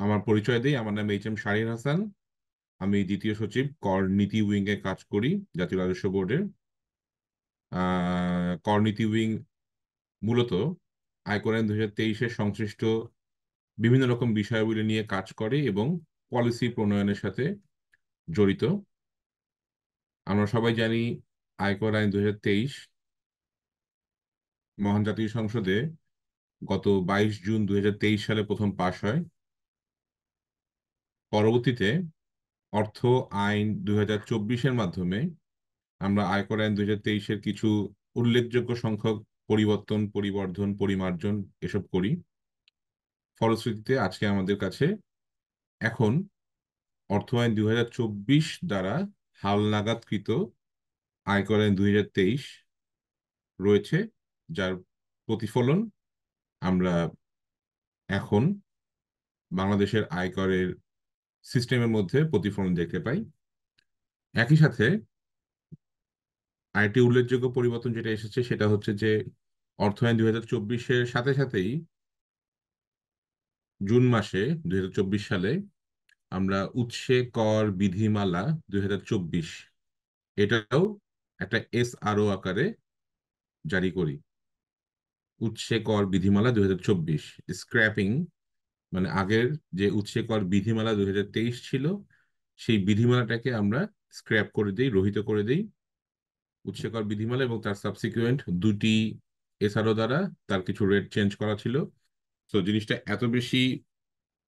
আমার পরিচয় দিই, আমার নাম এইচ এম শাহরিয়ার হাসান। আমি দ্বিতীয় সচিব কর নীতি উইং এ কাজ করি জাতীয় রাজস্ব বোর্ডের। কর নীতি উইং মূলত আয়কর আইন 2023-এর সংশ্লিষ্ট বিভিন্ন রকম বিষয়াবলী নিয়ে কাজ করে এবং পলিসি প্রণয়নের সাথে জড়িত। আমরা সবাই জানি আয়কর আইন 2023 মহান জাতীয় সংসদে গত 22 জুন 2023 সালে প্রথম পাশ হয়। পরবর্তীতে অর্থ আইন 2024-এর মাধ্যমে আমরা আয়কর আইন 2023-এর কিছু উল্লেখযোগ্য সংখ্যক পরিবর্তন, পরিবর্ধন, পরিমার্জন এসব করি। ফলশ্রুতিতে আজকে আমাদের কাছে এখন অর্থ আইন 2024 দ্বারা হালনাগাদকৃত আয়কর আইন 2023 রয়েছে, যার প্রতিফলন আমরা এখন বাংলাদেশের আয়করের সিস্টেমের মধ্যে প্রতিফলন দেখতে পাই। একই সাথে আরেকটি উল্লেখযোগ্য পরিবর্তন যেটা এসেছে সেটা হচ্ছে যে অর্থ আইন 2024-এর সাথে সাথেই জুন মাসে 2024 সালে আমরা উৎসে কর বিধিমালা 2024 এটাও একটা এসআরও আকারে জারি করি। উৎসে কর বিধিমালা 2024 স্ক্র্যাপিং, মানে আগের যে উৎসে কর বিধিমালা 2023 ছিল সেই বিধিমালাটাকে আমরা স্ক্র্যাপ করে দিই, রহিত করে দিই। উৎসে কর বিধিমালা এবং তার সাবসিকুয়েন্ট দুটি এসআরও দ্বারা তার কিছু রেট চেঞ্জ করা ছিল। তো জিনিসটা এত বেশি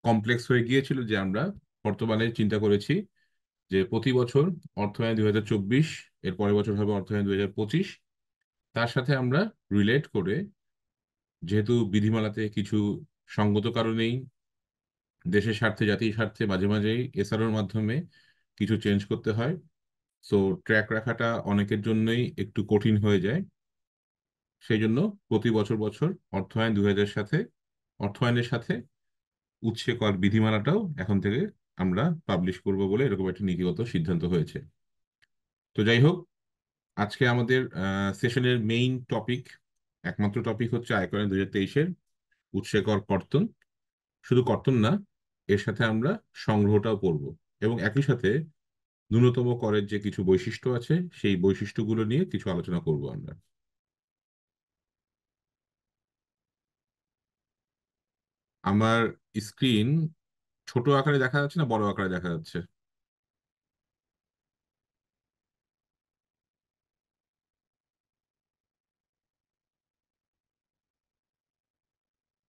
কমপ্লেক্স হয়ে গিয়েছিল যে আমরা বর্তমানে চিন্তা করেছি যে প্রতি বছর অর্থায়ন 2024, এর পরের বছর হবে অর্থায়ন 2025, তার সাথে আমরা রিলেট করে, যেহেতু বিধিমালাতে কিছু সঙ্গত কারণেই দেশের স্বার্থে, জাতির স্বার্থে মাঝে মাঝেই এসআরওর মাধ্যমে কিছু চেঞ্জ করতে হয়। সো ট্র্যাক রাখাটা অনেকের জন্যই একটু কঠিন হয়ে যায়। সেই জন্য প্রতি বছর বছর অর্থায়ন 2000 সাথে অর্থায়নের সাথে উৎসে কর বিধিমালাটাও এখন থেকে আমরা পাবলিশ করব বলে এরকম একটা নীতিগত সিদ্ধান্ত হয়েছে। তো যাই হোক, আজকে আমাদের সেশনের মেইন টপিক, একমাত্র টপিক হচ্ছে আয়কর 2023-এর উৎসে কর কর্তন। শুধু কর্তন না, এর সাথে আমরা সংগ্রহটাও করব এবং একই সাথে ন্যূনতম করের যে কিছু বৈশিষ্ট্য আছে সেই বৈশিষ্ট্যগুলো নিয়ে কিছু আলোচনা করব আমরা। আমার স্ক্রিন ছোট আকারে দেখা যাচ্ছে না বড় আকারে দেখা যাচ্ছে?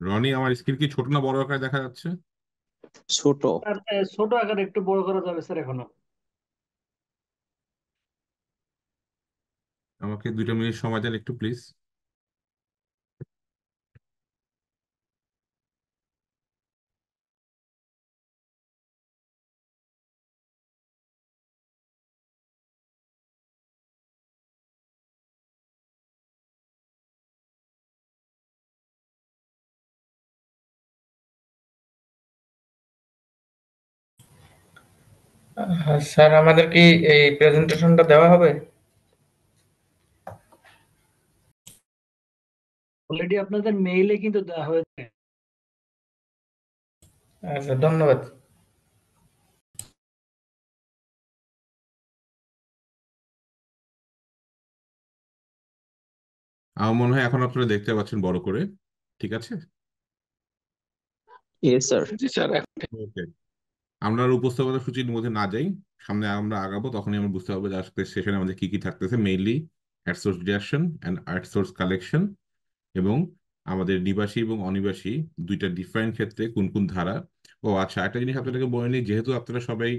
রনি, আমার স্ক্রিন কি ছোট না বড় আকারে দেখা যাচ্ছে? ছোট। আর ছোট আকারে একটু বড় করা যাবে স্যার এখনো। আমাকে 2 মিনিট সময় দেন একটু প্লিজ। স্যার আমাদের কি এই প্রেজেন্টেশনটা দেওয়া হবে? অলরেডি আপনাদের মেইলে কিন্তু দেওয়া হয়েছে। আচ্ছা, ধন্যবাদ। আমার মনে হয় এখন আপনারা দেখতে পাচ্ছেন বড় করে। ঠিক আছে, ইয়েস স্যার। জি স্যার। ওকে। আমরা আর উপস্থাপনা সূচির মধ্যে না যাই, সামনে আমরা আগাবো তখনই আমরা বুঝতে পারবো যে আজকে সেশনে আমাদের কি কি থাকতেছে। Mainly at source deduction and at source collection, এবং আমাদের নিবাসী এবং অনিবাসী দুইটা ডিফারেন্ট ক্ষেত্রে কোন কোন ধারা। ও আচ্ছা, একটা জিনিস আপনাদেরকে বলে নিই, যেহেতু আপনারা সবাই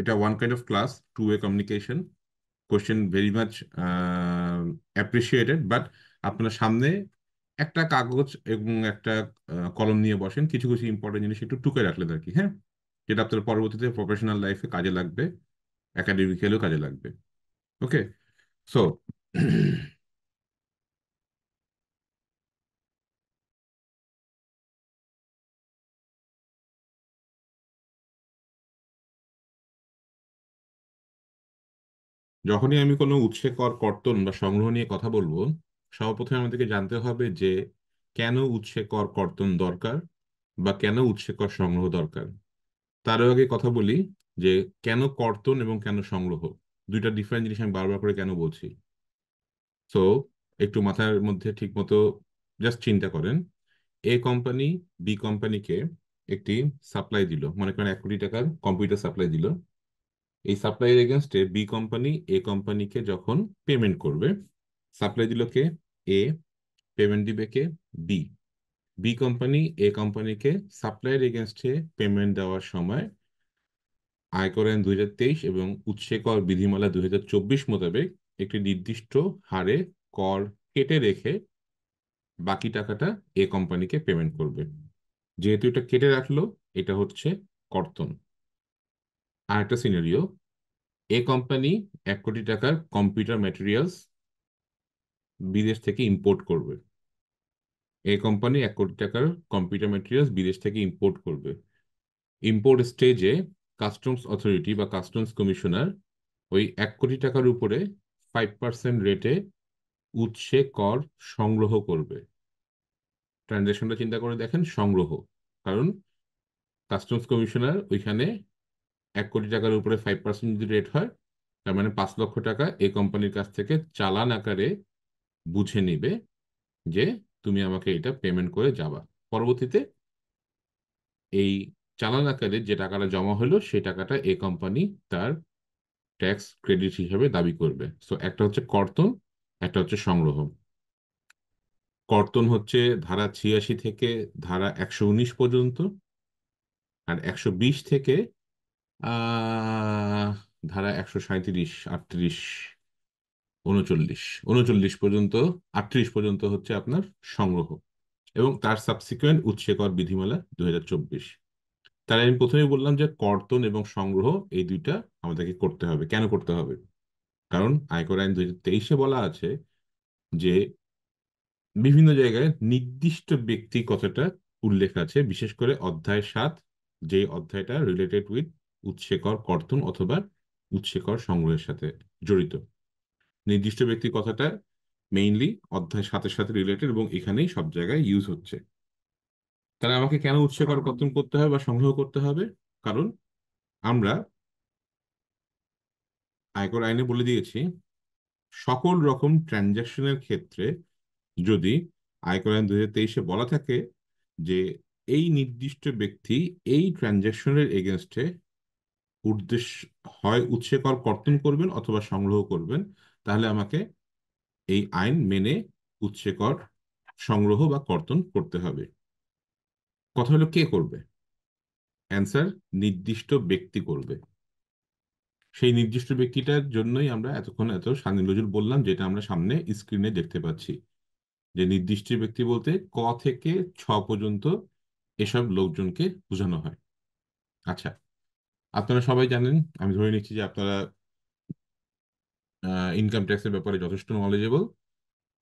এটা one kind of class, two way communication, question very much appreciated, but আপনার সামনে একটা কাগজ এবং একটা কলম নিয়ে বসেন, কিছু কিছু ইম্পর্টেন্ট জিনিস একটু টুকে রাখলেন আর কি, হ্যাঁ, যেটা আপনার পরবর্তীতে প্রফেশনাল লাইফে কাজে লাগবে, একাডেমিক্যালিও কাজে লাগবে। ওকে, সো যখনই আমি কোনো উৎসে কর কর্তন বা সংগ্রহ নিয়ে কথা বলবো, সর্বপ্রথমে আমাদেরকে জানতে হবে যে কেন উৎসে কর কর্তন দরকার বা কেন উৎসে কর সংগ্রহ দরকার। তারও আগে কথা বলি যে কেন কর্তন এবং কেন সংগ্রহ, দুইটা ডিফারেন্ট জিনিস আমি বারবার করে কেন বলছি। সো একটু মাথার মধ্যে ঠিক মতো জাস্ট চিন্তা করেন। এ কোম্পানি বি কোম্পানিকে একটি সাপ্লাই দিল, মনে করেন 1 কোটি টাকার কম্পিউটার সাপ্লাই দিল। এই সাপ্লাইয়ের এগেনস্টে বি কোম্পানি এ কোম্পানিকে যখন পেমেন্ট করবে, সাপ্লাই দিল কে? এ। পেমেন্ট দিবে কে? বি। বি কোম্পানি এ কোম্পানিকে সাপ্লাইয়ের এগেনস্টে পেমেন্ট দেওয়ার সময় আয়কর আইন 2023 এবং উৎসে কর বিধিমালা 2024 মোতাবেক একটি নির্দিষ্ট হারে কর কেটে রেখে বাকি টাকাটা এ কোম্পানিকে পেমেন্ট করবে। যেহেতু এটা কেটে রাখলো, এটা হচ্ছে কর্তন। আর একটা সিনারিও, এ কোম্পানি 1 কোটি টাকার কম্পিউটার ম্যাটেরিয়ালস বিদেশ থেকে ইম্পোর্ট করবে। এ কোম্পানি 1 কোটি টাকার কম্পিউটার ম্যাটেরিয়ালস বিদেশ থেকে ইম্পোর্ট করবে। ইম্পোর্ট স্টেজে কাস্টমস অথরিটি বা কাস্টমস কমিশনার ওই 1 কোটি টাকার উপরে 5% রেটে উৎসে কর সংগ্রহ করবে। ট্রানজ্যাকশনটা চিন্তা করে দেখেন, সংগ্রহ। কারণ কাস্টমস কমিশনার ওইখানে 1 কোটি টাকার উপরে 5% যদি রেট হয়, তার মানে 5 লক্ষ টাকা এই কোম্পানির কাছ থেকে চালান আকারে বুঝে নিবে যে তুমি আমাকে এটা পেমেন্ট করে যাবা। পরবর্তীতে এই চালান আকারে যে টাকাটা জমা হলো সেই টাকাটা এই কোম্পানি তার ট্যাক্স ক্রেডিট হিসেবে দাবি করবে। সো একটা হচ্ছে কর্তন, একটা হচ্ছে সংগ্রহ। কর্তন হচ্ছে ধারা 86 থেকে ধারা 119 পর্যন্ত, আর 120 থেকে আহ ধারা 137, 38, 39, 39 পর্যন্ত, 38 পর্যন্ত হচ্ছে আপনার সংগ্রহ, এবং তার সাবসিকুয়েন্ট উৎসে কর বিধিমালা 2024। তাহলে আমি প্রথমেই বললাম যে কর্তন এবং সংগ্রহ এই দুইটা আমাদেরকে করতে হবে। কেন করতে হবে? কারণ আয়কর আইন 2023-এ বলা আছে যে বিভিন্ন জায়গায় নির্দিষ্ট ব্যক্তি কথাটা উল্লেখ আছে, বিশেষ করে অধ্যায় 7, যে অধ্যায়টা রিলেটেড উইথ উৎসে কর কর্তন অথবা উৎসে কর সংগ্রহের সাথে জড়িত। নির্দিষ্ট ব্যক্তি কথাটা মেইনলি অধ্যায় 7-এর সাথে রিলেটেড এবং এখানেই সব জায়গায় ইউজ হচ্ছে। তাহলে আমাকে কেন উৎসে কর কর্তন করতে হবে বা সংগ্রহ করতে হবে? কারণ আমরা আয়কর আইনে বলে দিয়েছি সকল রকম ট্রানজাকশনের ক্ষেত্রে যদি আয়কর আইন 2023-এ বলা থাকে যে এই নির্দিষ্ট ব্যক্তি এই ট্রানজাকশনের এগেনস্টে উদ্দেশ্য হয় উৎসে কর কর্তন করবেন অথবা সংগ্রহ করবেন, তাহলে আমাকে এই আইন মেনে উৎসে কর সংগ্রহ বা কর্তন করতে হবে। কথা হলো কে করবে? অ্যান্সার, নির্দিষ্ট ব্যক্তি করবে। সেই নির্দিষ্ট ব্যক্তিটার জন্যই আমরা এতক্ষণ এত সানি নজরুল বললাম, যেটা আমরা সামনে স্ক্রিনে দেখতে পাচ্ছি, যে নির্দিষ্ট ব্যক্তি বলতে ক থেকে ছ পর্যন্ত এসব লোকজনকে বোঝানো হয়। আচ্ছা, আপনারা সবাই জানেন, আমি ধরে নিচ্ছি যে আপনারা ইনকাম ট্যাক্সের ব্যাপারে যথেষ্ট নলেজেবল।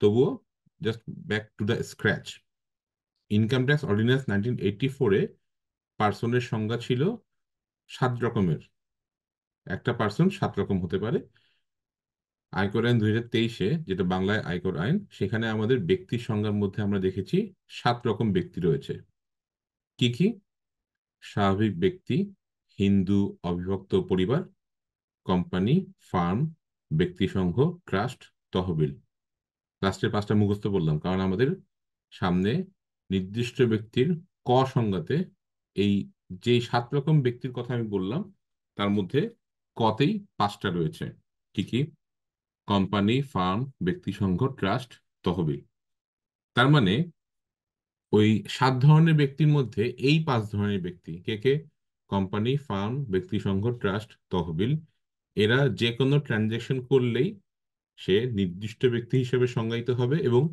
তবুও just back to the scratch. Income tax ordinance 1984-এ পার্সনের সংজ্ঞা ছিল 7 রকমের। একটা পার্সন 7 রকম হতে পারে। আয়কর আইন 2023-এ, যেটা বাংলায় আয়কর আইন, সেখানে আমাদের ব্যক্তির সংজ্ঞার মধ্যে আমরা দেখেছি 7 রকম ব্যক্তি রয়েছে। কি কি? স্বাভাবিক ব্যক্তি, হিন্দু অবিভক্ত পরিবার, কোম্পানি, ফার্ম, ব্যক্তিসংঘ, ট্রাস্ট, তহবিল। লাস্টের 5টা মুখস্থ বললাম কারণ আমাদের সামনে নির্দিষ্ট ব্যক্তির ক সংজ্ঞাতে এই যে 7 রকম ব্যক্তির কথা আমি বললাম তার মধ্যে কতেই 5টা রয়েছে। কি কি? কোম্পানি, ফার্ম, ব্যক্তিসংঘ, ট্রাস্ট, তহবিল। তার মানে ওই 7 ধরনের ব্যক্তির মধ্যে এই 5 ধরনের ব্যক্তি কে কে? কোম্পানি, ফার্ম, ব্যক্তিসংঘ, ট্রাস্ট, তহবিল। এরা যে কোনো ট্রানজ্যাকশন করলেই সে নির্দিষ্ট ব্যক্তি হিসেবে সংজ্ঞায়িত হবে এবং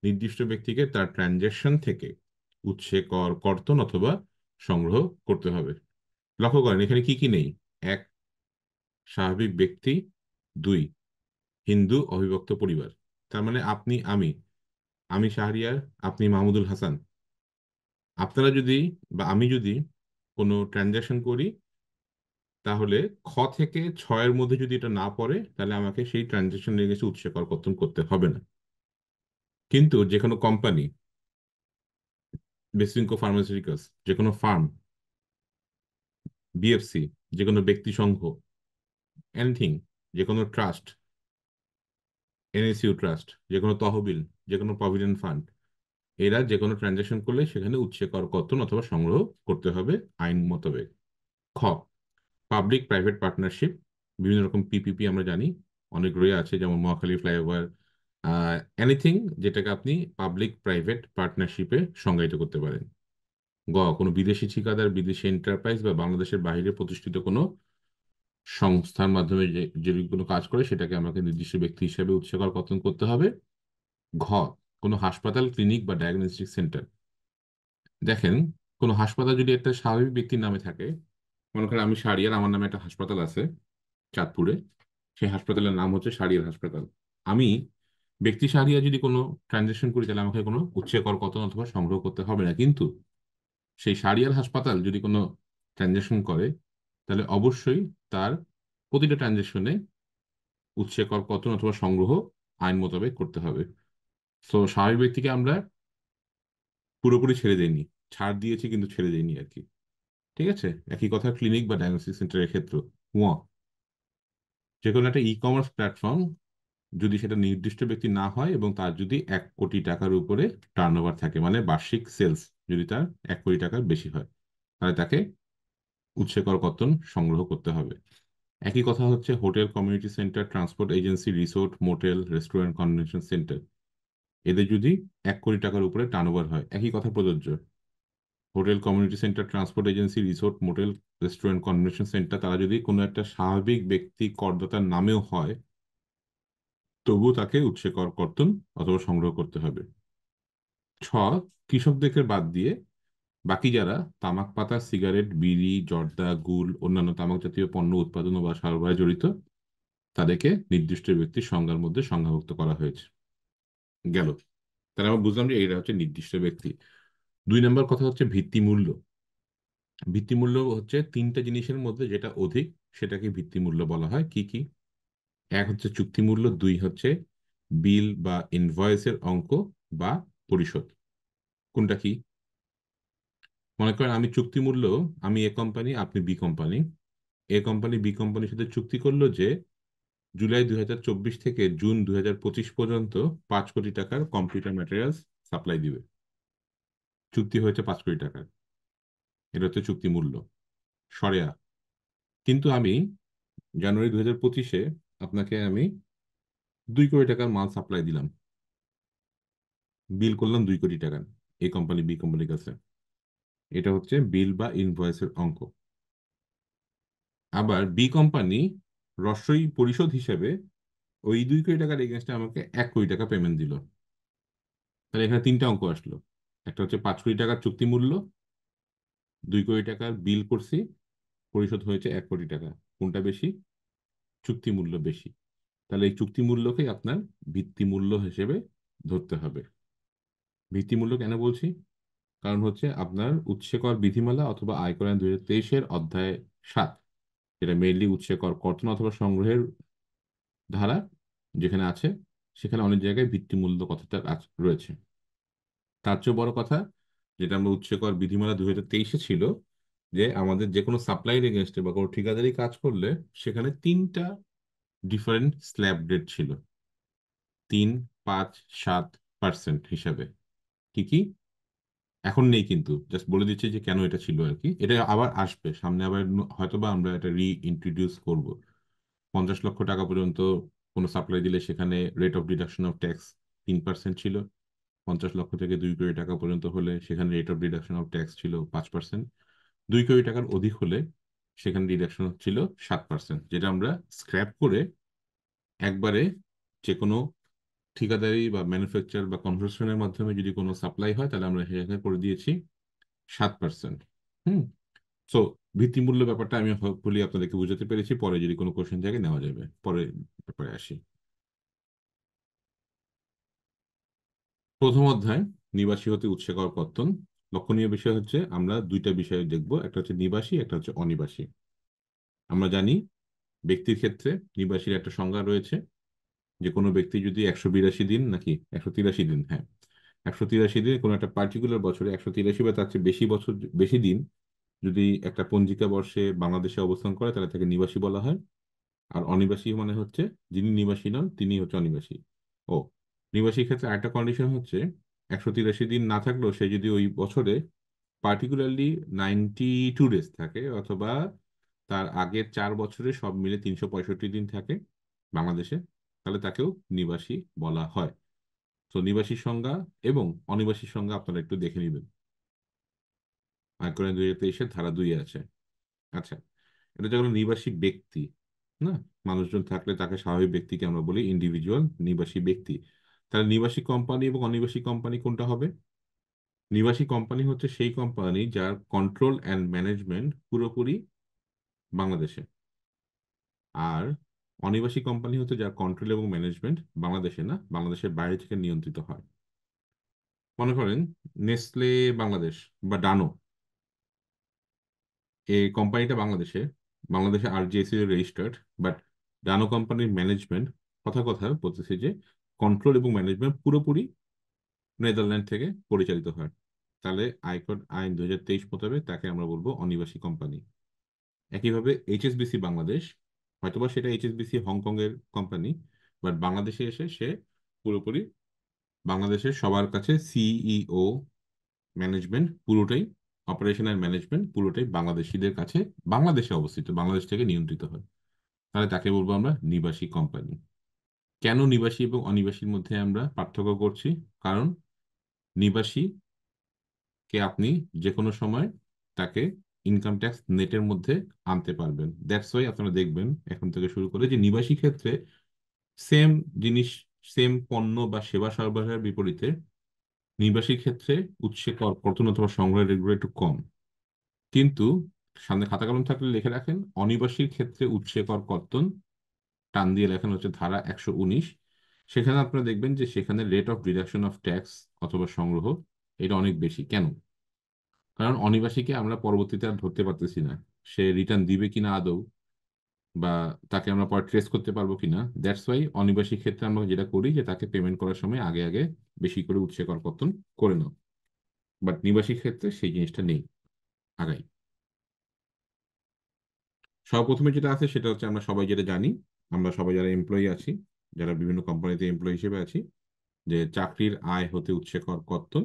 নির্দিষ্ট ব্যক্তিকে তার ট্রানজ্যাকশন থেকে উৎসে কর কর্তন অথবা সংগ্রহ করতে হবে। লক্ষ্য করেন এখানে কি কি নেই। 1, স্বাভাবিক ব্যক্তি। 2, হিন্দু অবিভক্ত পরিবার। তার মানে আপনি, আমি শাহরিয়ার, আপনি মাহমুদুল হাসান। আপনারা যদি বা আমি যদি কোনো ট্রানজ্যাকশন করি, তাহলে খ থেকে 6-এর মধ্যে যদি এটা না পড়ে, তাহলে আমাকে সেই ট্রানজ্যাকশন নিয়ে গেছে উৎসে কর কর্তন করতে হবে না। কিন্তু যে কোনো কোম্পানি বেসিনকো ফার্মাসিউটিক্যালস, যে কোনো ফার্ম, বিএফসি, যে কোনো ব্যক্তি সংঘ, এনিথিং, যে কোনো ট্রাস্ট, এনএসইউ ট্রাস্ট, যে কোনো তহবিল, যে কোনো প্রভিডেন্ট ফান্ড, এরা যে কোনো ট্রানজাকশন করলে সেখানে উৎসে কর কর্তন অথবা সংগ্রহ করতে হবে আইন মোতাবেক। খ, পাবলিক প্রাইভেট পার্টনারশিপ, বিভিন্ন রকম পিপিপি আমরা জানি, অনেকগুলোই আছে, যেমন মহাখালী ফ্লাইওভার, এনিথিং যেটাকে আপনি পাবলিক প্রাইভেট পার্টনারশিপে সংজ্ঞায়িত করতে পারেন। গ, কোনো বিদেশি ঠিকাদার, বিদেশি এন্টারপ্রাইজ বা বাংলাদেশের বাইরে প্রতিষ্ঠিত কোনো সংস্থার মাধ্যমে যে যদি কোনো কাজ করে সেটাকে আমাকে নির্দিষ্ট ব্যক্তি হিসেবে উৎসে কর কর্তন করতে হবে। ঘ, কোনো হাসপাতাল, ক্লিনিক বা ডায়াগনস্টিক সেন্টার। দেখেন, কোনো হাসপাতাল যদি একটা স্বাভাবিক ব্যক্তির নামে থাকে, মনে করেন আমি শাহরিয়ার, আমার নামে একটা হাসপাতাল আছে চাঁদপুরে, সেই হাসপাতালের নাম হচ্ছে শাহরিয়ার হাসপাতাল। আমি ব্যক্তি শাহরিয়ার যদি কোনো ট্রানজাকশন করি তাহলে আমাকে কোনো উৎসে কর কর্তন অথবা সংগ্রহ করতে হবে না। কিন্তু সেই শাহরিয়ার হাসপাতাল যদি কোনো ট্রানজাকশন করে তাহলে অবশ্যই তার প্রতিটা ট্রানজাকশনে উৎসে কর কর্তন অথবা সংগ্রহ আইন মোতাবেক করতে হবে। তো স্বাভাবিক ব্যক্তিকে আমরা পুরোপুরি ছেড়ে দেইনি, ছাড় দিয়েছি কিন্তু ছেড়ে দেইনি আর কি। ঠিক আছে, একই কথা ক্লিনিক বা ডায়াগনস্টিক সেন্টারের ক্ষেত্রে। যে কোনো একটা ই কমার্স প্ল্যাটফর্ম যদি সেটা নির্দিষ্ট ব্যক্তি না হয় এবং তার যদি 1 কোটি টাকার উপরে টার্নওভার থাকে, মানে বার্ষিক সেলস যদি তার 1 কোটি টাকার বেশি হয়, তাহলে তাকে উৎসে কর কর্তন সংগ্রহ করতে হবে। একই কথা হচ্ছে hotel, community centre, transport agency, resort, motel, restaurant, convention centre, এদের যদি 1 কোটি টাকার উপরে টার্নওভার হয়, একই কথা প্রযোজ্য। Hotel, community centre, transport agency, resort, motel, restaurant, convention centre, তারা যদি কোনো একটা স্বাভাবিক ব্যক্তি করদাতার নামেও হয় তবুও তাকে উৎসে কর কর্তন অথবা সংগ্রহ করতে হবে। ছ, কৃষকদেরকে বাদ দিয়ে বাকি যারা তামাক পাতা, সিগারেট, বিড়ি, জর্দা, গুল, অন্যান্য তামাক জাতীয় পণ্য উৎপাদন বা সরবরাহে জড়িত, তাদেরকে নির্দিষ্ট ব্যক্তির সংজ্ঞার মধ্যে সংজ্ঞাভুক্ত করা হয়েছে। গেল, তাহলে আমরা বুঝলাম যে এরা হচ্ছে নির্দিষ্ট ব্যক্তি। 2 নম্বর কথা হচ্ছে ভিত্তিমূল্য। ভিত্তিমূল্য হচ্ছে 3টা জিনিসের মধ্যে যেটা অধিক সেটাকে ভিত্তিমূল্য বলা হয়। কি কি? এক হচ্ছে চুক্তিমূল্য, 2 হচ্ছে বিল বা ইনভয়েসের অঙ্ক বা পরিশোধ। কোনটা কি? মনে করেন আমি চুক্তিমূল্য, আমি এ কোম্পানি, আপনি B company, a company B কোম্পানির সাথে চুক্তি করলো যে জুলাই 2024 থেকে জুন 2025 পর্যন্ত 5 কোটি টাকার কম্পিউটার ম্যাটেরিয়ালস সাপ্লাই দিবে। চুক্তি হয়েছে 5 কোটি টাকার, এটা হচ্ছে চুক্তি মূল্য সরেয়া। কিন্তু আমি জানুয়ারি 2025-এ আপনাকে আমি 2 কোটি টাকার মাল সাপ্লাই দিলাম, বিল করলাম 2 কোটি টাকা এই কোম্পানি বি কোম্পানির কাছে, এটা হচ্ছে বিল বা ইনভয়েসের অঙ্ক। আবার বি কোম্পানি রসই পরিশোধ হিসেবে ওই 2 কোটি টাকার এগেনস্টে আমাকে 1 কোটি টাকা পেমেন্ট দিল। তাহলে এখানে 3টা অঙ্ক আসলো, একটা হচ্ছে 5 কোটি টাকার চুক্তি মূল্য, 2 কোটি টাকার বিল করছি, পরিশোধ হয়েছে 1 কোটি টাকা। কোনটা বেশি? চুক্তি মূল্য বেশি। তাহলে এই চুক্তি মূল্যকে আপনার ভিত্তি মূল্য হিসেবে ধরতে হবে। ভিত্তি মূল্য কেন বলছি? কারণ হচ্ছে আপনার উৎসে কর বিধিমালা অথবা আয়কর আইন 2023-এর অধ্যায় 7, যেটা মেইনলি উৎসে কর কর্তন অথবা সংগ্রহের ধারা যেখানে আছে, সেখানে অনেক জায়গায় ভিত্তিমূল্য কথাটা রয়েছে। তার চেয়ে বড় কথা, যেটা আমরা উৎসে কর বিধিমালা 2023-এ ছিল, যে আমাদের যে কোনো সাপ্লাইয়ের এগেনস্টে বা কোনো ঠিকাদারি কাজ করলে সেখানে 3টা ডিফারেন্ট স্ল্যাব রেট ছিল, 3, 5, 7% হিসাবে। কি কি? এখন নেই, কিন্তু জাস্ট বলে দিচ্ছি যে কেন এটা ছিল আর কি। এটা আবার আসবে সামনে, আবার হয়তোবা আমরা এটা ইন্ট্রোডিউস করব। 50 লক্ষ টাকা পর্যন্ত কোনো সাপ্লাই দিলে সেখানে rate of deduction of tax 3% ছিল। 50 লক্ষ থেকে 2 কোটি টাকা পর্যন্ত হলে সেখানে rate of deduction of tax ছিল 5%। 2 কোটি টাকার অধিক হলে সেখানে ডিডাকশন ছিল 7%, যেটা আমরা স্ক্র্যাপ করে একবারে যে কোনো ঠিকাদারি বা ম্যানুফ্যাকচার বা কনস্ট্রাকশনের মাধ্যমে যদি কোনো সাপ্লাই হয় তাহলে আমরা সেখানে করে দিয়েছি 7%। হুম। সো ভিত্তিমূল্য ব্যাপারটা আমি হোপফুলি আপনাদেরকে বুঝাতে পেরেছি। পরে যদি কোনো কোশ্চেন থাকে নেওয়া যাবে, পরে ব্যাপারে আসি। প্রথম অধ্যায়, নিবাসী হতে উৎসে কর কর্তন। লক্ষণীয় বিষয় হচ্ছে আমরা 2টা বিষয় দেখব, একটা হচ্ছে নিবাসী, একটা হচ্ছে অনিবাসী। আমরা জানি ব্যক্তির ক্ষেত্রে নিবাসীর একটা সংজ্ঞা রয়েছে, যে কোনো ব্যক্তি যদি 182 দিন নাকি 183 দিন, হ্যাঁ, 183 দিন, কোনো একটা পার্টিকুলার বছরে 183 বা তার চেয়ে বেশি বছর, বেশি দিন যদি একটা পঞ্জিকা বর্ষে বাংলাদেশে অবস্থান করে তাহলে তাকে নিবাসী বলা হয়। আর অনিবাসী মানে হচ্ছে যিনি নিবাসী নন তিনি হচ্ছে অনিবাসী। ও, নিবাসীর ক্ষেত্রে আরেকটা কন্ডিশন হচ্ছে 183 দিন না থাকলেও সে যদি ওই বছরে পার্টিকুলারলি 92 ডেজ থাকে, অথবা তার আগের 4 বছরে সব মিলে 365 দিন থাকে বাংলাদেশে, তাহলে তাকেও নিবাসী বলা হয়। তো নিবাসীর সংজ্ঞা এবং অনিবাসীর সংজ্ঞা আপনারা একটু দেখে নেবেন, আয়কর আইন 2023-এর ধারা 2 আছে। আচ্ছা, এটা যেগুলো নিবাসী ব্যক্তি, না, মানুষজন থাকলে তাকে স্বাভাবিক ব্যক্তিকে আমরা বলি ইন্ডিভিজুয়াল নিবাসী ব্যক্তি। তাহলে নিবাসী কোম্পানি এবং অনিবাসী কোম্পানি কোনটা হবে? নিবাসী কোম্পানি হচ্ছে সেই কোম্পানি যার কন্ট্রোল অ্যান্ড ম্যানেজমেন্ট পুরোপুরি বাংলাদেশে। আর অনিবাসী কোম্পানি হচ্ছে যার কন্ট্রোল এবং ম্যানেজমেন্ট বাংলাদেশে না, বাংলাদেশের বাইরে থেকে নিয়ন্ত্রিত হয়। মনে করেন নেসলে বাংলাদেশ বা ডানো, এই কোম্পানিটা বাংলাদেশে, বাংলাদেশে আরজিআইসি রেজিস্টার্ড, বাট ডানো কোম্পানির ম্যানেজমেন্ট, কথা কথা বলতেছে যে কন্ট্রোল এবং ম্যানেজমেন্ট পুরোপুরি নেদারল্যান্ড থেকে পরিচালিত হয়। তাহলে আয়কর আইন 2023 মোতাবেক তাকে আমরা বলবো অনিবাসী কোম্পানি। একইভাবে এইচএসবিসি বাংলাদেশ, হয়তোবা সেটা এইচএসবিসি হংকং এর কোম্পানি, বাট বাংলাদেশে এসে সে পুরোপুরি বাংলাদেশের সবার কাছে সিইও ম্যানেজমেন্ট পুরোটাই, অপারেশনাল ম্যানেজমেন্ট পুরোটাই বাংলাদেশিদের কাছে, বাংলাদেশে অবস্থিত, বাংলাদেশ থেকে নিয়ন্ত্রিত হয়। তাহলে তাকে বলবো আমরা নিবাসী কোম্পানি। কেন নিবাসী এবং অনিবাসীর মধ্যে আমরা পার্থক্য করছি? কারণ নিবাসী কে আপনি যে কোনো সময় তাকে ইনকাম ট্যাক্স নেটের মধ্যে আনতে পারবেন। দ্যাটস ওয়াই আপনারা দেখবেন এখন থেকে শুরু করে যে নিবাসী ক্ষেত্রে সেম জিনিস, সেম পণ্য বা সেবা সরবরাহের বিপরীতে নিবাসী ক্ষেত্রে উৎসে কর কর্তন অথবা সংগ্রহের রেটগুলো একটু কম। কিন্তু সামনে খাতা কলম থাকলে লিখে রাখেন, অনিবাসীর ক্ষেত্রে উৎসে কর কর্তন, টান দিয়ে লেখানো হচ্ছে ধারা 119। সেখানে আপনারা দেখবেন যে সেখানে rate of deduction of tax অথবা সংগ্রহ এটা অনেক বেশি। কেন? কারণ অনিবাসীকে আমরা পরবর্তীতে আর ধরতে পারতেছি না, সে রিটার্ন দিবে কিনা আদৌ, বা তাকে আমরা পরে ট্রেস করতে পারবো কিনা। দ্যাটস ওয়াই অনিবাসী ক্ষেত্রে আমরা যেটা করি যে তাকে পেমেন্ট করার সময় আগে আগে বেশি করে উৎসে করকর্তন করে নাও। বাট নিবাসী ক্ষেত্রে সেই জিনিসটা নেই আগাই। সর্বপ্রথমে যেটা আছে সেটা হচ্ছে আমরা সবাই যেটা জানি, আমরা সবাই যারা এমপ্লয়ি আছি, যারা বিভিন্ন কোম্পানিতে এমপ্লয়ি হিসেবে আছি, যে চাকরির আয় হতে উৎসে করকর্তন,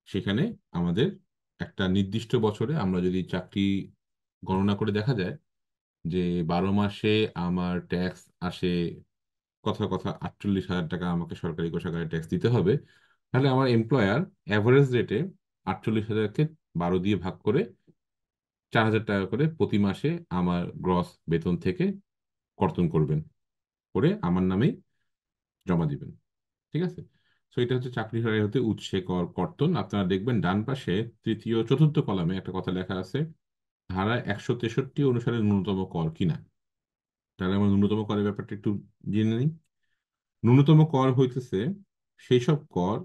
সেখানে আমাদের একটা নির্দিষ্ট বছরে আমরা যদি চাকরি গণনা করে দেখা যায় যে 12 মাসে আমার ট্যাক্স আসে কথা কথা 48,000 টাকা, আমাকে সরকারি কোষাগারে ট্যাক্স দিতে হবে, তাহলে আমার এমপ্লয়ার অ্যাভারেজ রেটে 48,000-কে 12 দিয়ে ভাগ করে 4,000 টাকা করে প্রতি মাসে আমার গ্রস বেতন থেকে কর্তন করবেন, করে আমার নামেই জমা দিবেন। ঠিক আছে? সো এটা হচ্ছে চাকরি হারাই হতে উৎসে কর কর্তন। আপনারা দেখবেন ডান পাশে তৃতীয় চতুর্থ কলামে একটা কথা লেখা আছে, ধারা 163 অনুসারে ন্যূনতম কর কিনা। তাহলে আমরা ন্যূনতম করের ব্যাপারটা একটু জেনে নিই। ন্যূনতম কর হইতেছে সেই সব কর,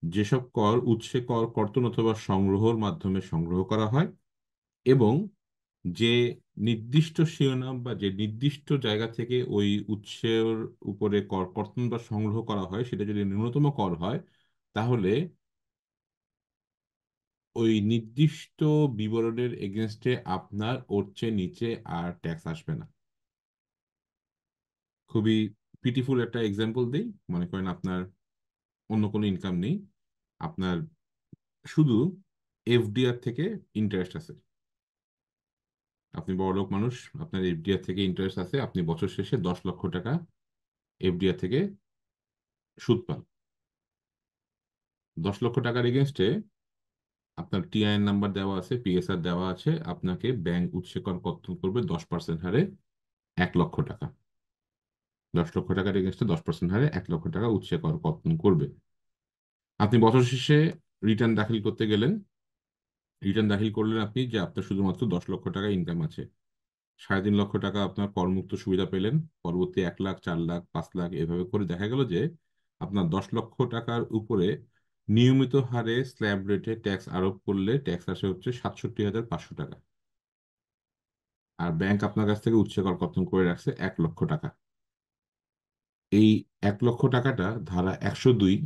যেসব কর উৎসে কর কর্তন অথবা সংগ্রহের মাধ্যমে সংগ্রহ করা হয়, এবং যে নির্দিষ্ট শিরোনাম বা যে নির্দিষ্ট জায়গা থেকে ওই উৎসের উপরে কর কর্তন বা সংগ্রহ করা হয় সেটা যদি ন্যূনতম কর হয়, তাহলে ওই নির্দিষ্ট বিবরণের এগেনস্টে আপনার ওর চেয়ে নিচে আর ট্যাক্স আসবে না। খুবই পিটিফুল একটা এক্সাম্পল দিই। মনে করেন আপনার অন্য কোনো ইনকাম নেই, আপনার শুধু এফডিআর থেকে ইন্টারেস্ট আছে, আপনি বড়লোক মানুষ, আপনার এফডিআর থেকে ইন্টারেস্ট আছে, আপনি বছর শেষে 10 লক্ষ টাকা এফডিআর থেকে সুদ পান। 10 লক্ষ টাকার এগেনস্টে আপনার টিআইএন নাম্বার দেওয়া আছে, পিএসআর দেওয়া আছে, আপনাকে ব্যাংক উৎসে কর কর্তন করবে 10% হারে 1 লক্ষ টাকা। 10 লক্ষ টাকার এগেনস্টে 10% হারে 1 লক্ষ টাকা উৎসে কর কর্তন করবে। আপনি বছর শেষে রিটার্ন দাখিল করতে গেলেন, রিটার্ন দাখিল করলেন আপনি যে আপনার শুধুমাত্র 10 লক্ষ টাকা ইনকাম আছে, 3.5 লক্ষ টাকা আপনার করমুক্ত সুবিধা পেলেন, পরবর্তী 1 লাখ, 4 লাখ, 5 লাখ এভাবে করে দেখা গেল যে আপনার 10 লক্ষ টাকার উপরে নিয়মিত হারে স্ল্যাব রেটে ট্যাক্স আরোপ করলে ট্যাক্স আসে হচ্ছে 67,500 টাকা, আর ব্যাংক আপনার কাছ থেকে উৎসে কর কর্তন করে রাখছে 1 লক্ষ টাকা। এই 1 লক্ষ টাকাটা ধারা 102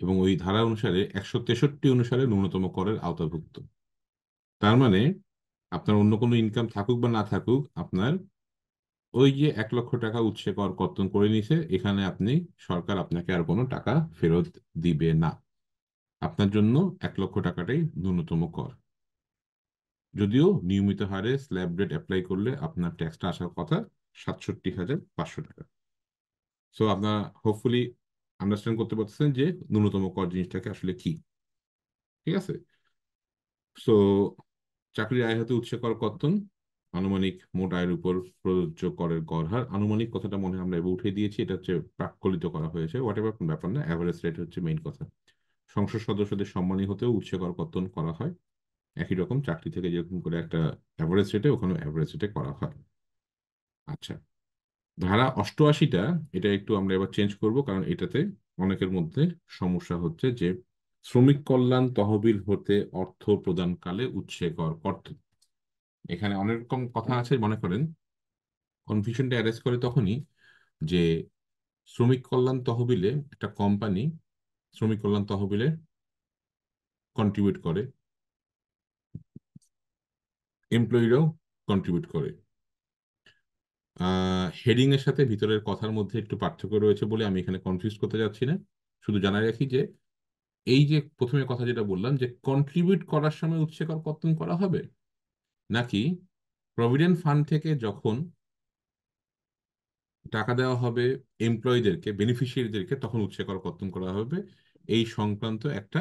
এবং ওই ধারা অনুসারে 163 অনুসারে ন্যূনতম করের আওতাভুক্ত। তার মানে আপনার অন্য কোনো ইনকাম থাকুক বা না থাকুক, আপনার ওই যে 1 লক্ষ টাকা উৎসে কর কর্তন করে নিছে, এখানে সরকার আপনাকে আর কোনো টাকা ফেরত দিবে না। আপনার জন্য 1 লক্ষ টাকাটাই ন্যূনতম কর। যদিও নিয়মিত হারে স্ল্যাব রেট অ্যাপ্লাই করলে আপনার ট্যাক্সটা আসার কথা 67,500 টাকা। সো আপনার হোপফুলি আন্ডারস্ট্যান্ড করতে পারতেছেন যে ন্যূনতম কর জিনিসটাকে আসলে কি। ঠিক আছে। সো চাকরির আয় হতে উৎসে কর কর্তন, আনুমানিক মোট আয়ের উপর প্রযোজ্য করের গড় হার। আনুমানিক কথাটা মনে হয় আমরা এবার উঠিয়ে দিয়েছি, এটা হচ্ছে প্রাক্কলিত করা হয়েছে, হোয়াট এভার, কোনো ব্যাপার না, অ্যাভারেজ রেট হচ্ছে মেইন কথা। সংসদ সদস্যদের সম্মানী হতেও উৎসে কর কর্তন করা হয়, একই রকম চাকরি থেকে যেরকম করে একটা অ্যাভারেজ রেটে, ওখানে অ্যাভারেজ রেটে করা হয়। আচ্ছা, ধারা 88টা, এটা একটু আমরা এবার চেঞ্জ করব, কারণ এটাতে অনেকের মধ্যে সমস্যা হচ্ছে যে শ্রমিক কল্যাণ তহবিল হতে অর্থ প্রদানকালে উৎসে কর কর্তন। এখানে অনেক রকম কথা আছে, মনে করেন কনফিউশনটা অ্যারেজ করে তখনই যে শ্রমিক কল্যাণ তহবিলে একটা কোম্পানি শ্রমিক কল্যাণ তহবিলে কন্ট্রিবিউট করে, এমপ্লয়িরাও কন্ট্রিবিউট করে। হেডিং এর সাথে ভিতরের কথার মধ্যে একটু পার্থক্য রয়েছে বলে আমি এখানে কনফিউজ করতে যাচ্ছি না। শুধু জানাই রাখি যে এই যে প্রথমে কথা যেটা বললাম যে কন্ট্রিবিউট করার সময় উৎসে কর কর্তন করা হবে, নাকি প্রভিডেন্ট ফান্ড থেকে যখন টাকা দেওয়া হবে এমপ্লয়ীদেরকে, বেনিফিশিয়ারিদেরকে, তখন উৎসে কর কর্তন করা হবে, এই সংক্রান্ত একটা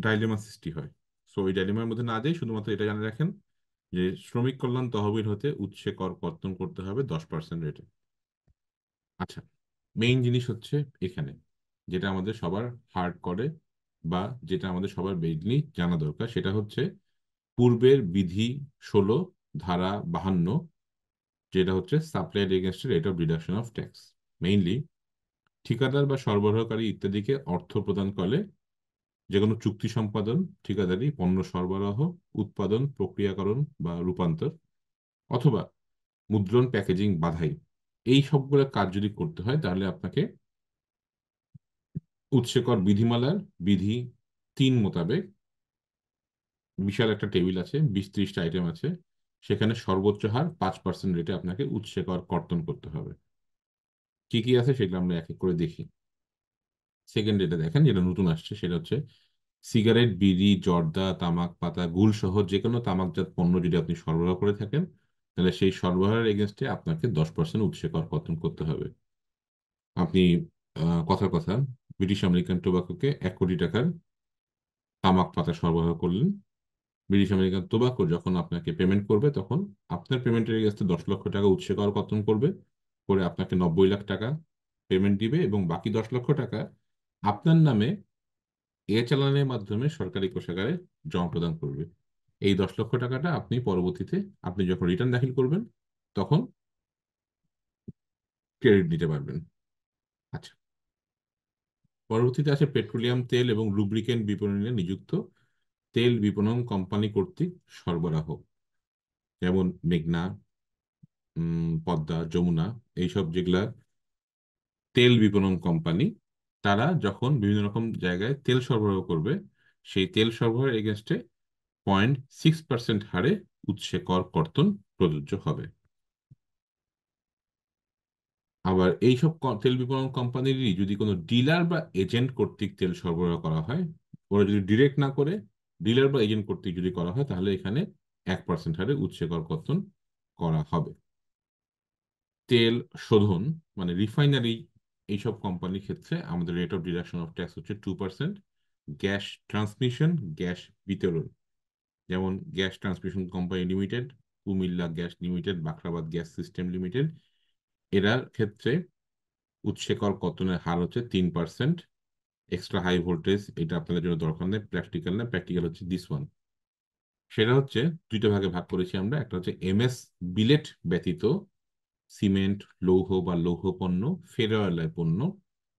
ডাইলেমা সৃষ্টি হয়। সো ওই ডাইলেমার মধ্যে না যাই, শুধুমাত্র এটা জানে রাখেন যে শ্রমিক কল্যাণ তহবিল হতে উৎসে কর কর্তন করতে হবে 10% রেটে। আচ্ছা, মেইন জিনিস হচ্ছে এখানে যেটা আমাদের সবার হার্ড করে, বা যেটা আমাদের সবার বেগলি জানা দরকার, সেটা হচ্ছে পূর্বের বিধি 16 ধারা 52, যেটা হচ্ছে supplied against rate of deduction of tax. Mainly ঠিকাদার বা সরবরাহকারী ইত্যাদিকে অর্থ প্রদান করলে যে কোনো চুক্তি সম্পাদন, ঠিকাদারি, পণ্য সরবরাহ, উৎপাদন, প্রক্রিয়াকরণ বা রূপান্তর, অথবা মুদ্রণ, প্যাকেজিং, বাধাই, এই সবগুলো কাজ যদি করতে হয়, তাহলে আপনাকে উৎসে কর বিধিমালার বিধি 3 মোতাবেক বিশাল একটা টেবিল আছে, 20-30টা আইটেম আছে, সেখানে সর্বোচ্চ হার 5% রেটে আপনাকে উৎসে কর কর্তন করতে হবে। কি কি আছে সেগুলো আমরা এক এক করে দেখি। সেকেন্ড যেটা দেখেন, যেটা নতুন আসছে, সেটা হচ্ছে সিগারেট, বিড়ি, জর্দা, তামাক পাতা, গুল সহ যে কোনো তামাকজাত পণ্য যদি আপনি সরবরাহ করে থাকেন, তাহলে সেই সরবরাহের এগেনস্টে আপনাকে 10% উৎসে কর কর্তন করতে হবে। আপনি কথার কথা ব্রিটিশ আমেরিকান টোবাকোকে 1 কোটি টাকার তামাক পাতা সরবরাহ করলেন। ব্রিটিশ আমেরিকান টোবাকো যখন আপনাকে পেমেন্ট করবে, তখন আপনার পেমেন্টের এগেনস্টে 10 লক্ষ টাকা উৎসে কর কর্তন করবে, করে আপনাকে 90 লাখ টাকা পেমেন্ট দিবে, এবং বাকি 10 লক্ষ টাকা আপনার নামে চালানের মাধ্যমে সরকারি কোষাগারে জমা প্রদান করবে। এই 10 লক্ষ টাকাটা আপনি পরবর্তীতে আপনি যখন রিটার্ন দাখিল করবেন, তখন ক্রেডিট নিতে পারবেন। আচ্ছা, পরবর্তীতে আছে পেট্রোলিয়াম তেল এবং লুব্রিকেন্ট বিপণনে নিযুক্ত তেল বিপণন কোম্পানি কর্তৃক সরবরাহ, যেমন মেঘনা, পদ্মা, যমুনা, এইসব যেগুলা তেল বিপণন কোম্পানি, তারা যখন বিভিন্ন রকম জায়গায় তেল সরবরাহ করবে, সেই তেল সরবরাহের এগেনস্টে 0.6% হারে উৎসে কর কর্তন প্রযোজ্য হবে। আবার এইসব তেল বিপণন কোম্পানিরই যদি কোনো ডিলার বা এজেন্ট কর্তৃক তেল সরবরাহ করা হয়, ওরা যদি ডিরেক্ট না করে ডিলার বা এজেন্ট কর্তৃক যদি করা হয়, তাহলে এখানে 1% হারে উৎসে কর কর্তন করা হবে। তেল শোধন মানে রিফাইনারি, এইসব কোম্পানির ক্ষেত্রে আমাদের rate of deduction of tax হচ্ছে 2%। গ্যাস ট্রান্সমিশন, গ্যাস বিতরণ, যেমন gas transmission company limited, Comilla gas limited, Bakhrabad gas system limited, error ক্ষেত্রে উৎসে কর কর্তনের হার হচ্ছে 3%। এক্সট্রা হাই ভোল্টেজ, এটা আপনাদের জন্য দরকার নেই, প্র্যাকটিক্যাল না, প্র্যাকটিক্যাল হচ্ছে দিস ওয়ান। সেটা হচ্ছে 2টা ভাগে ভাগ করেছি আমরা। একটা হচ্ছে এমএস বিলেট ব্যতীত সিমেন্ট, লৌহ বা লৌহ পণ্য, ফেরোঅ্যালয় পণ্য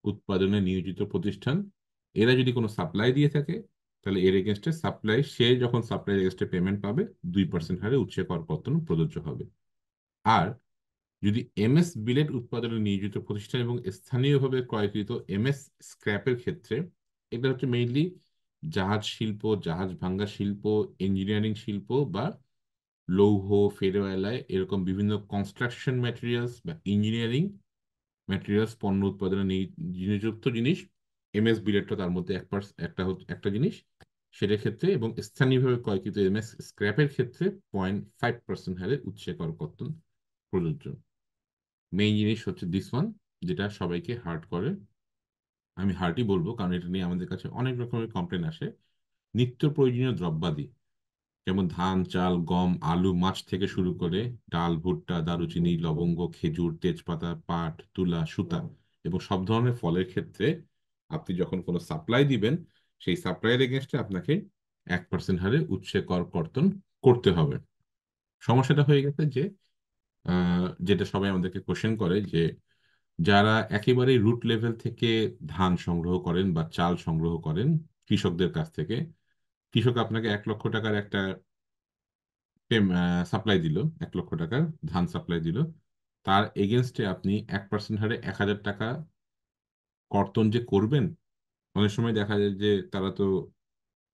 উৎপাদনে নিয়োজিত প্রতিষ্ঠান, এরা যদি কোনো সাপ্লাই দিয়ে থাকে, তাহলে এর এগেনস্টে সাপ্লাই, সে যখন সাপ্লাই এগেনস্টে পেমেন্ট পাবে, 2% হারে উৎসে কর কর্তন প্রযোজ্য হবে। আর যদি এমএস বিলেট উৎপাদনে নিয়োজিত প্রতিষ্ঠান এবং স্থানীয়ভাবে ক্রয়কৃত এমএস স্ক্র্যাপের ক্ষেত্রে, এটা হচ্ছে মেইনলি জাহাজ শিল্প, জাহাজ ভাঙ্গা শিল্প, ইঞ্জিনিয়ারিং শিল্প বা লৌহ, ফেরোঅ্যালয় এরকম বিভিন্ন কনস্ট্রাকশন ম্যাটেরিয়ালস বা ইঞ্জিনিয়ারিং ম্যাটেরিয়ালস পণ্য উৎপাদনে নিযুক্ত জিনিস, এমএস বিলেটটা তার মধ্যে একটা জিনিস, সেটার ক্ষেত্রে এবং স্থানীয়ভাবে ক্রয়কৃত এমএস স্ক্র্যাপের ক্ষেত্রে 0.5% হারে উৎসে কর কর্তন প্রযোজ্য। মেইন জিনিস হচ্ছে দিস ওয়ান, যেটা সবাইকে হার্ট করে। আমি হার্টই বলবো কারণ এটা নিয়ে আমাদের কাছে অনেক রকমের কমপ্লেন আসে। নিত্য প্রয়োজনীয় দ্রব্যাদি যেমন ধান, চাল, গম, আলু, মাছ থেকে শুরু করে ডাল, ভুট্টা, দারুচিনি, লবঙ্গ, খেজুর, তেজপাতা, পাট, তুলা, সুতা এবং সব ধরনের ফলের ক্ষেত্রে আপনি যখন কোনো সাপ্লাই দিবেন, সেই সাপ্লাইয়ের এগেনস্টে আপনাকে 1% হারে উৎসে কর কর্তন করতে হবে। সমস্যাটা হয়ে গেছে যে যেটা সবাই আমাদেরকে কোশ্চেন করে যে যারা একেবারেই রুট লেভেল থেকে ধান সংগ্রহ করেন বা চাল সংগ্রহ করেন কৃষকদের কাছ থেকে, কৃষক আপনাকে 1 লক্ষ টাকার একটা সাপ্লাই দিল, 1 লক্ষ টাকার ধান সাপ্লাই দিল, তার এগেনস্টে আপনি 1% হারে 1,000 টাকা কর্তন যে করবেন, অনেক সময় দেখা যায় যে তারা তো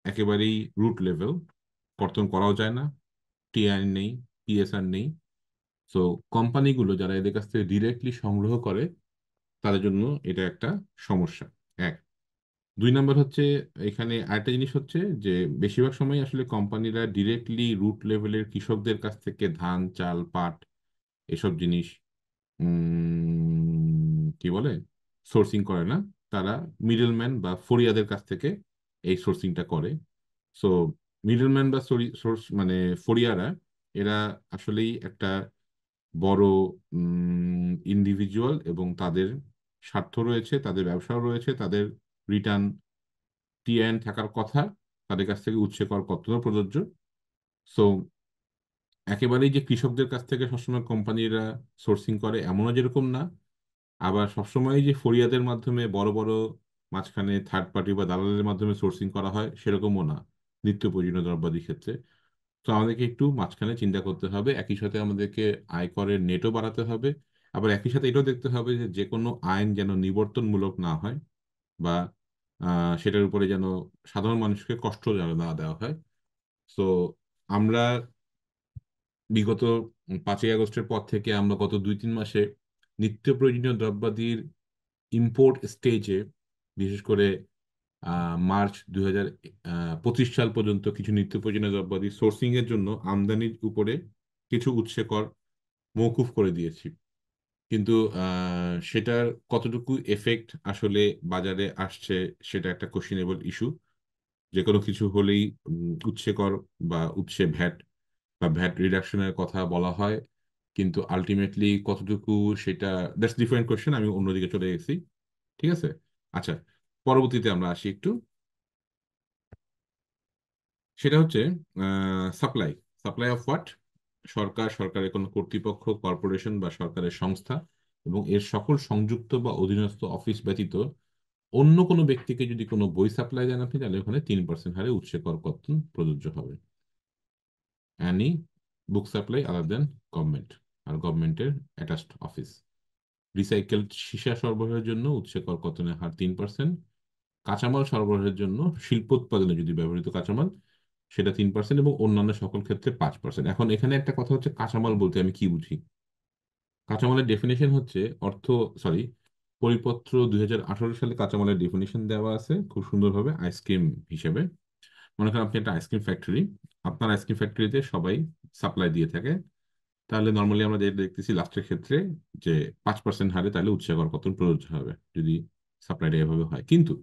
একেবারেই রুট লেভেল, কর্তন করাও যায় না, টিআই নেই, পিএসআর নেই। সো কোম্পানিগুলো যারা এদের কাছ থেকে ডিরেক্টলি সংগ্রহ করে তাদের জন্য এটা একটা সমস্যা। এক, 2 নম্বর হচ্ছে এখানে আরেকটা জিনিস হচ্ছে যে বেশিরভাগ সময় আসলে কোম্পানিরা ডিরেক্টলি রুট লেভেলের কৃষকদের কাছ থেকে ধান, চাল, পাট এসব জিনিস কি বলে সোর্সিং করে না। তারা মিডলম্যান বা ফরিয়াদের কাছ থেকে এই সোর্সিংটা করে। সো মিডলম্যান বা সোর্স মানে ফরিয়ারা, এরা আসলেই একটা বড় ইন্ডিভিজুয়াল এবং তাদের স্বার্থ রয়েছে, তাদের ব্যবসাও রয়েছে, তাদের রিটার্ন টিআইএন থাকার কথা, তাদের কাছ থেকে উৎসে কর কর্তন প্রযোজ্য। সো একেবারেই যে কৃষকদের কাছ থেকে সবসময় কোম্পানিরা সোর্সিং করে এমনও যেরকম না, আবার সবসময় যে ফরিয়াদের মাধ্যমে বড় বড় মাঝখানে থার্ড পার্টি বা দালালের মাধ্যমে সোর্সিং করা হয় সেরকমও না নিত্য প্রয়োজনীয় দ্রব্যাদির ক্ষেত্রে। তো আমাদেরকে একটু মাঝখানে চিন্তা করতে হবে, একই সাথে আমাদেরকে আয়করের নেটও বাড়াতে হবে, আবার একই সাথে এটাও দেখতে হবে যে যে কোনো আইন যেন নিবর্তনমূলক না হয় বা সেটার উপরে যেন সাধারণ মানুষকে কষ্ট যেন না দেওয়া হয়। তো আমরা বিগত 5ই আগস্টের পর থেকে আমরা গত 2-3 মাসে নিত্য প্রয়োজনীয় দ্রব্যাদির ইম্পোর্ট স্টেজে, বিশেষ করে মার্চ 2025 সাল পর্যন্ত কিছু নিত্য প্রয়োজনীয় দ্রব্যাদি সোর্সিং এর জন্য আমদানির উপরে কিছু উৎসে কর মওকুফ করে দিয়েছি। কিন্তু সেটার কতটুকু এফেক্ট আসলে বাজারে আসছে সেটা একটা কোশ্চেনেবল ইস্যু। যে কোনো কিছু হলেই উৎসে কর বা উৎসে ভ্যাট বা ভ্যাট রিডাকশনের কথা বলা হয়, কিন্তু আলটিমেটলি কতটুকু সেটা দ্যাটস ডিফারেন্ট কোয়েশ্চেন, আমি অন্যদিকে চলে গেছি। ঠিক আছে, আচ্ছা, পরবর্তীতে আমরা আসি একটু, সেটা হচ্ছে সাপ্লাই। Supply of what? সরকার, সরকারের কোনো কর্তৃপক্ষ, কর্পোরেশন বা সরকারের সংস্থা এবং এর সকল সংযুক্ত বা অধীনস্থ অফিস ব্যতীত অন্য কোনো ব্যক্তিকে যদি কোনো বই সাপ্লাই দেন আপনি, তাহলে ওখানে 3% হারে উৎসে কর কর্তন প্রযোজ্য হবে। অ্যানি বুক সাপ্লাই আদার দেন গভর্নমেন্ট আর গভর্নমেন্টের অ্যাটাচড অফিস। রিসাইকেলড সীসা সরবরাহের জন্য উৎসে কর কর্তনের হার 3%। কাঁচামাল সরবরাহের জন্য শিল্প উৎপাদনে যদি ব্যবহৃত কাঁচামাল, সেটা 3% এবং অন্যান্য সকল ক্ষেত্রে 5%। এখন এখানে একটা কথা হচ্ছে, কাঁচামাল বলতে আমি কি বুঝি? কাঁচামালের ডেফিনেশন হচ্ছে পরিপত্র 2018 সালে কাঁচামালের ডেফিনেশন দেওয়া আছে খুব সুন্দরভাবে আইসক্রিম হিসেবে। মনে করেন আপনি একটা আইসক্রিম ফ্যাক্টরি, আপনার আইসক্রিম ফ্যাক্টরিতে সবাই সাপ্লাই দিয়ে থাকে, তাহলে নর্মালি আমরা যেটা দেখতেছি লাস্টের ক্ষেত্রে যে 5% হারে তাহলে উৎসে কর কর্তন প্রযোজ্য হবে যদি সাপ্লাইটা এভাবে হয়। কিন্তু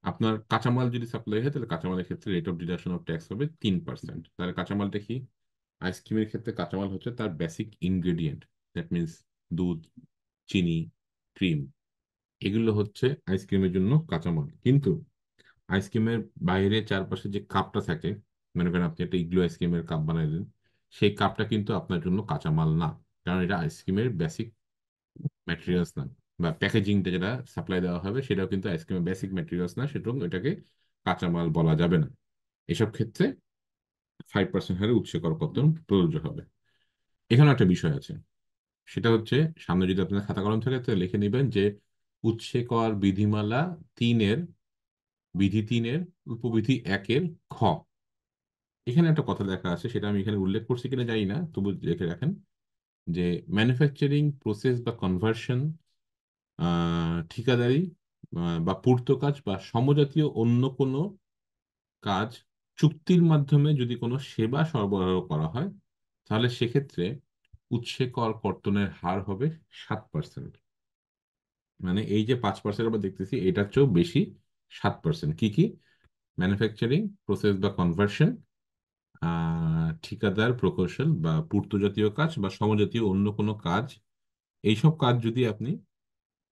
আপনার কাঁচামাল যদি সাপ্লাই হয় তাহলে কাঁচামালের ক্ষেত্রে rate of deduction of tax হবে 3%। তাহলে কাঁচামালটা কি? আইসক্রিমের ক্ষেত্রে কাঁচামাল হচ্ছে তার বেসিক ইনগ্রেডিয়েন্ট, দ্যাট মিনস দুধ, চিনি, ক্রিম, এগুলো হচ্ছে আইসক্রিমের জন্য কাঁচামাল। কিন্তু আইসক্রিমের বাইরে চারপাশে যে কাপটা থাকে, মনে করেন আপনি একটা ইগলু আইসক্রিমের কাপ বানাইলেন, সেই কাপটা কিন্তু আপনার জন্য কাঁচামাল না, কারণ এটা আইসক্রিমের বেসিক ম্যাটেরিয়ালস না, বা প্যাকেজিংটা যেটা সাপ্লাই দেওয়া হবে সেটাও কিন্তু আইসক্রিমের বেসিক ম্যাটেরিয়ালস না, সুতরাং এটাকে কাঁচামাল বলা যাবে না। এসব ক্ষেত্রে 5% হারে উৎসে কর কর্তন প্রযোজ্য হবে। এখানে একটা বিষয় আছে, সেটা হচ্ছে, সামনে যদি আপনার খাতা কলম থাকে তো লিখে নেবেন যে উৎসে কর বিধিমালা তিনের, বিধি 3-এর উপবিধি 1-এর খ। এখানে একটা কথা লেখা আছে, সেটা আমি এখানে উল্লেখ করছি কিনা জানি না, তবু লিখে রাখেন যে ম্যানুফ্যাকচারিং প্রসেস বা কনভার্সন, ঠিকাদারি বা পূর্ত কাজ বা সমজাতীয় অন্য কোনো কাজ চুক্তির মাধ্যমে যদি কোনো সেবা সরবরাহ করা হয়, তাহলে সেক্ষেত্রে উৎসে কর কর্তনের হার হবে 7%। মানে এই যে 5% আমরা দেখতেছি, এটার চেয়েও বেশি, 7%। কি কি? ম্যানুফ্যাকচারিং প্রসেস বা কনভার্সন, ঠিকাদার প্রকৌশল বা পূর্ত জাতীয় কাজ বা সমজাতীয় অন্য কোনো কাজ, এইসব কাজ যদি আপনি,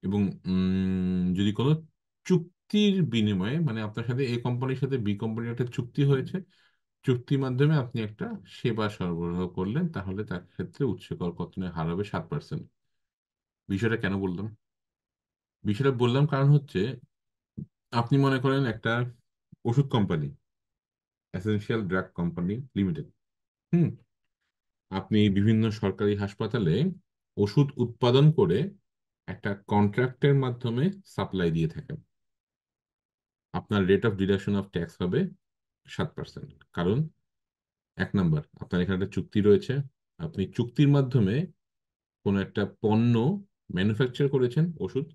এবং যদি কোনো চুক্তির বিনিময়ে, মানে আপনার সাথে এ কোম্পানির সাথে বি কোম্পানির একটা চুক্তি হয়েছে, চুক্তির মাধ্যমে আপনি একটা সেবা সরবরাহ করলেন, তাহলে তার ক্ষেত্রে উৎসে কর কর্তনের হার হবে 7%। বিষয়টা কেন বললাম? বিষয়টা বললাম কারণ হচ্ছে, আপনি মনে করেন একটা ওষুধ company, essential drug company limited. হুম। আপনি বিভিন্ন সরকারি হাসপাতালে ওষুধ উৎপাদন করে একটা কন্ট্রাক্টের মাধ্যমে সাপ্লাই দিয়ে থাকেন। আপনার rate of deduction of tax হবে 7%। কারণ 1 নাম্বার, আপনার এখানে একটা চুক্তি রয়েছে, আপনি চুক্তির মাধ্যমে কোনো একটা পণ্য ম্যানুফ্যাকচার করেছেন, ওষুধ,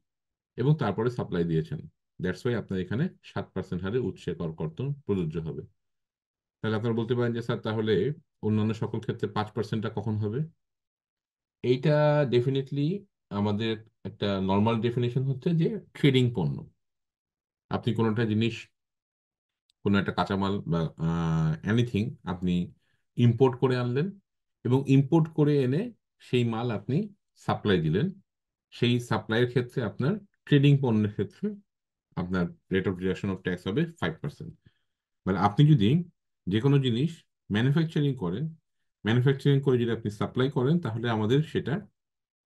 এবং তারপরে সাপ্লাই দিয়েছেন। দ্যাটস ওয়াই আপনার এখানে 7% হারে উৎসে কর কর্তন প্রযোজ্য হবে। তাহলে আপনারা বলতে পারেন যে স্যার, তাহলে অন্যান্য সকল ক্ষেত্রে 5%টা কখন হবে? এইটা ডেফিনেটলি আমাদের একটা নর্মাল ডেফিনেশন হচ্ছে যে ট্রেডিং পণ্য। আপনি কোনো একটা জিনিস, কোনো একটা কাঁচামাল বা এনিথিং আপনি ইম্পোর্ট করে আনলেন, এবং ইম্পোর্ট করে এনে সেই মাল আপনি সাপ্লাই দিলেন। সেই সাপ্লাইয়ের ক্ষেত্রে আপনার, ট্রেডিং পণ্যের ক্ষেত্রে আপনার rate of deduction of tax হবে 5%। মানে আপনি যদি যে কোনো জিনিস ম্যানুফ্যাকচারিং করেন, ম্যানুফ্যাকচারিং করে যদি আপনি সাপ্লাই করেন, তাহলে আমাদের সেটা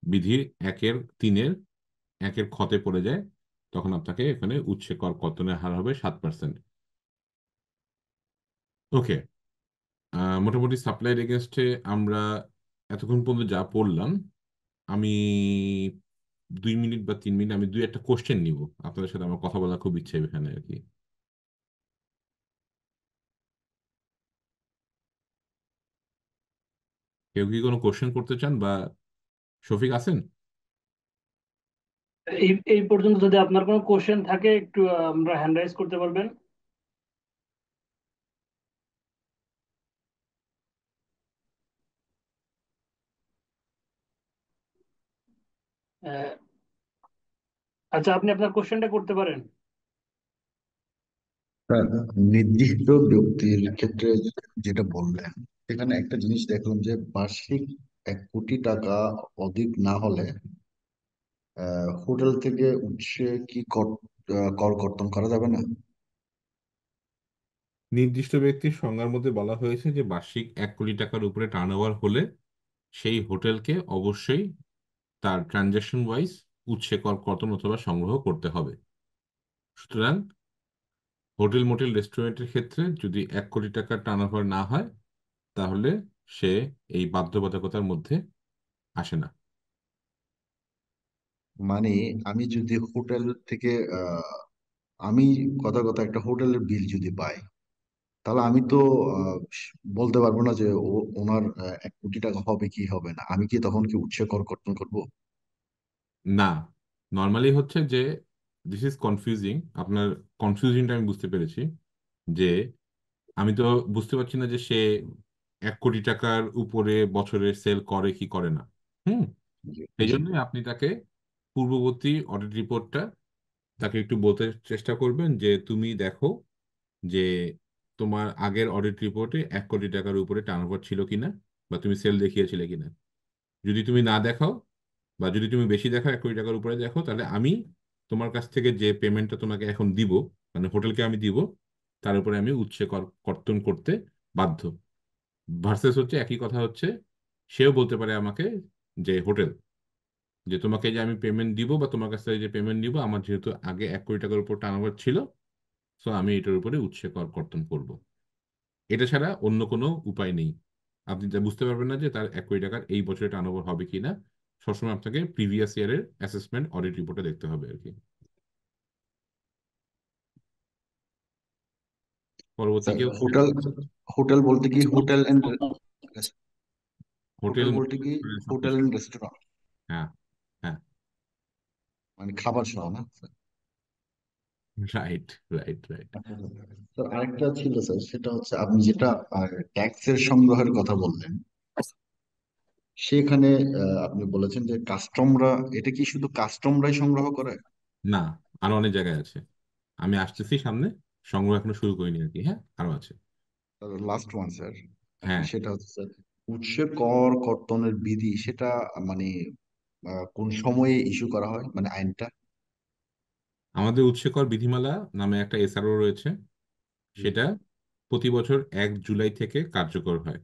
বিধি 1-এর 3-এর 1-এর খতে পড়ে যায়। তখন আপনাকে এখানে উৎসে কর কর্তনের হার হবে 7%। ওকে। মোটামুটি সাপ্লাইয়ের এগেনস্টে আমরা এতক্ষণ পর্যন্ত যা পড়লাম, আমি 2 মিনিট বা 3 মিনিট আমি 2-একটা কোশ্চেন নিব। আপনাদের সাথে আমার কথা বলার খুব ইচ্ছে এখানে আর কি। কেউ কি কোনো কোশ্চেন করতে চান, বা শফিক আছেন? এই এই পর্যন্ত যদি আপনার কোনো কোশ্চেন থাকে একটু আমরা হ্যান্ড রাইজ করতে পারবেন। আহ, আচ্ছা, আপনি আপনার কোশ্চেনটা করতে পারেন। স্যার, নির্দিষ্ট ব্যক্তির ক্ষেত্রে যেটা বললেন, সেখানে একটা জিনিস দেখলাম যে বার্ষিক 1 কোটি টাকা অধিক না হলে হোটেল থেকে উৎসে কি কর কর্তন করা যাবে না? নির্দিষ্ট ব্যক্তির সংজ্ঞার মধ্যে বলা হয়েছে যে বার্ষিক 1 কোটি টাকার উপরে টার্নওভার হলে সেই হোটেলকে অবশ্যই তার ট্রানজাকশন ওয়াইজ উৎসে কর কর্তন অথবা সংগ্রহ করতে হবে। সুতরাং হোটেল মোটেল রেস্টুরেন্টের ক্ষেত্রে যদি 1 কোটি টাকার টার্নওভার না হয়, তাহলে সে এই বাধ্যবাধকতার মধ্যে আসে না। মানে আমি যদি হোটেল থেকে আমি কথা কথা একটা হোটেলের বিল যদি পাই, তাহলে আমি তো বলতে পারবো না যে ওনার 1 কোটি টাকা হবে কি হবে না। আমি কি তখন কি উৎসে কর কর্তন করবো? না, নর্মালি হচ্ছে যে, দিস ইজ কনফিউজিং। আপনার কনফিউজিংটা আমি বুঝতে পেরেছি, যে আমি তো বুঝতে পারছি না যে সে 1 কোটি টাকার উপরে বছরে সেল করে কি করে না। হুম। জি, সেই জি। জন্য আপনি তাকে পূর্ববর্তী অডিট রিপোর্টটা তাকে একটু বলতে চেষ্টা করবেন যে তুমি দেখো যে তোমার আগের অডিট রিপোর্টে 1 কোটি টাকার উপরে টার্নওভার ছিল কিনা, বা তুমি সেল দেখিয়েছিলে কিনা। যদি তুমি না দেখাও, বা যদি তুমি বেশি দেখাও, 1 কোটি টাকার উপরে দেখো, তাহলে আমি তোমার কাছ থেকে যে পেমেন্টটা তোমাকে এখন দিব, মানে হোটেলকে আমি দিব, তার উপরে আমি উৎসে কর্তন করতে বাধ্য। ভার্সেস হচ্ছে একই কথা হচ্ছে, সেও বলতে পারে আমাকে, যে হোটেল, যে তোমাকে যে আমি পেমেন্ট দিব বা তোমার কাছ থেকে যে পেমেন্ট নিব, আমার যেহেতু আগে 1 কোটি টাকার উপর টার্নওভার ছিল, সো আমি এটার উপরে উৎসে কর্তন করব। এটা ছাড়া অন্য কোনো উপায় নেই। আপনি যা বুঝতে পারবেন না যে তার 1 কোটি টাকার এই বছরে টার্নওভার হবে কিনা। সবসময় আপনাকে প্রিভিয়াস ইয়ারের অ্যাসেসমেন্ট অডিট রিপোর্টে দেখতে হবে আর কি। পরবর্তী স্যার কেউ? হোটেল হোটেল বলতে কি হোটেল এন্ড হোটেল হোটেল বলতে কি হোটেল এন্ড রেস্টুরেন্ট, হ্যাঁ, হ্যাঁ, মানে খাবার সহ না sir? Right, right, right. Sir আরেকটা ছিল স্যার, সেটা হচ্ছে আপনি যেটা ট্যাক্সের সংগ্রহের কথা বললেন, সেখানে আপনি বলেছেন যে কাস্টমরা, এটা কি শুধু কাস্টমরাই সংগ্রহ করে? না, আরো অনেক জায়গায় আছে, আমি আসতেছি সামনে, সংগ্রহ এখনো শুরু করিনি আর কি। হ্যাঁ, আরো আছে। লাস্ট ওয়ান স্যার, হ্যাঁ, সেটা হচ্ছে স্যার উৎসে কর কর্তনের বিধি, সেটা মানে কোন সময়ে ইস্যু করা হয়, মানে আইনটা? আমাদের উৎসেকর বিধিমালা নামে একটা এসআরও রয়েছে, সেটা প্রতি বছর 1 জুলাই থেকে কার্যকর হয়,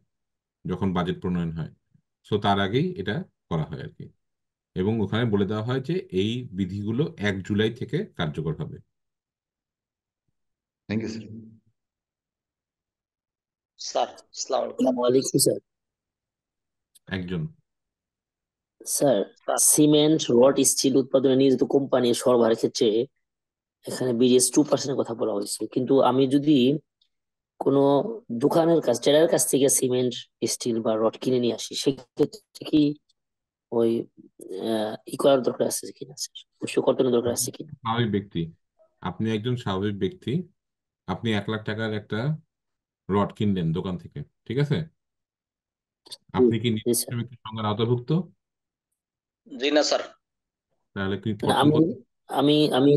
যখন বাজেট প্রণয়ন হয়। সো তার আগেই এটা করা হয় আর কি, এবং ওখানে বলে দেওয়া হয় যে এই বিধিগুলো 1 জুলাই থেকে কার্যকর হবে। Thank you sir. স্যার আসসালামু আলাইকুম। আসসালামু আলাইকুম স্যার। একজন। স্যার, সিমেন্ট রড স্টিল উৎপাদনে নিয়োজিত কোম্পানি সরবরাহের ক্ষেত্রে এখানে বিডিএস 2% কথা বলা হয়েছে, কিন্তু আমি যদি কোনো দোকানের কাছ ট্রেডারের কাছ থেকে সিমেন্ট স্টিল বা রড কিনে নিয়ে আসি, সেক্ষেত্রে কি ওই ই করার দরকার আছে কিনা স্যার, উৎস কর্তনের দরকার আছে কিনা? স্বাভাবিক ব্যক্তি, আপনি একজন স্বাভাবিক ব্যক্তি, আপনি 1 লাখ টাকার একটা রড কিনলেন দোকান থেকে, ঠিক আছে? আপনি কি জি নির্দিষ্ট স্যার। ব্যক্তির সংজ্ঞার আওতাভুক্ত? জি না স্যার। তাহলে কি না, কর্তন আমি করতে? আমি আমি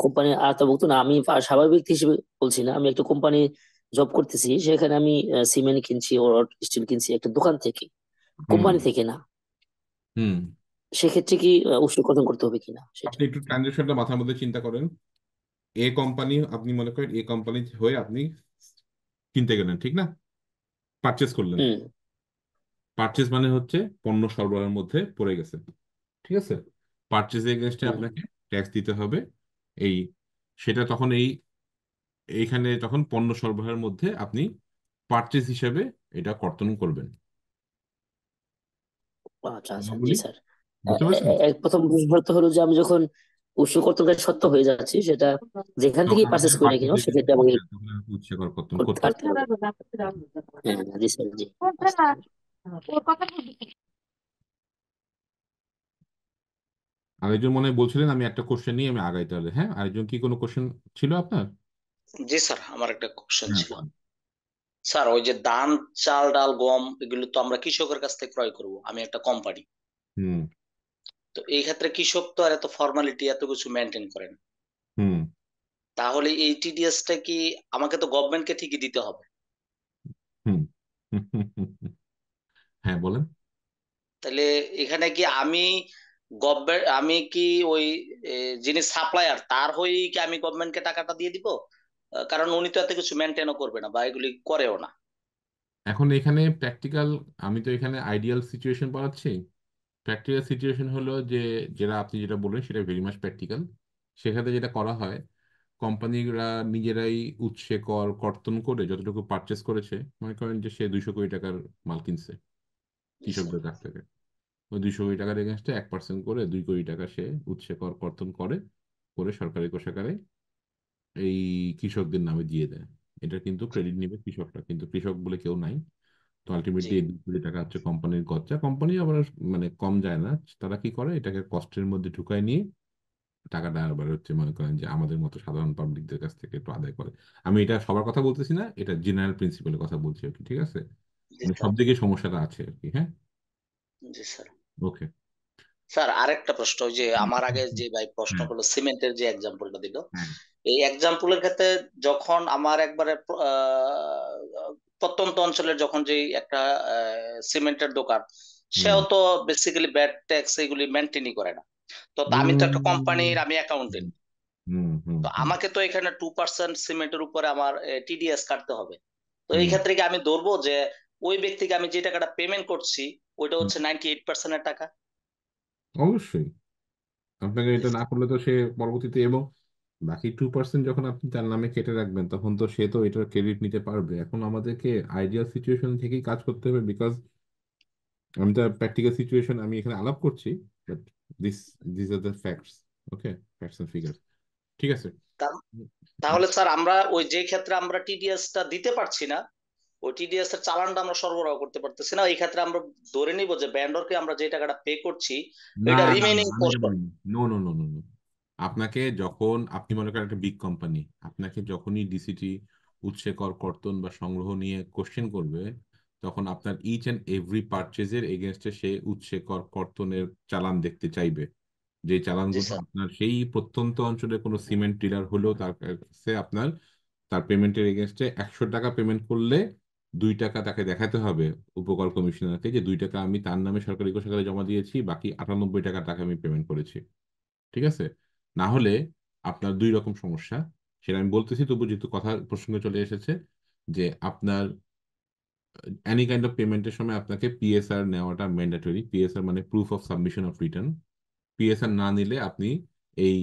কোম্পানির আওতাভুক্ত না, আমি স্বাভাবিক ব্যক্তি হিসেবে বলছি না, আমি একটা কোম্পানি জব করতেছি, সেখানে আমি সিমেন্ট কিনছি ও রড স্টিল কিনছি একটা দোকান থেকে, হুম, কোম্পানি থেকে না। হুম। সেক্ষেত্রে কি উষ্ণ কর্তন করতে হবে কিনা সেটা? আপনি একটু ট্রানজেকশনটা মাথার মধ্যে চিন্তা করেন। এ কোম্পানি, আপনি মনে করেন এ কোম্পানি হয়ে আপনি কিনতে গেলেন, ঠিক না? পারচেস করলেন। হুম। পারচেস মানে হচ্ছে পণ্য সরবরাহের মধ্যে পড়ে গেছে, ঠিক আছে? পারচেজ এগেনস্টে হুম। আপনাকে ট্যাক্স দিতে হবে। এই সেটা তখন এইখানে তখন পণ্য সরবরাহের মধ্যে আপনি পারচেজ হিসেবে এটা কর্তন করবেন। আচ্ছা আচ্ছা, জি বলি, স্যার। বুঝতে পারছেন? প্রথম প্রশ্নটা হলো যে আমি যখন উষ্ণ কর্তনকারী সত্ত্ব হয়ে যাচ্ছি, সেটা যেখান থেকেই তখন পারচেজ আমাদের করি না পারচেজ কেন, সেক্ষেত্রে এগেনস্টে আমাকে তখন আমাকে উৎসে কর্তন করতে করতে হবে। কাটতে হবে। হ্যাঁ, জি স্যার, জি। আরেকজন মনে হয় বলছিলেন, আমি একটা কোশ্চেন নিয়ে আমি আগাই তাহলে। হ্যাঁ, আরেকজন কি কোনো কোশ্চেন ছিল আপনার? জি স্যার, আমার একটা কোশ্চেন হ্যাঁ, ছিল। বলেন। স্যার ওই যে ধান, চাল, ডাল, গম এগুলো তো আমরা কৃষকের কাছ থেকে ক্রয় করব, আমি একটা কোম্পানি। হুম, তো এই ক্ষেত্রে কৃষক তো আর এত ফর্মালিটি এত কিছু মেনটেন করেন, হুম, তাহলে এই টিডিএস টা কি আমাকে তো গভর্নমেন্টকে ঠিকই দিতে হবে? হুম। হ্যাঁ, বলেন। তাহলে এখানে কি আমি গভর্নমেন্ট, আমি কি ওই যিনি সাপ্লায়ার তার হয়েই কি আমি গভর্নমেন্টকে টাকাটা দিয়ে দিব? কারণ উনি তো এত কিছু মেনটেনও করবে না বা এগুলি করেও না। এখন এখানে প্র্যাকটিক্যাল, আমি তো এখানে আইডিয়াল সিচুয়েশন পড়াচ্ছি। প্র্যাকটিক্যাল সিচুয়েশন হলো যে, যেটা আপনি যেটা বললেন সেটা ভেরি মাচ প্র্যাকটিক্যাল। সেখানে যেটা করা হয়, কোম্পানিরা নিজেরাই উৎসে কর্তন করে যতটুকু পারচেস করেছে, মনে করেন যে সে 200 কোটি টাকার মাল কিনছে জি স্যার। কৃষকদের কাছ থেকে, ওই 200 কোটি টাকার এগেনস্টে 1% করে 2 কোটি টাকা সে উৎসে কর্তন করে, করে সরকারি কোষাগারে এই কৃষকদের নামে দিয়ে দেয়। এটা কিন্তু ক্রেডিট নিবে কৃষকরা, কিন্তু কৃষক বলে কেউ নাই। তো জি আলটিমেটলি এই 2 কোটি টাকা হচ্ছে কোম্পানির গচ্চা। কোম্পানি আবার মানে কম যায় না, তারা কি করে এটাকে কষ্টের মধ্যে ঢুকায় নিয়ে টাকাটা আবার হচ্ছে মনে করেন যে আমাদের মতো সাধারণ পাবলিকদের কাছ থেকে একটু আদায় করে। আমি এটা সবার কথা বলতেছি না, এটা জেনারেল প্রিন্সিপালের কথা বলছি আর কি, ঠিক আছে? জি মানে স্যার। সব দিকে সমস্যাটা আছে আর কি। হ্যাঁ, জি স্যার। ওকে। স্যার আরেকটা প্রশ্ন, ওই যে আমার আগে যে ভাই প্রশ্ন হ্যাঁ, করলো সিমেন্টের যে এক্সাম্পলটা দিল, হ্যাঁ, এই এক্সাম্পলের ক্ষেত্রে যখন আমার একবারে আহ, প্রত্যন্ত অঞ্চলের যখন যে একটা সিমেন্টের দোকান, হুম, সেও তো বেসিক্যালি ব্যাড ট্যাক্স এগুলি মেনটেনই করে না। তো আমি তো একটা কোম্পানির, আমি হুম, অ্যাকাউন্টেন্ট, হুম, হুম, তো হুম, আমাকে তো এখানে 2% সিমেন্টের উপরে আমার টিডিএস কাটতে হবে। তো এই হুম, ক্ষেত্রে কি আমি ধরবো যে ওই ব্যক্তিকে আমি যে টাকাটা পেমেন্ট করছি ওইটা হুম। হচ্ছে 98%-এর টাকা? অবশ্যই, আপনাকে জি এটা না স্যার। করলে তো সে পরবর্তীতে, এবং বাকি 2% যখন আপনি তার নামে কেটে রাখবেন, তখন তো সে তো এটার ক্রেডিট নিতে পারবে। এখন আমাদেরকে আইডিয়াল সিচুয়েশন থেকেই কাজ করতে হবে, বিকজ আমি তো প্র্যাকটিক্যাল সিচুয়েশন আমি এখানে আলাপ করছি, but this this are the facts. Okay, facts and figure. ঠিক আছে। তা- তাহলে স্যার আমরা ওই যে ক্ষেত্রে আমরা টিডিএস টা দিতে পারছি না, ওই টিডিএস এর চালানটা আমরা সরবরাহ করতে পারতেছি না, এই ক্ষেত্রে আমরা ধরে নিব যে ভেন্ডরকে আমরা যে টাকাটা পে করছি না এটা না না, রিমেইনিং আমি এটা পোর্শন। বলিনি। No no no no no. আপনাকে যখন আপনি মনে করেন একটা বিগ কোম্পানি, আপনাকে যখনই ডিসিটি উৎসে কর কর্তন বা সংগ্রহ নিয়ে কোশ্চেন করবে, তখন আপনার ইচ অ্যান্ড এভরি পারচেজের এগেনস্টে সে উৎসে কর কর্তনের চালান দেখতে চাইবে। যে জি চালানগুলো স্যার। আপনার সেই প্রত্যন্ত অঞ্চলে কোনো সিমেন্ট ডিলার হলেও তার কাছে আপনার তার পেমেন্টের এগেনস্টে 100 টাকা পেমেন্ট করলে 2 টাকা তাকে দেখাতে হবে উপকর কমিশনারকে, যে 2 টাকা আমি তার নামে সরকারি কোষাগারে জমা দিয়েছি, বাকি 98 টাকা তাকে আমি পেমেন্ট করেছি। ঠিক আছে? না হলে আপনার দুই রকম সমস্যা, সেটা আমি বলতেছি তবু যেহেতু কথা প্রসঙ্গে চলে এসেছে, যে আপনার এনি কাইন্ড অফ পেমেন্টের সময় আপনাকে পিএসআর নেওয়াটা ম্যান্ডেটরি। পিএসআর মানে proof of submission of return. PSR না নিলে আপনি এই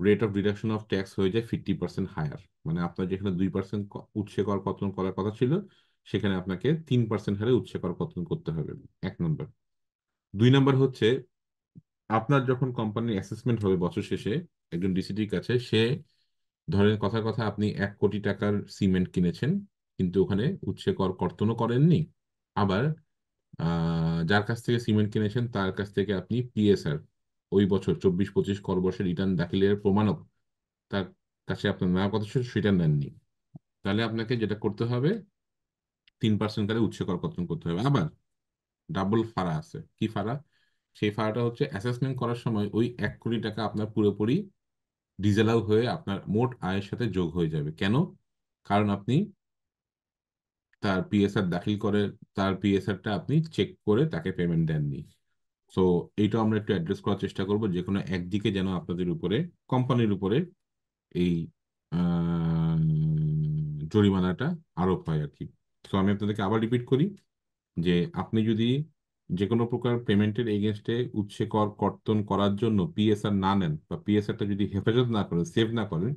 rate of deduction of tax হয়ে যায় 50% হায়ার। মানে আপনার যেখানে 2% উৎসে কর কর্তন করার কথা ছিল, সেখানে আপনাকে 3% হারে উৎসে কর কর্তন করতে হবে। 1 নম্বর। 2 নম্বর হচ্ছে, আপনার যখন কোম্পানির অ্যাসেসমেন্ট হবে বছর শেষে একজন ডিসিটির কাছে, সে ধরেন কথার কথা আপনি 1 কোটি টাকার সিমেন্ট কিনেছেন, কিন্তু ওখানে উৎসে কর কর্তনও করেননি। আবার যার কাছ থেকে সিমেন্ট কিনেছেন তার কাছ থেকে আপনি পিএসআর ওই বছর 24-25 কর বর্ষের রিটার্ন দাখিলের প্রমাণক তার কাছে আপনার নেওয়ার কথা ছিল, সেটা নেননি। তাহলে আপনাকে যেটা করতে হবে, 3% করে উৎসে কর কর্তন করতে হবে। আবার ডাবল ফাড়া আছে। কি ফাড়া? সেই ফাড়াটা হচ্ছে অ্যাসেসমেন্ট করার সময় ওই 1 কোটি টাকা আপনার পুরোপুরি ডিজেলাও হয়ে আপনার মোট আয়ের সাথে যোগ হয়ে যাবে। কেন? কারণ আপনি তার পিএসআর দাখিল করে তার পিএসআরটা আপনি চেক করে তাকে পেমেন্ট দেননি। সো এইটা আমরা একটু অ্যাড্রেস করার চেষ্টা করব, যে কোনো একদিকে যেন আপনাদের উপরে, কোম্পানির উপরে এই জরিমানাটা আরোপ হয় আর কি। তো আমি আপনাদেরকে আবার রিপিট করি, যে আপনি যদি যে কোনো প্রকার পেমেন্টের এগেনস্টে উৎসে কর কর্তন করার জন্য পিএসআর না নেন, বা পিএসআরটা যদি হেফাজত না করেন, সেভ না করেন,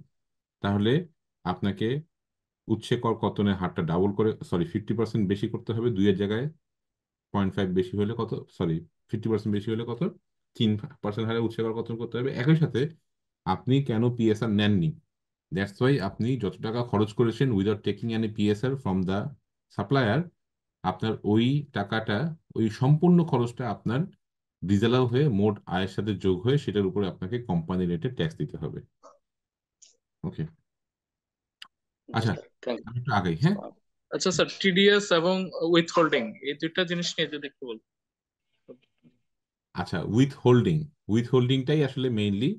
তাহলে আপনাকে উৎসে কর কর্তনের হারটা ডাবল করে, সরি 50% বেশি করতে হবে। 2 এর জায়গায় 0.5 বেশি হলে কত, সরি 50% বেশি হলে কত, 3% হারে উৎসে কর কর্তন করতে হবে। একই সাথে আপনি কেন পিএসআর নেননি, দ্যাটস ওয়াই আপনি যত টাকা খরচ করেছেন without taking any PSR from the supplier, আপনার ওই টাকাটা, ওই সম্পূর্ণ খরচটা আপনার ডিজেলাও হয়ে মোট আয়ের সাথে যোগ হয়ে সেটার উপরে আপনাকে কোম্পানি রেটে ট্যাক্স দিতে হবে। ওকে, আচ্ছা, থ্যাংক আমি একটু আগে, হ্যাঁ। ইউ। আচ্ছা স্যার, টিডিএস এবং উইথ হোল্ডিং এই দুইটা জিনিস নিয়ে যদি একটু বলতেন। আচ্ছা, উইথ হোল্ডিংটাই আসলে mainly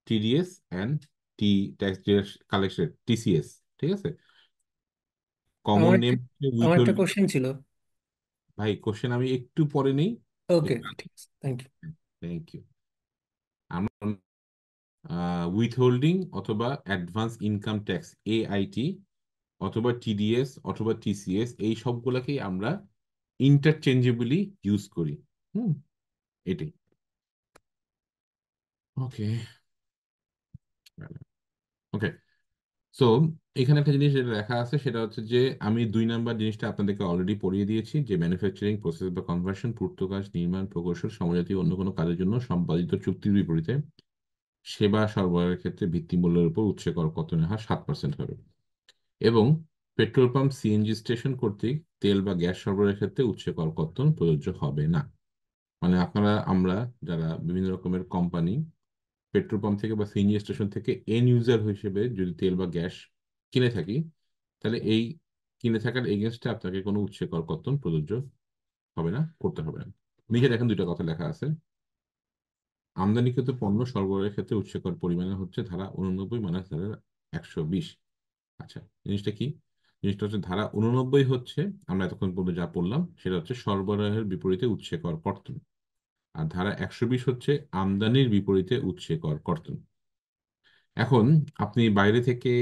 TDS and T tax collection, TCS. ঠিক আছে, কমন আমার নেম একটা উইথ আমার একটা হোল্ডিং। কোশ্চেন ছিল। ভাই কোশ্চেন আমি একটু পরে নেই। ওকে, ঠিক আছে, থ্যাংক ইউ। Thank you. আমরা উইথ হোল্ডিং অথবা অ্যাডভান্স ইনকাম ট্যাক্স, এআইটি, অথবা টিডিএস অথবা টিসিএস, এই সবগুলোকেই আমরা ইন্টারচেঞ্জেবলি ইউজ করি। হুম, এটাই। ওকে ওকে। সো এখানে একটা জিনিস যেটা লেখা আছে, সেটা হচ্ছে যে আমি 2 নম্বর জিনিসটা আপনাদেরকে অলরেডি পড়িয়ে দিয়েছি, যে ম্যানুফ্যাকচারিং প্রসেস বা কনভার্সন, পূর্ত কাজ, নির্মাণ, প্রকৌশল, সমজাতীয় অন্য কোনো কাজের জন্য সম্পাদিত চুক্তির বিপরীতে সেবা সরবরাহের ক্ষেত্রে ভিত্তিমূল্যের উপর উৎসে কর কর্তনের হার 7% হবে। এবং পেট্রোল পাম্প, সিএনজি স্টেশন কর্তৃক তেল বা গ্যাস সরবরাহের ক্ষেত্রে উৎসে কর কর্তন প্রযোজ্য হবে না। মানে আমরা যারা বিভিন্ন রকমের কোম্পানি পেট্রোল পাম্প থেকে বা সিএনজি স্টেশন থেকে এন্ড ইউজার হিসেবে যদি তেল বা গ্যাস কিনে থাকি, তাহলে এই কিনে থাকার এগেনস্টে আপনাকে কোনো উৎসে কর কর্তন প্রযোজ্য হবে না, করতে হবে না। নিচে দেখেন 2টা কথা লেখা আছে। আমদানিকৃত পণ্য সরবরাহের ক্ষেত্রে উৎসে কর পরিমাণ হচ্ছে ধারা 89 মাইনাস ধারা 120। আচ্ছা, জিনিসটা কি? জিনিসটা হচ্ছে ধারা 89 হচ্ছে, আমরা এতক্ষণ পর্যন্ত যা পড়লাম সেটা হচ্ছে সরবরাহের বিপরীতে উৎসে কর কর্তন, আর ধারা 120 হচ্ছে আমদানির বিপরীতে উৎসে কর কর্তন। এখন আপনি বাইরে থেকে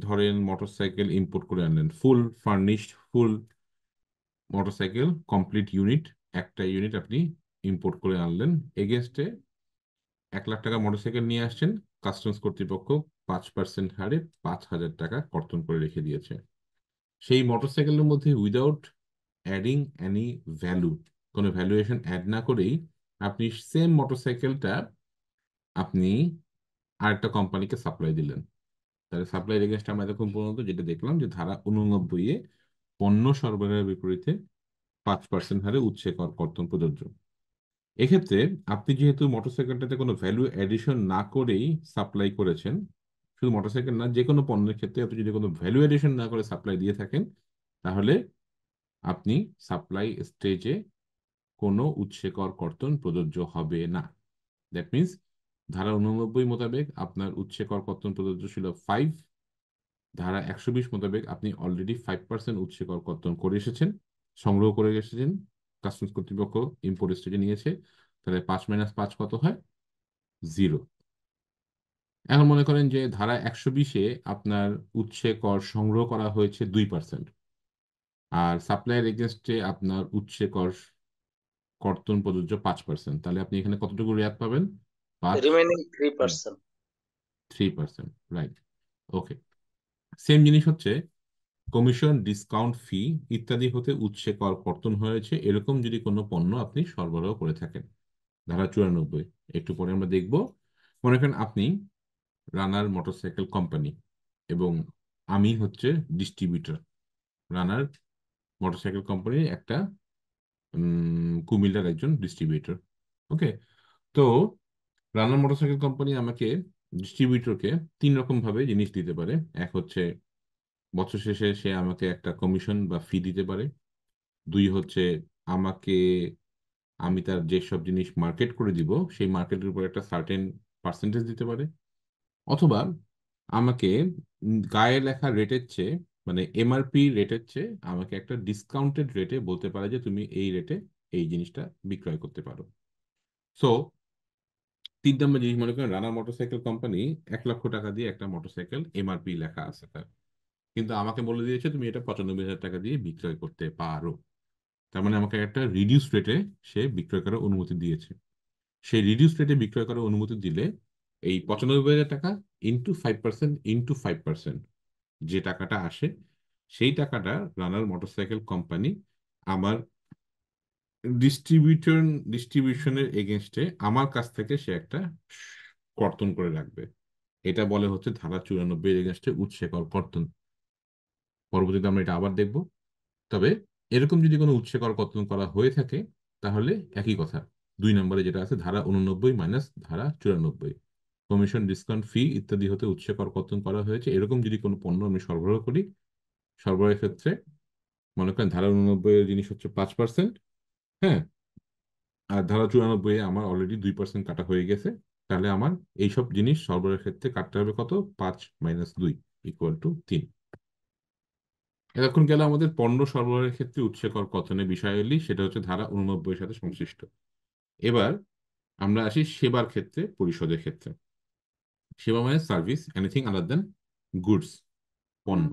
ধরেন মোটরসাইকেল ইম্পোর্ট করে আনলেন, ফুল ফার্নিশড, ফুল মোটরসাইকেল কমপ্লিট ইউনিট, একটা ইউনিট আপনি ইম্পোর্ট করে আনলেন, এগেনস্টে 1 লাখ টাকা মোটরসাইকেল নিয়ে আসছেন, কাস্টমস কর্তৃপক্ষ 5% হারে 5,000 টাকা কর্তন করে রেখে দিয়েছে। সেই মোটরসাইকেলের মধ্যে উইদাউট অ্যাডিং এনি ভ্যালু, কোনো ভ্যালুয়েশন অ্যাড না করেই আপনি সেম মোটরসাইকেলটা আপনি আরেকটা কোম্পানিকে সাপ্লাই দিলেন। তাহলে সাপ্লাই এগেনস্ট আমরা এতক্ষণ পর্যন্ত যেটা দেখলাম যে ধারা 89 পণ্য সরবরাহের বিপরীতে 5% হারে উৎসে কর কর্তন প্রযোজ্য। এক্ষেত্রে আপনি যেহেতু মোটরসাইকেলটাতে কোনো ভ্যালু এডিশন না করেই সাপ্লাই করেছেন, শুধু মোটরসাইকেল না, যে কোনো পণ্যের ক্ষেত্রে আপনি যদি কোনো ভ্যালু এডিশন না করে সাপ্লাই দিয়ে থাকেন, তাহলে আপনি সাপ্লাই স্টেজে কোনো উৎসে কর কর্তন প্রযোজ্য হবে না। দ্যাট মিনস ধারা 89 মোতাবেক আপনার উৎসে কর কর্তন প্রযোজ্য ছিল 5, ধারা 120 মোতাবেক আপনি অলরেডি 5% উৎসে কর কর্তন করে এসেছেন, সংগ্রহ করে এসেছেন, কাস্টমস কর্তৃপক্ষ ইম্পোর্ট স্টেজে নিয়েছে, তাহলে 5 - 5 কত হয়? 0। এখন মনে করেন যে ধারা 120-এ আপনার উৎসে কর সংগ্রহ করা হয়েছে 2%, আর সাপ্লাইয়ের এগেনস্টে আপনার উৎসে কর কর্তন প্রযোজ্য 5%, তাহলে আপনি এখানে কতটুকু রেয়াত পাবেন? 5, রিমেনিং 3%। 3%, রাইট। ওকে, সেম জিনিস হচ্ছে কমিশন, ডিসকাউন্ট, ফি ইত্যাদি হতে উৎসে কর কর্তন হয়েছে এরকম যদি কোনো পণ্য আপনি সরবরাহ করে থাকেন, ধারা 94। একটু পরে আমরা দেখব। মনে করেন আপনি রানার মোটরসাইকেল কোম্পানি এবং আমি হচ্ছে ডিস্ট্রিবিউটর, রানার মোটরসাইকেল কোম্পানির একটা কুমিল্লার একজন ডিস্ট্রিবিউটর। ওকে, তো রানার মোটরসাইকেল কোম্পানি আমাকে ডিস্ট্রিবিউটরকে 3 রকম ভাবে জিনিস দিতে পারে। এক হচ্ছে বছর শেষে সে আমাকে একটা কমিশন বা ফি দিতে পারে। 2 হচ্ছে আমাকে, আমি তার যেসব জিনিস মার্কেট করে দিব সেই মার্কেটের উপর একটা সার্টেন পার্সেন্টেজ দিতে পারে। অথবা আমাকে গায়ে লেখা রেটের চেয়ে, মানে এমআরপি রেটের চেয়ে আমাকে একটা ডিসকাউন্টেড রেটে বলতে পারে যে তুমি এই রেটে এই জিনিসটা বিক্রয় করতে পারো। সো 3 নম্বর জিনিস, মনে করেন রানা মোটরসাইকেল কোম্পানি 1 লক্ষ টাকা দিয়ে একটা মোটরসাইকেল এমআরপি লেখা আছে তার, কিন্তু আমাকে বলে দিয়েছে তুমি এটা 95,000 টাকা দিয়ে বিক্রয় করতে পারো। তার মানে আমাকে একটা রিডিউস রেটে সে বিক্রয় করার অনুমতি দিয়েছে। সেই রিডিউস রেটে বিক্রয় করার অনুমতি দিলে এই 95,000 টাকা ইন্টু 5% যে টাকাটা আসে, সেই টাকাটা রানার মোটরসাইকেল কোম্পানি আমার ডিস্ট্রিবিউশনের এগেনস্টে আমার কাছ থেকে সে একটা কর্তন করে রাখবে। এটা বলে হচ্ছে ধারা 94 এগেনস্টে উৎসে কর কর্তন। পরবর্তীতে আমরা এটা আবার দেখব। তবে এরকম যদি কোনো উৎসে কর কর্তন করা হয়ে থাকে তাহলে একই কথা, 2 নম্বরে যেটা আছে ধারা 89 মাইনাস ধারা 94, কমিশন, ডিসকাউন্ট, ফি ইত্যাদি হতে উৎসে কর কর্তন করা হয়েছে এরকম যদি কোনো পণ্য আমি সরবরাহ করি, সরবরাহের ক্ষেত্রে মনে করেন ধারা 89 এর জিনিস হচ্ছে 5%, হ্যাঁ, আর ধারা 94 আমার অলরেডি 2% কাটা হয়ে গেছে, তাহলে আমার এইসব জিনিস সরবরাহের ক্ষেত্রে কাটতে হবে কত? 5 - 2 = 3। এতক্ষণ গেল আমাদের পণ্য সরবরাহের ক্ষেত্রে উৎসে কর কর্তনের বিষয়াবলী, সেটা হচ্ছে ধারা 89 এর সাথে সংশ্লিষ্ট। এবার আমরা আসি সেবার ক্ষেত্রে, পরিশোধের ক্ষেত্রে। সেবা মানে সার্ভিস, এনিথিং আদার দেন গুডস, পণ্য।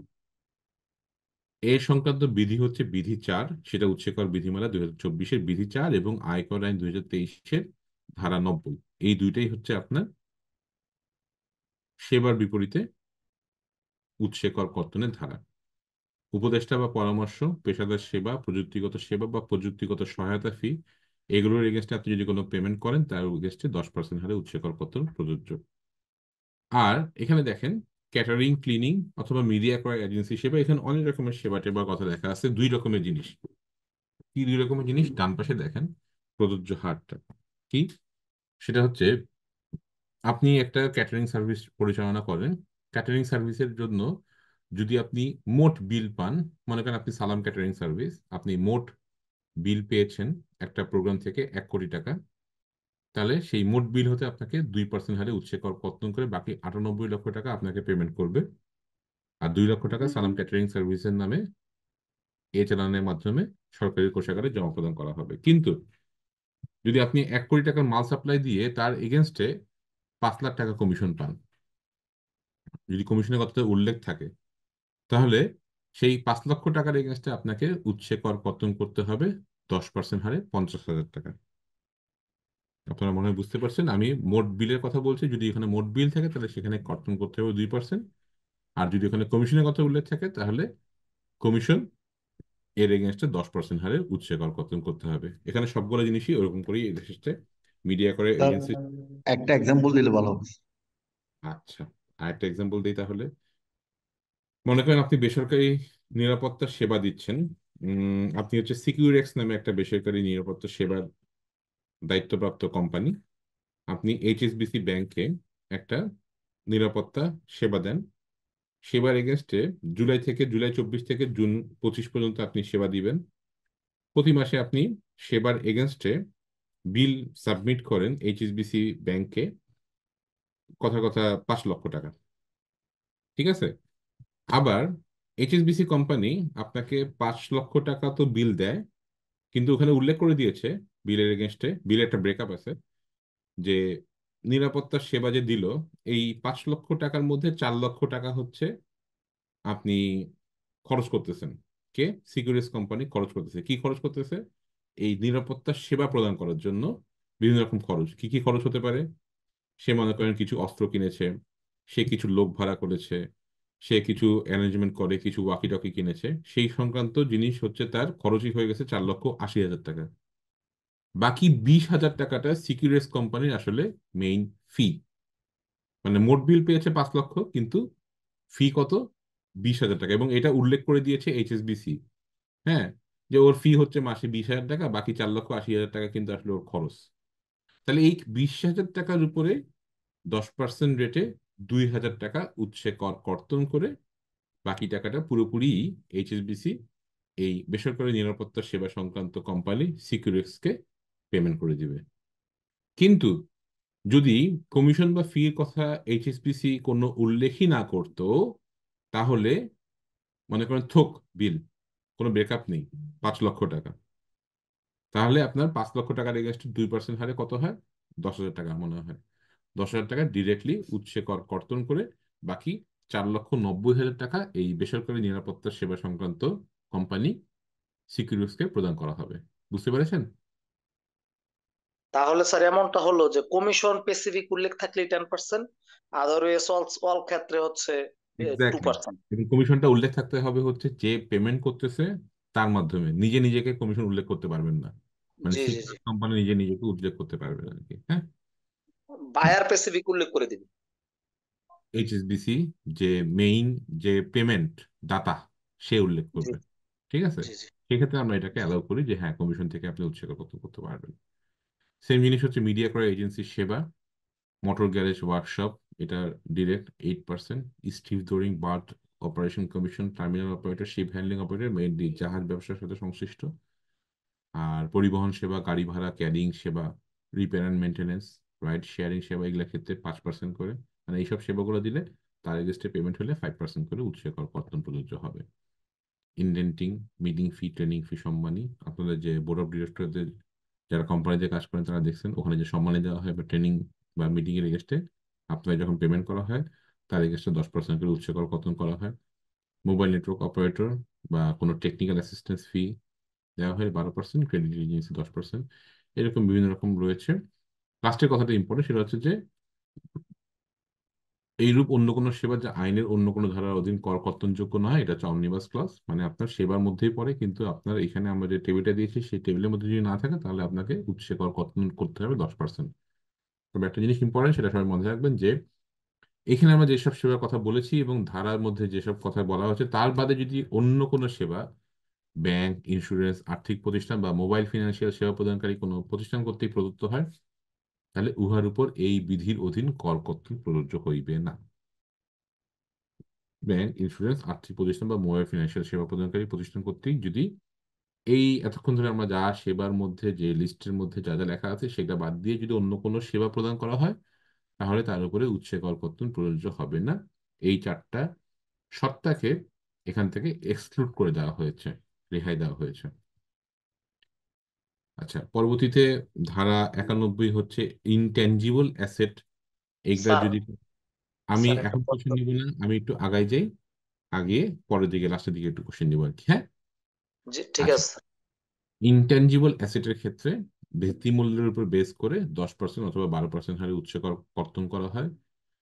এ সংক্রান্ত বিধি হচ্ছে বিধি 4, সেটা উৎসে কর বিধিমালা 2024-এর বিধি 4 এবং আয়কর আইন 2023-এর ধারা 90। এই দুইটাই হচ্ছে আপনার সেবার বিপরীতে উৎসে কর কর্তনের ধারা। উপদেষ্টা বা পরামর্শ, পেশাদার সেবা, প্রযুক্তিগত সেবা বা প্রযুক্তিগত সহায়তা ফি, এগুলোর এগেনস্টে আপনি যদি কোনো পেমেন্ট করেন তার এগেনস্টে 10% হারে উৎসে কর কর্তন প্রযোজ্য। আর এখানে দেখেন ক্যাটারিং, ক্লিনিং অথবা মিডিয়া ক্রয় এজেন্সি সেবা, এখানে অনেক রকমের সেবা টেবার কথা লেখা আছে। 2 রকমের জিনিস। কি 2 রকমের জিনিস? ডান পাশে দেখেন প্রযোজ্য হারটা কি, সেটা হচ্ছে আপনি একটা ক্যাটারিং সার্ভিস পরিচালনা করেন। ক্যাটারিং সার্ভিসের জন্য যদি আপনি মোট বিল পান, মনে করেন আপনি সালাম ক্যাটারিং সার্ভিস, আপনি মোট বিল পেয়েছেন একটা প্রোগ্রাম থেকে 1 কোটি টাকা, তাহলে সেই মোট বিল হতে আপনাকে 2% হারে উৎসে কর কর্তন করে বাকি 98 লক্ষ টাকা আপনাকে পেমেন্ট করবে। আর 2 লক্ষ টাকা সালাম ক্যাটারিং সার্ভিসের নামে চালানের মাধ্যমে সরকারি কোষাগারে জমা প্রদান করা হবে। কিন্তু যদি আপনি 1 কোটি টাকার মাল সাপ্লাই দিয়ে তার এগেনস্টে 5 লাখ টাকা কমিশন পান, যদি কমিশনের কথা উল্লেখ থাকে, তাহলে সেই 5 লক্ষ টাকার এগেনস্টে আপনাকে উৎসে কর কর্তন করতে হবে 10% হারে 50,000 টাকা। আপনারা মনে হয় বুঝতে পারছেন, আমি মোট বিলের কথা বলছি। যদি এখানে মোট বিল থাকে তাহলে সেখানে কর্তন করতে হবে 2%, আর যদি এখানে কমিশনের কথা উল্লেখ থাকে তাহলে কমিশন এর এগেনস্টে 10% হারে উৎসে কর কর্তন করতে হবে। এখানে সবগুলো জিনিসই ওরকম করেই এগেনস্টে মিডিয়া করে তার এজেন্সি। একটা এক্সাম্পল দিলে ভালো হবে। আচ্ছা, আর একটা এক্সাম্পল দিই তাহলে। মনে করেন আপনি বেসরকারি নিরাপত্তা সেবা দিচ্ছেন। আপনি হচ্ছে সিকিউরেক্স নামে একটা বেসরকারি নিরাপত্তা সেবার দায়িত্বপ্রাপ্ত কোম্পানি। আপনি এইচএসবিসি ব্যাংকে একটা নিরাপত্তা সেবা দেন। সেবার এগেনস্টে জুলাই 24 থেকে জুন 25 পর্যন্ত আপনি সেবা দিবেন। প্রতি মাসে আপনি সেবার এগেনস্টে বিল সাবমিট করেন এইচএসবিসি ব্যাংকে, কথা কথা 5 লক্ষ টাকা। ঠিক আছে? আবার এইচএসবিসি কোম্পানি আপনাকে 5 লক্ষ টাকা তো বিল দেয়, কিন্তু ওখানে উল্লেখ করে দিয়েছে বিলের এগেনস্টে, বিলের একটা ব্রেকআপ আছে যে নিরাপত্তা সেবা যে দিল, এই 5 লক্ষ টাকার মধ্যে 4 লক্ষ টাকা হচ্ছে আপনি খরচ করতেছেন। কে? সিকিউরিটি কোম্পানি খরচ করতেছে। কি খরচ করতেছে? এই নিরাপত্তা সেবা প্রদান করার জন্য বিভিন্ন রকম খরচ। কি কি খরচ হতে পারে? সে মনে করেন কিছু অস্ত্র কিনেছে, সে কিছু লোক ভাড়া করেছে, সে কিছু অ্যারেঞ্জমেন্ট করে কিছু ওয়াকি টকি কিনেছে, সেই সংক্রান্ত জিনিস হচ্ছে তার খরচই হয়ে গেছে 4,80,000 টাকা। বাকি 20,000 টাকাটা সিকিউরিটি কোম্পানির আসলে মেইন ফি। মানে মোট বিল পেয়েছে 5 লক্ষ, কিন্তু ফি কত? 20,000 টাকা। এবং এটা উল্লেখ করে দিয়েছে এইচএসবিসি, হ্যাঁ, যে ওর ফি হচ্ছে মাসে 20,000 টাকা, বাকি 4,80,000 টাকা কিন্তু আসলে ওর খরচ। তাহলে এই 20,000 টাকার উপরে 10% রেটে 2,000 টাকা উৎসে কর কর্তন করে বাকি টাকাটা পুরোপুরি এইচএসবিসি এই বেসরকারি নিরাপত্তা সেবা সংক্রান্ত কোম্পানি সিকিউরিক্সকে পেমেন্ট করে দিবে। কিন্তু যদি কমিশন বা ফির কথা এইচএসবিসি কোনো উল্লেখই না করতো, তাহলে মনে করেন থোক বিল, কোনো ব্রেকআপ নেই, 5 লক্ষ টাকা, তাহলে আপনার 5 লক্ষ টাকার এগেনস্টে 2% হারে কত হয়? 10,000 টাকা মনে হয়। 10,000 টাকা ডিরেক্টলি উৎসে কর কর্তন করে বাকি 4,90,000 টাকা এই বেসরকারি নিরাপত্তা সেবা সংক্রান্ত কোম্পানি সিকিউরিটিকে প্রদান করা হবে। বুঝতে পেরেছেন? তাহলে স্যার এমনটা হলো যে কমিশন স্পেসিফিক উল্লেখ থাকলে 10%, আদারওয়াইজ অল ক্ষেত্রে হচ্ছে এক্স্যাক্টলি। 2%। এবং কমিশনটা উল্লেখ থাকতে হবে হচ্ছে যে পেমেন্ট করতেছে তার মাধ্যমে, নিজে নিজেকে কমিশন উল্লেখ করতে পারবেন না। মানে জি জি জি, সিকিউরিটি কোম্পানি নিজে নিজেকে উল্লেখ করতে পারবে আর কি। হ্যাঁ, বায়ার স্পেসিফিক উল্লেখ করে দিবি। এইচএসবিসি যে মেইন যে পেমেন্ট দাতা, সে উল্লেখ জি করবে। ঠিক আছে? জি জি। সেক্ষেত্রে আমরা এটাকে অ্যালাউ করি যে হ্যাঁ, কমিশন থেকে আপনি উৎসেগ করতে পারবেন। সেম জিনিস হচ্ছে মিডিয়া করা এজেন্সির সেবা, মোটর গ্যারেজ ওয়ার্কশপ, এটা direct 8%। Stevedoring berth operation commission, terminal operator, ship handling operator, mainly জাহাজ ব্যবসার সাথে সংশ্লিষ্ট। আর পরিবহন সেবা, গাড়ি ভাড়া, ক্যারিং সেবা, repair and maintenance, ride sharing সেবা, এগুলোর ক্ষেত্রে 5% করে। মানে এইসব সেবাগুলো দিলে তার এগেস্টে পেমেন্ট হলে 5% করে উৎসে কর কর্তন প্রযোজ্য হবে। ইনডেন্টিং, মিটিং ফি, ট্রেনিং ফি, সম্মানী, আপনাদের যে বোর্ড অফ ডিরেক্টরদের যারা কোম্পানিতে কাজ করেন তারা দেখছেন ওখানে যে সম্মানী দেওয়া হয় বা ট্রেনিং বা মিটিং এর এগেস্টে আপনার যখন পেমেন্ট করা হয় তার এগেস্টে 10% করে উৎসে কর কর্তন করা হয়। মোবাইল নেটওয়ার্ক অপারেটর বা কোনো টেকনিক্যাল অ্যাসিস্ট্যান্স ফি দেওয়া হয় 12%, ক্রেডিট এজেন্সি 10%। এরকম বিভিন্ন রকম রয়েছে। লাস্টের কথাটা ইম্পর্টেন্ট, সেটা হচ্ছে যে এইরূপ অন্য কোনো সেবা যা আইনের অন্য কোনো ধারার অধীন কর কর্তনযোগ্য নয়, এটা হচ্ছে অমনিবাস ক্লজ, মানে আপনার সেবার মধ্যেই পড়ে, কিন্তু আপনার এখানে আমরা যে টেবিলটা দিয়েছি সেই টেবিলের মধ্যে যদি না থাকে তাহলে আপনাকে উৎসে কর কর্তন করতে হবে 10%। তবে একটা জিনিস ইম্পর্টেন্ট, সেটা সবাই মনে রাখবেন যে এখানে আমরা যেসব সেবার কথা বলেছি এবং ধারার মধ্যে যেসব কথা বলা হচ্ছে তার বাদে যদি অন্য কোনো সেবা, ব্যাংক, ইন্স্যুরেন্স, আর্থিক প্রতিষ্ঠান বা মোবাইল ফিনান্সিয়াল সেবা প্রদানকারী কোনো প্রতিষ্ঠান কর্তৃক প্রদত্ত হয়, তাহলে উহার উপর এই বিধির অধীন কর কর্তন প্রযোজ্য হইবে না। ব্যাংক, ইন্স্যুরেন্স, আর্থিক প্রতিষ্ঠান বা মোবাইল ফিনান্সিয়াল সেবা প্রদানকারী প্রতিষ্ঠান কর্তৃক যদি এই এতক্ষণ ধরে আমরা যা সেবার মধ্যে যে লিস্টের মধ্যে যা যা লেখা আছে সেটা বাদ দিয়ে যদি অন্য কোনো সেবা প্রদান করা হয়, তাহলে তার উপরে উৎসে কর কর্তন প্রযোজ্য হবে না। এই 4টা সত্তাকে এখান থেকে এক্সক্লুড করে দেওয়া হয়েছে, রেহাই দেওয়া হয়েছে। আচ্ছা, পরবর্তীতে ধারা 91 হচ্ছে ইনট্যাঞ্জিবল অ্যাসেট। এইগুলা স্যার যদি আমি স্যার একটা এখন প্রশ্ন। কোশ্চেন নিব না, আমি একটু আগাই যাই, আগে পরের দিকে লাস্টের দিকে একটু কোশ্চেন নিব আর কি। হ্যাঁ, জি ঠিক আচ্ছা। আছে স্যার। ইনট্যাঞ্জিবল অ্যাসেটের ক্ষেত্রে ভিত্তিমূল্যের উপর বেস করে 10% অথবা 12% হারে উৎসে কর কর্তন করা হয়।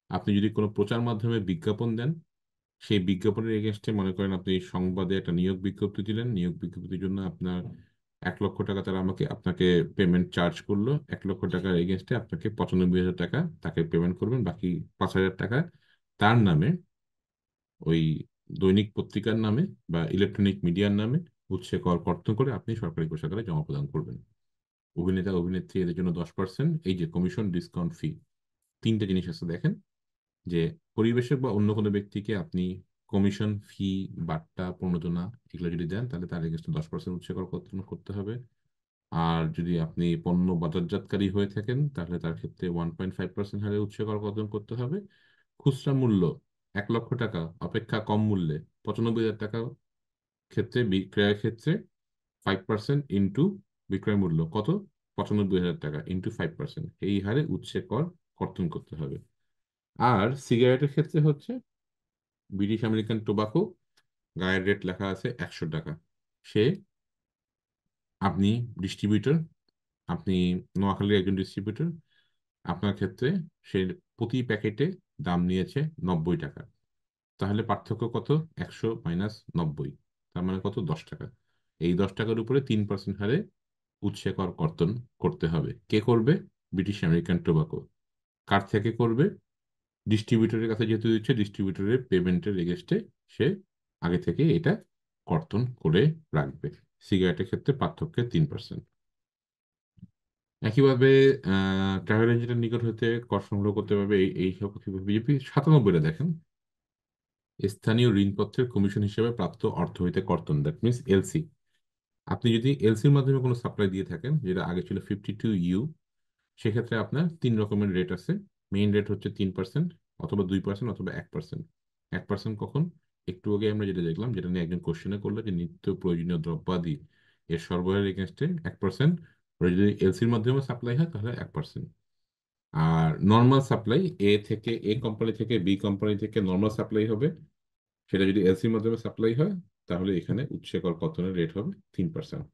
আপনি যদি কোনো প্রচার মাধ্যমে বিজ্ঞাপন দেন, সেই বিজ্ঞাপনের এগেনস্টে মনে করেন আপনি সংবাদে একটা নিয়োগ বিজ্ঞপ্তি দিলেন, নিয়োগ বিজ্ঞপ্তির জন্য আপনার 1 লক্ষ টাকা তারা আপনাকে পেমেন্ট চার্জ করলো, 1 লক্ষ টাকার এগেনস্টে আপনাকে 95,000 টাকা তাকে পেমেন্ট করবেন, বাকি 5,000 টাকা তার নামে ওই দৈনিক পত্রিকার নামে বা ইলেকট্রনিক মিডিয়ার নামে উৎসে কর কর্তন করে আপনি সরকারি কোষাগারে জমা প্রদান করবেন। অভিনেতা অভিনেত্রী এদের জন্য 10%, এই যে কমিশন ডিসকাউন্ট ফি, 3টে জিনিস আছে দেখেন, যে পরিবেশক বা অন্য কোনো ব্যক্তিকে আপনি কমিশন ফি, বাট্টা, প্রণোদনা এগুলো যদি দেন তাহলে তার এগেন্সটে 10% উৎসে কর কর্তন করতে হবে। আর যদি আপনি পণ্য বাজারজাতকারী হয়ে থাকেন তাহলে তার ক্ষেত্রে 1.5% হারে উৎসে কর কর্তন করতে হবে। খুচরা মূল্য 1 লক্ষ টাকা অপেক্ষা কম মূল্যে 95,000 টাকা ক্ষেত্রে, বিক্রয়ের ক্ষেত্রে 5% ইন্টু বিক্রয় মূল্য কত, 95,000 টাকা ইন্টু 5%, এই হারে উৎসে কর কর্তন করতে হবে। আর সিগারেটের ক্ষেত্রে হচ্ছে ব্রিটিশ আমেরিকান টোবাকো, গায়ের রেট লেখা আছে 100 টাকা। সে আপনি ডিস্ট্রিবিউটর, আপনি নোয়াখালীর একজন ডিস্ট্রিবিউটর, আপনার ক্ষেত্রে সে প্রতি প্যাকেটে দাম নিয়েছে 90 টাকা। তাহলে পার্থক্য কত, 100 মাইনাস 90, তার মানে কত, 10 টাকা। এই 10 টাকার উপরে 3% হারে উৎসে কর কর্তন করতে হবে। কে করবে? British American tobacco. কার থেকে করবে? ডিস্ট্রিবিউটরের কাছে যেহেতু দিচ্ছে, ডিস্ট্রিবিউটরের পেমেন্টের এগেস্টে সে আগে থেকে এটা কর্তন করে রাখবে। সিগারেটের ক্ষেত্রে পার্থক্য 3%। একইভাবে ট্রাভেল এজেন্টের নিকট হতে কর সংগ্রহ করতে পারবে এই সব বিজেপি 97টা দেখেন, স্থানীয় ঋণপত্রের কমিশন হিসেবে প্রাপ্ত অর্থ হইতে কর্তন, দ্যাট মিনস এলসি। আপনি যদি এলসির মাধ্যমে কোনো সাপ্লাই দিয়ে থাকেন, যেটা আগে ছিল 52U, সেক্ষেত্রে আপনার 3 রকমের রেট আছে। মেইন রেট হচ্ছে 3%, অথবা 2%, অথবা 1%। 1% কখন? একটু আগে আমরা যেটা দেখলাম, যেটা নিয়ে একজন কোশ্চেনে করলো, যে নিত্য প্রয়োজনীয় দ্রব্যাদি এর সরবরাহের এগেনস্টে 1%, যদি এলসির মাধ্যমে সাপ্লাই হয় তাহলে 1%। আর নর্মাল সাপ্লাই, এ কোম্পানি থেকে বি কোম্পানি থেকে নর্মাল সাপ্লাই হবে, সেটা যদি এলসির মাধ্যমে সাপ্লাই হয় তাহলে এখানে উৎসে কর কর্তনের রেট হবে 3%।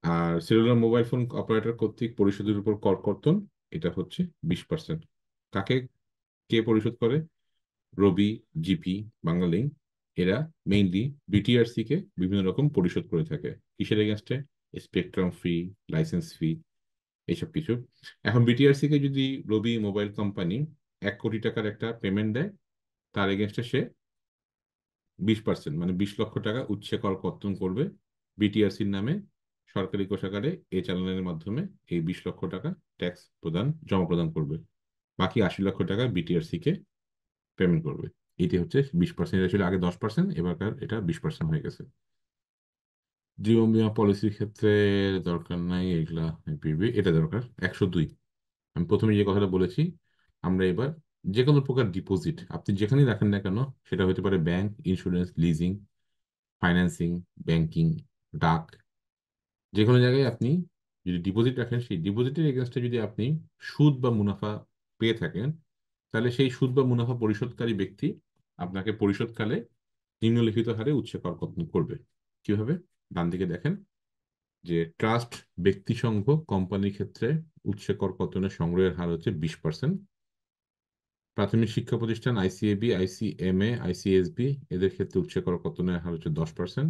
আর সেলুলার মোবাইল ফোন অপারেটর কর্তৃক পরিশোধের উপর কর কর্তন, এটা হচ্ছে 20%। কাকে কে পরিশোধ করে? রবি, জিপি, বাংলালিংক, এরা মেইনলি বিটিআরসি কে বিভিন্ন রকম পরিশোধ করে থাকে। কিসের এগেনস্টে? স্পেকট্রাম ফি, লাইসেন্স ফি, এইসব কিছু। এখন বিটিআরসি কে যদি রবি মোবাইল কোম্পানি 1 কোটি টাকার একটা পেমেন্ট দেয়, তার এগেনস্টে সে 20%, মানে 20 লক্ষ টাকা উৎসে কর কর্তন করবে বিটিআরসির নামে সরকারি কোষাগারে। এই চালানের মাধ্যমে এই 20 লক্ষ টাকা ট্যাক্স জমা প্রদান করবে। বাকি 80 লক্ষ টাকা বিটিআরসি কে পেমেন্ট করবে। এটি হচ্ছে 20%। এটা ছিল আগে 10%, এবারকার এটা 20% হয়ে গেছে। জীবন বীমা পলিসির ক্ষেত্রে দরকার নাই এগুলা, এটা দরকার 102। আমি প্রথমে যে কথাটা বলেছি, আমরা এবার যে কোনো প্রকার ডিপোজিট আপনি যেখানেই রাখেন না কেন, সেটা হতে পারে bank, insurance, leasing, financing, banking, ডাক, যে কোনো জায়গায় আপনি যদি ডিপোজিট রাখেন, সেই ডিপোজিটের এগেনস্টে যদি আপনি সুদ বা মুনাফা পেয়ে থাকেন, তাহলে সেই সুদ বা মুনাফা পরিশোধকারী ব্যক্তি আপনাকে পরিশোধকালে নিম্নলিখিত হারে উৎসে কর কর্তন করবে। কিভাবে? ডান দিকে দেখেন, যে ট্রাস্ট, ব্যক্তি সংঘ, কোম্পানির ক্ষেত্রে উৎসে কর কর্তনের সংগ্রহের হার হচ্ছে 20%। প্রাথমিক শিক্ষা প্রতিষ্ঠান আইসিএবি, আইসিএমএ, আইসিএসবি, এদের ক্ষেত্রে উৎসে কর কর্তনের হার হচ্ছে 10%।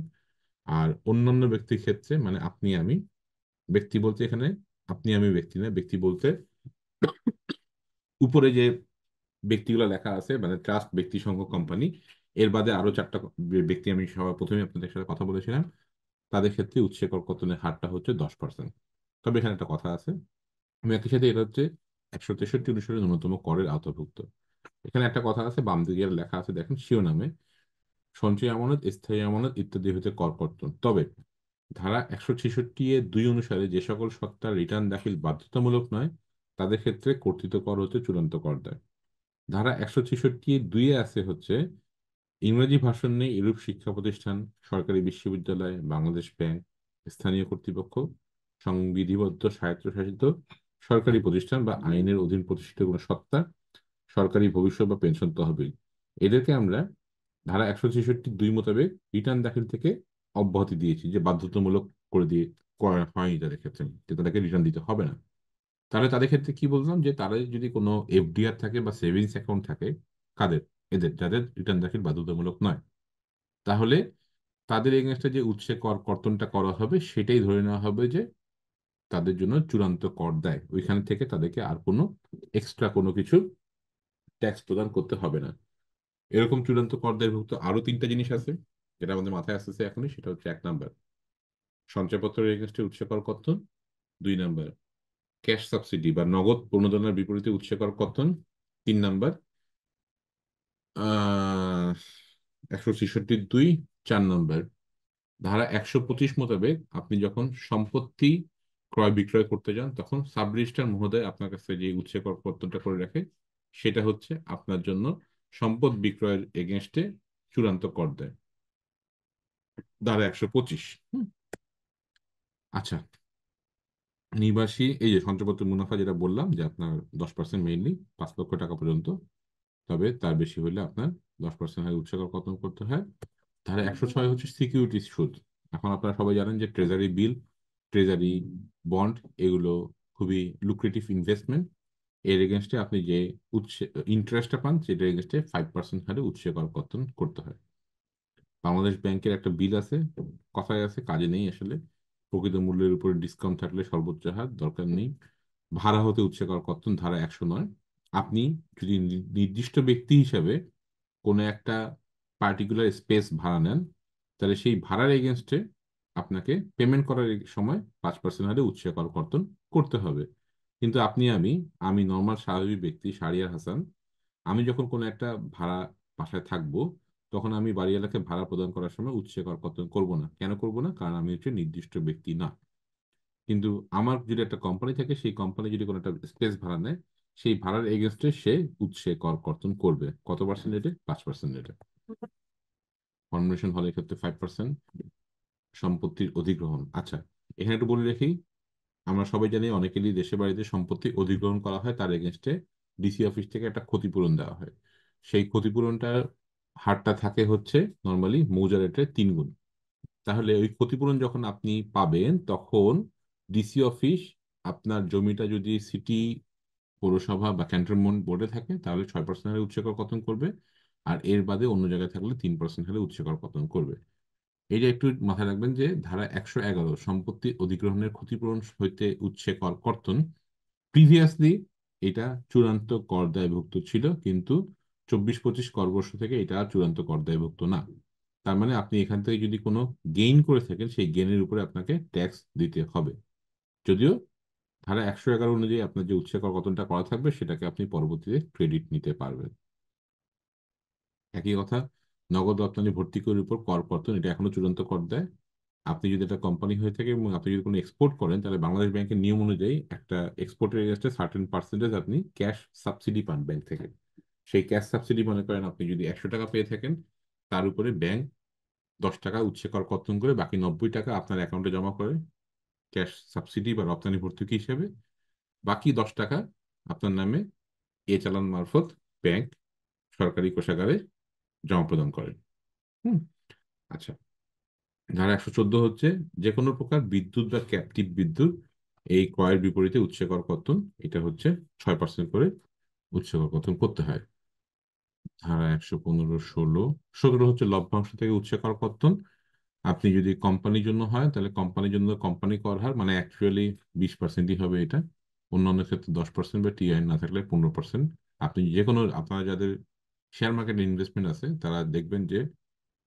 আর অন্যান্য ব্যক্তির ক্ষেত্রে, মানে আপনি আমি, ব্যক্তি বলতে এখানে আপনি আমি ব্যক্তি না, ব্যক্তি বলতে উপরে যে ব্যক্তিগুলো লেখা আছে, মানে ট্রাস্ট, ব্যক্তি সংঘ, কোম্পানি, এর বাদে আরো 4টা ব্যক্তি আমি সবার প্রথমে আপনাদের সাথে কথা বলেছিলাম, তাদের ক্ষেত্রে উৎসে কর কর্তনের হারটা হচ্ছে 10%। তবে এখানে একটা কথা আছে, আমি একই সাথে এটা হচ্ছে 163 অনুসারে ন্যূনতম করের আওতাভুক্ত। এখানে একটা কথা আছে, বাম দিকে লেখা আছে দেখেন, শিরোনামে সঞ্চয় আমানত, স্থায়ী আমানত ইত্যাদি হতে কর কর্তন। তবে ধারা 166(2) অনুসারে যে সকল সত্তার রিটার্ন দাখিল বাধ্যতামূলক নয়, তাদের ক্ষেত্রে কর্তৃত্ব কর হতে চূড়ান্ত কর দেয়। ধারা 166(2) আছে হচ্ছে ইংরেজি ভাষণ নেই এরূপ শিক্ষা প্রতিষ্ঠান, সরকারি বিশ্ববিদ্যালয়, বাংলাদেশ ব্যাংক, স্থানীয় কর্তৃপক্ষ, সংবিধিবদ্ধ স্বায়ত্তশাসিত সরকারি প্রতিষ্ঠান বা আইনের অধীন প্রতিষ্ঠিত কোনো সত্তা, সরকারি ভবিষ্যৎ বা পেনশন তহবিল, এদেরকে আমরা ধারা 166(2) মোতাবেক রিটার্ন দাখিল থেকে অব্যাহতি দিয়েছি, যে বাধ্যতামূলক করে দিয়ে করা হয়নি তাদের ক্ষেত্রে, যে তাদেরকে রিটার্ন দিতে হবে না। তাহলে তাদের ক্ষেত্রে কি বললাম, যে তারা যদি কোনো এফডিআর থাকে বা সেভিংস অ্যাকাউন্ট থাকে, কাদের? এদের যাদের রিটার্ন দাখিল বাধ্যতামূলক নয়, তাহলে তাদের এগেনস্টে যে উৎসে কর কর্তনটা করা হবে সেটাই ধরে নেওয়া হবে যে তাদের জন্য চূড়ান্ত কর দেয়, ওইখান থেকে তাদেরকে আর কোনো এক্সট্রা কোনো কিছু ট্যাক্স প্রদান করতে হবে না। এরকম চূড়ান্ত কর দায়ভুক্ত আরো 3টা জিনিস আছে যেটা আমাদের মাথায় আসতেছে এখনই, সেটা হচ্ছে 1 নাম্বার সঞ্চয়পত্রের এগেনস্টে উৎসে কর কর্তন, 2 নাম্বার ক্যাশ সাবসিডি বা নগদ প্রণোদনার বিপরীতে উৎসে কর কর্তন, 3 নাম্বার 166(2), 4 নাম্বার ধারা 125 মোতাবেক আপনি যখন সম্পত্তি ক্রয় বিক্রয় করতে যান তখন সাব রেজিস্ট্রার মহোদয় আপনার কাছে যে উৎসে কর কর্তনটা করে রাখে সেটা হচ্ছে আপনার জন্য সম্পদ বিক্রয়ের এগেনস্টে চূড়ান্ত কর দেয়, ধারা 125। আচ্ছা, নির্বাসী এই যে সঞ্চয়পত্রের মুনাফা যেটা বললাম যে আপনার 10% মেইনলি 5 লক্ষ টাকা পর্যন্ত, তবে তার বেশি হলে আপনার 10% হারে উৎসে কর কর্তন করতে হয়। ধারা 106 হচ্ছে সিকিউরিটি সুদ। এখন আপনারা সবাই জানেন যে ট্রেজারি বিল, ট্রেজারি বন্ড এগুলো খুবই লুক্রেটিভ ইনভেস্টমেন্ট। এর এগেনস্টে আপনি যে উৎসে ইন্টারেস্টটা পান সেটার এগেনস্টে 5% হারে উৎসে কর কর্তন করতে হয়। বাংলাদেশ ব্যাংকের একটা বিল আছে, কথায় আছে কাজে নেই আসলে, প্রকৃত মূল্যের উপরে ডিসকাউন্ট থাকলে সর্বোচ্চ হার, দরকার নেই। ভাড়া হতে উৎসে কর কর্তন ধারা 109। আপনি যদি নির্দিষ্ট ব্যক্তি হিসাবে কোনো একটা পার্টিকুলার স্পেস ভাড়া নেন তাহলে সেই ভাড়ার এগেনস্টে আপনাকে পেমেন্ট করার সময় 5% হারে উৎসে কর কর্তন করতে হবে। কিন্তু আমি নর্মাল স্বাভাবিক ব্যক্তি শাহরিয়ার হাসান, আমি যখন কোনো একটা ভাড়া বাসায় থাকবো তখন আমি বাড়িওয়ালাকে ভাড়া প্রদান করার সময় উৎসে কর কর্তন করবো না। কেন করবো না? কারণ আমি হচ্ছে নির্দিষ্ট ব্যক্তি না। কিন্তু আমার যদি একটা কোম্পানি থাকে, সেই কোম্পানি যদি কোনো একটা স্পেস ভাড়া নেয়, সেই ভাড়ার এগেনস্টে সে উৎসে কর কর্তন করবে। কত পার্সেন্ট রেটে? 5% রেটে। কনভেনশন হলের ক্ষেত্রে 5%। সম্পত্তির অধিগ্রহণ, আচ্ছা এখানে একটু বলে রাখি, আমরা সবাই জানি অনেকেরই দেশে বাড়িতে সম্পত্তি অধিগ্রহণ করা হয়, তার এগেনস্টে ডিসি অফিস থেকে একটা ক্ষতিপূরণ দেওয়া হয়। সেই ক্ষতিপূরণটার হারটা থাকে হচ্ছে নর্মালি মৌজা রেটের 3 গুণ। তাহলে ওই ক্ষতিপূরণ যখন আপনি পাবেন তখন ডিসি অফিস আপনার জমিটা যদি সিটি, পৌরসভা বা ক্যান্টনমেন্ট বোর্ডে থাকে তাহলে 6% হারে উৎসে কর কর্তন করবে, আর এর বাদে অন্য জায়গায় থাকলে 3% হারে উৎসে কর কর্তন করবে। এটা একটু মাথায় রাখবেন যে ধারা 111 সম্পত্তি অধিগ্রহণের ক্ষতিপূরণ হইতে উৎসে কর কর্তন, প্রিভিয়াসলি এটা চূড়ান্ত কর দায়ভুক্ত ছিল, কিন্তু 24-25 করবর্ষ থেকে এটা আর চূড়ান্ত কর দায়ভুক্ত না। তার মানে আপনি এখান থেকে যদি কোনো গেইন করে থাকেন সেই গেইনের উপরে আপনাকে ট্যাক্স দিতে হবে, যদিও ধারা 111 অনুযায়ী আপনার যে উৎসে কর কর্তনটা করা থাকবে সেটাকে আপনি পরবর্তীতে ক্রেডিট নিতে পারবেন। একই কথা, নগদ রপ্তানি ভর্তুকির উপর কর কর্তন, এটা এখনো চূড়ান্ত কর দেয়। আপনি যদি একটা কোম্পানি হয়ে থাকে এবং আপনি যদি কোনো এক্সপোর্ট করেন তাহলে বাংলাদেশ ব্যাংকের নিয়ম অনুযায়ী একটা এক্সপোর্টের এগেইনস্টে সার্টেন পার্সেন্টেজ আপনি ক্যাশ সাবসিডি পান ব্যাংক থেকে। সেই ক্যাশ সাবসিডি মনে করেন আপনি যদি 100 টাকা পেয়ে থাকেন, তার উপরে ব্যাংক 10 টাকা উৎসে কর কর্তন করে বাকি 90 টাকা আপনার অ্যাকাউন্টে জমা করে ক্যাশ সাবসিডি বা রপ্তানি ভর্তুকি হিসেবে। বাকি 10 টাকা আপনার নামে চালান মারফত ব্যাংক সরকারি কোষাগারে জমা প্রদান করে। আচ্ছা, ধারা 114 হচ্ছে যে কোনো প্রকার বিদ্যুৎ বা ক্যাপটিভ বিদ্যুৎ এই ক্রয়ের বিপরীতে উৎসে কর কর্তন, এটা হচ্ছে 6% করে উৎসে কর কর্তন করতে হয়। ধারা 115, 16, 17 হচ্ছে লভ্যাংশ থেকে উৎসে কর কর্তন। আপনি যদি কোম্পানির জন্য হয় তাহলে কোম্পানির জন্য কোম্পানি কর হার মানে অ্যাকচুয়ালি 20%ই হবে এটা, অন্যান্য ক্ষেত্রে 10% বা টিআই না থাকলে 15%। আপনি যে কোনো, আপনারা যাদের শেয়ার মার্কেটে ইনভেস্টমেন্ট আছে তারা দেখবেন যে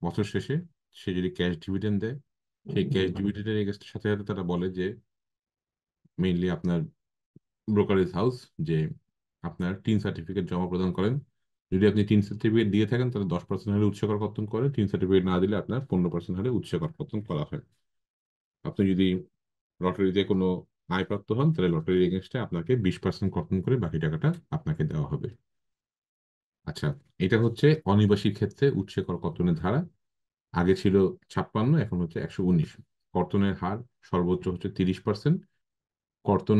বছর শেষে সে যদি ক্যাশ ডিভিডেন্ড দেয়, সেই ক্যাশ ডিভিডেন্ডের সাথে সাথে তারা বলে যে মেইনলি আপনার ব্রোকারেজ হাউস যে আপনার টিন সার্টিফিকেট জমা প্রদান করেন। যদি আপনি টিন সার্টিফিকেট দিয়ে থাকেন তাহলে 10% হারে উৎসে কর কর্তন করে, টিন সার্টিফিকেট না দিলে আপনার 15% হারে উৎসে কর কর্তন করা হয়। আপনি যদি লটারিতে কোনো আয়প্রাপ্ত হন তাহলে লটারির এগেনস্টে আপনাকে 20% কর্তন করে বাকি টাকাটা আপনাকে দেওয়া হবে। আচ্ছা, এটা হচ্ছে অনিবাসীর ক্ষেত্রে উৎসে কর কর্তনের ধারা। আগে ছিল 56, এখন হচ্ছে 119। কর্তনের হার সর্বোচ্চ হচ্ছে 30%। কর্তন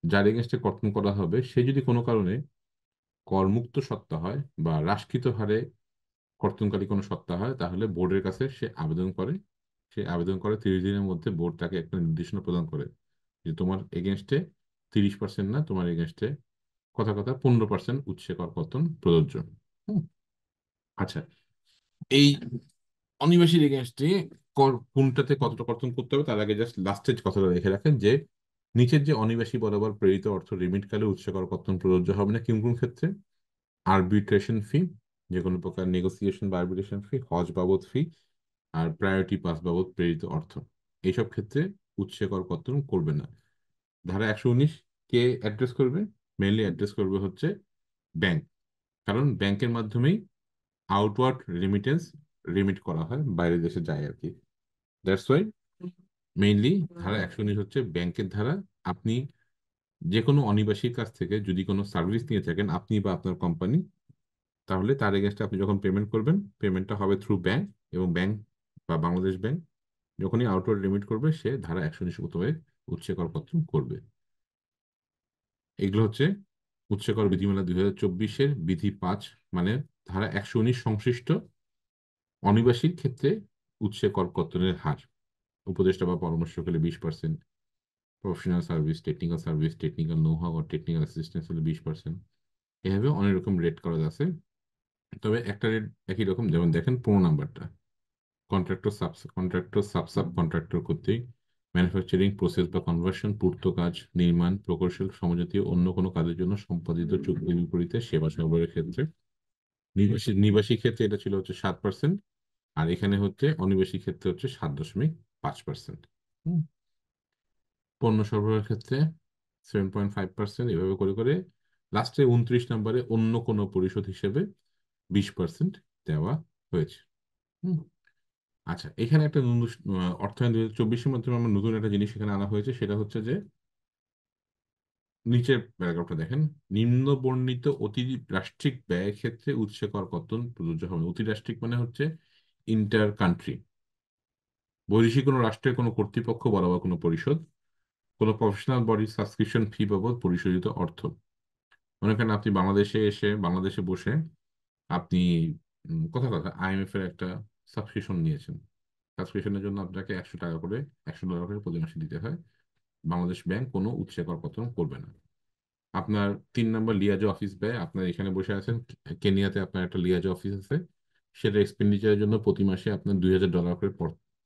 যার এগেনস্টে কর্তন করা হবে সে যদি কোনো কারণে করমুক্ত সত্তা হয় বা হ্রাসকৃত হারে কর্তনকারী কোনো সত্তা হয় তাহলে বোর্ডের কাছে সে আবেদন করে। সে আবেদন করে 30 দিনের মধ্যে বোর্ড তাকে একটা নির্দেশনা প্রদান করে যে তোমার এগেনস্টে 30% না, তোমার এগেনস্টে কথা কথা 15% উৎসে কর কর্তন প্রযোজ্য। আচ্ছা, এই অনিবাসীর এগেনস্টে কোনটাতে কতটা কর্তন করতে হবে তার আগে জাস্ট লাস্টের কথাটা রেখে রাখেন যে নিচের যে অনিবাসী বরাবর প্রেরিত অর্থ রিমিটকালে উৎসকর কর্তন প্রযোজ্য হবে না কোন কোন ক্ষেত্রে? আরবিট্রেশন ফি, যে কোনো প্রকার নেগোসিয়েশন বা আরবিট্রেশন ফি, হজ বাবদ ফি, আর প্রায়োরিটি পাস বাবদ প্রেরিত অর্থ, এইসব ক্ষেত্রে উৎসকর কর্তন করবে না। ধারা 119 কে অ্যাড্রেস করবে? মেইনলি অ্যাড্রেস করবে হচ্ছে ব্যাংক, কারণ ব্যাংকের মাধ্যমেই আউটওয়ার্ড রিমিটেন্স রিমিট করা হয়, বাইরের দেশে যায় আর কি। দ্যাটস ওয়াই মেইনলি ধারা 119 হচ্ছে ব্যাংকের ধারা। আপনি যে কোনো অনিবাসীর কাছ থেকে যদি কোনো সার্ভিস নিয়ে থাকেন আপনি বা আপনার কোম্পানি, তাহলে তার এগেনস্টে আপনি যখন পেমেন্ট করবেন পেমেন্টটা হবে থ্রু ব্যাংক, এবং ব্যাংক বা বাংলাদেশ ব্যাংক যখনই আউটওয়ার্ড রিমিট করবে সে ধারা 119 মোতাবেক উৎসকর কর্তন করবে। এগুলো হচ্ছে উৎসকর বিধিমালা 2024-এর বিধি 5, মানে ধারা 119 সংশ্লিষ্ট অনিবাসীর ক্ষেত্রে উৎসকর কর্তনের হার। উপদেষ্টা বা পরামর্শ হলে 20%, প্রফেশনাল সার্ভিস, টেকনিক্যাল নো-হাউ আর টেকনিক্যাল অ্যাসিস্ট্যান্স হলে 20%। এভাবে অনেক রকম রেট করা আছে, তবে একটা রেট একই রকম। যেমন দেখেন 15 নাম্বারটা, কন্ট্রাক্টর সাব কন্ট্রাক্টর কর্তৃক ম্যানুফ্যাকচারিং প্রসেস বা কনভার্সন, পূর্ত কাজ, নির্মাণ, প্রকৌশল, সমজাতীয় অন্য কোনো কাজের জন্য সম্পাদিত চুক্তির বিপরীতে সেবা সরবরাহের ক্ষেত্রে। নিবাসী ক্ষেত্রে এটা ছিল হচ্ছে 7%, আর এখানে হচ্ছে অনিবাসী ক্ষেত্রে হচ্ছে 7.5%। পণ্য সরবরাহের ক্ষেত্রে 7.5%। এভাবে করে করে লাস্টে 29 নম্বরে অন্য কোনো পরিশোধ হিসেবে 20% দেওয়া হয়েছে। আচ্ছা, এখানে একটা অর্থায়ন 2024-এর মাধ্যমে আমরা নতুন একটা জিনিস এখানে আনা হয়েছে, সেটা হচ্ছে যে নিচের প্যারাগ্রাফটা দেখেন, নিম্ন বর্ণিত অতিরাষ্ট্রিক ব্যয়ের ক্ষেত্রে উৎসকর কর্তন প্রযোজ্য হবে। অতিরাষ্ট্রিক মানে হচ্ছে ইন্টার কান্ট্রি, বৈদেশিক কোনো রাষ্ট্রের কোনো কর্তৃপক্ষ বরাবর কোনো পরিশোধ, কোনো প্রফেশনাল বডি সাবস্ক্রিপশন ফি বাবদ পরিশোধিত অর্থ। মনে করেন আপনি বাংলাদেশে বসে আপনি কথা IMF এর একটা সাবস্ক্রিপশন নিয়েছেন। সাবস্ক্রিপশনের জন্য আপনাকে $100 করে প্রতি মাসে দিতে হয়। বাংলাদেশ ব্যাংক কোনো উৎসকর কর্তন করবে না। আপনার 3 নম্বর লিয়াজো অফিস ব্যয়, আপনার এখানে বসে আছেন, কেনিয়াতে আপনার একটা লিয়াজো অফিস আছে, সেটা এক্সপেন্ডিচারের জন্য প্রতি মাসে আপনার $2000 করে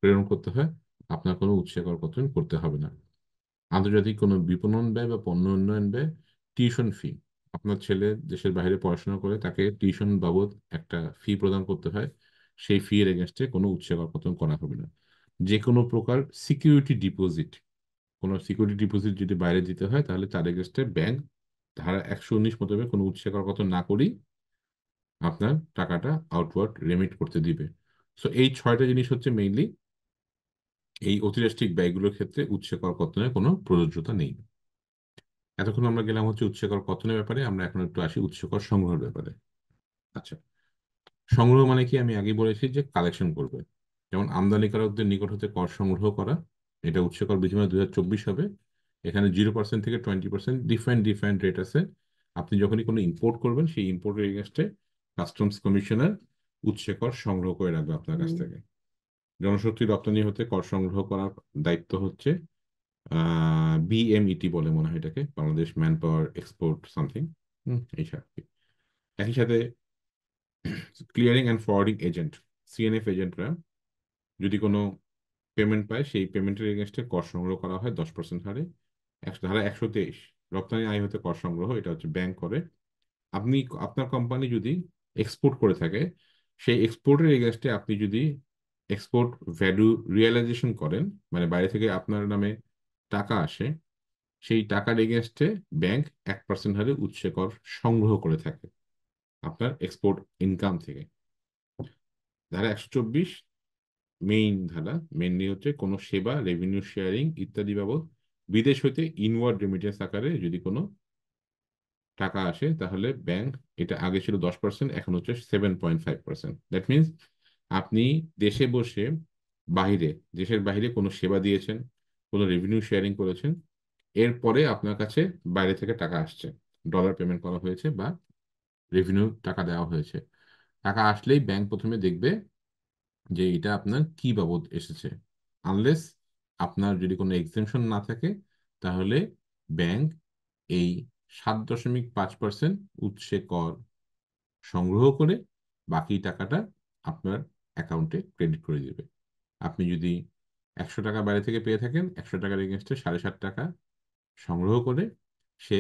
প্রেরণ করতে হয়। আপনার কোনো উৎসকর কর্তন করতে হবে না। আন্তর্জাতিক কোনো বিপণন ব্যয় বা পণ্য উন্নয়ন ব্যয়, টিউশন ফি, আপনার ছেলে দেশের বাইরে পড়াশোনা করে তাকে টিউশন বাবদ একটা ফি প্রদান করতে হয়, সেই ফি এর এগেনস্টে কোনো উৎসকর কর্তন করা হবে না। যে কোনো প্রকার সিকিউরিটি ডিপোজিট, কোনো সিকিউরিটি ডিপোজিট যদি বাইরে দিতে হয় তাহলে তার এগেনস্টে ব্যাংক ধারা 119 মোতাবেক কোনো উৎসকর কর্তন না করেই আপনার টাকাটা আউটওয়ার্ড রেমিট করতে দিবে। সো এই 6টা জিনিস হচ্ছে মেইনলি এই অতিরাষ্ট্রিক ব্যয়গুলোর ক্ষেত্রে উৎসকর কর্তনের কোনো প্রযোজ্যতা নেই। এতক্ষণ আমরা গেলাম হচ্ছে উৎসকর কর্তনের ব্যাপারে, আমরা এখন একটু আসি উৎসকর সংগ্রহের ব্যাপারে। আচ্ছা, সংগ্রহ মানে কি? আমি আগে বলেছি যে কালেকশন করবে। যেমন আমদানিকারকদের নিকট হতে কর সংগ্রহ করা, এটা উৎসকর বিধিমালা 2024 হবে। এখানে 0% থেকে 20% ডিফারেন্ট রেট আছে। আপনি যখনই কোনো ইম্পোর্ট করবেন সেই ইম্পোর্টের এগেনস্টে কাস্টমস কমিশনার উৎসকর সংগ্রহ করে রাখবে আপনার কাছ থেকে। জনশক্তি রপ্তানি হতে কর সংগ্রহ করার দায়িত্ব হচ্ছে BMET বলে মনে হয় এটাকে, Bangladesh man power export something, এই সাথে। একই সাথে clearing and forwarding agent, CNF এজেন্টরা যদি কোনো পেমেন্ট পায় সেই পেমেন্টের এগেনস্টে কর সংগ্রহ করা হয় 10% হারে। ধারা 123 রপ্তানি আয় হতে কর সংগ্রহ, এটা হচ্ছে ব্যাংক করে। আপনার কোম্পানি যদি এক্সপোর্ট করে থাকে সেই এক্সপোর্টের এগেনস্টে আপনি যদি এক্সপোর্ট ভ্যালু রিয়েলাইজেশন করেন, মানে বাইরে থেকে আপনার নামে টাকা আসে, সেই টাকার এগেনস্টে ব্যাংক 1% হারে উৎসকর সংগ্রহ করে থাকে আপনার এক্সপোর্ট ইনকাম থেকে। ধারা 124 মেইন ধারা, মেইনলি হচ্ছে কোনো সেবা, রেভিনিউ শেয়ারিং ইত্যাদি বাবদ বিদেশ হইতে ইনওয়ার্ড রেমিটেন্স আকারে যদি কোনো টাকা আসে তাহলে ব্যাংক, এটা আগে ছিল 10%, এখন হচ্ছে 7.5%। দ্যাট মিনস আপনি দেশে বসে দেশের বাইরে কোনো সেবা দিয়েছেন, কোনো রেভিনিউ শেয়ারিং করেছেন, এরপরে আপনার কাছে বাইরে থেকে টাকা আসছে, ডলার পেমেন্ট করা হয়েছে বা রেভিনিউ টাকা দেওয়া হয়েছে, টাকা আসলেই ব্যাংক প্রথমে দেখবে যে এটা আপনার কি বাবদ এসেছে। আনলেস আপনার যদি কোনো এক্সেমশন না থাকে তাহলে ব্যাংক এই 7.5% উৎসে কর সংগ্রহ করে বাকি টাকাটা আপনার অ্যাকাউন্টে ক্রেডিট করে দেবে। আপনি যদি 100 টাকা বাইরে থেকে পেয়ে থাকেন, 100 টাকার এগেনস্টে 7.5 টাকা সংগ্রহ করে সে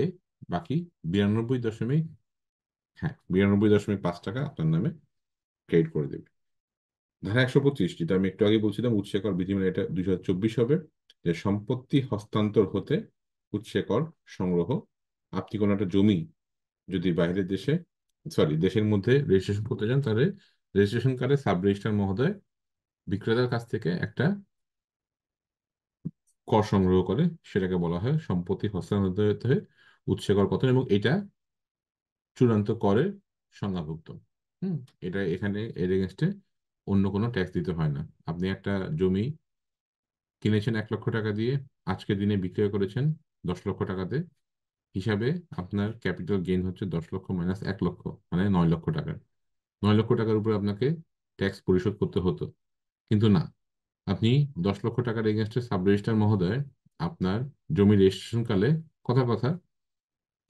বাকি 92.5 টাকা আপনার নামে ক্রেডিট করে দেবে। ধারা 125, যেটা আমি একটু আগে বলছিলাম উৎসে কর বিধিমালা, এটা 2024 হবে, যে সম্পত্তি হস্তান্তর হতে উৎসে কর সংগ্রহ। আপনি কোনো একটা জমি যদি বাইরের দেশে, দেশের মধ্যে রেজিস্ট্রেশন করতে চান, তাহলে রেজিস্ট্রেশনকালে সাব রেজিস্ট্রার মহোদয় বিক্রেতার কাছ থেকে একটা কর সংগ্রহ করে, সেটাকে বলা হয় সম্পত্তি হস্তান্তর হতে উৎসে কর কত, এবং এটা চূড়ান্ত করের সংজ্ঞাভুক্ত। হুম, এটা এখানে এর এগেনস্টে অন্য কোনো ট্যাক্স দিতে হয় না। আপনি একটা জমি কিনেছেন 1 লক্ষ টাকা দিয়ে, আজকের দিনে বিক্রয় করেছেন 10 লক্ষ টাকাতে, হিসাবে আপনার ক্যাপিটাল গেইন হচ্ছে 10 লক্ষ মাইনাস 1 লক্ষ, মানে 9 লক্ষ টাকা। 9 লক্ষ টাকার উপরে আপনাকে ট্যাক্স পরিশোধ করতে হতো, কিন্তু না, আপনি 10 লক্ষ টাকার এগেনস্টে সাব রেজিস্ট্রার মহোদয় আপনার জমি রেজিস্ট্রেশন কালে কথা কথা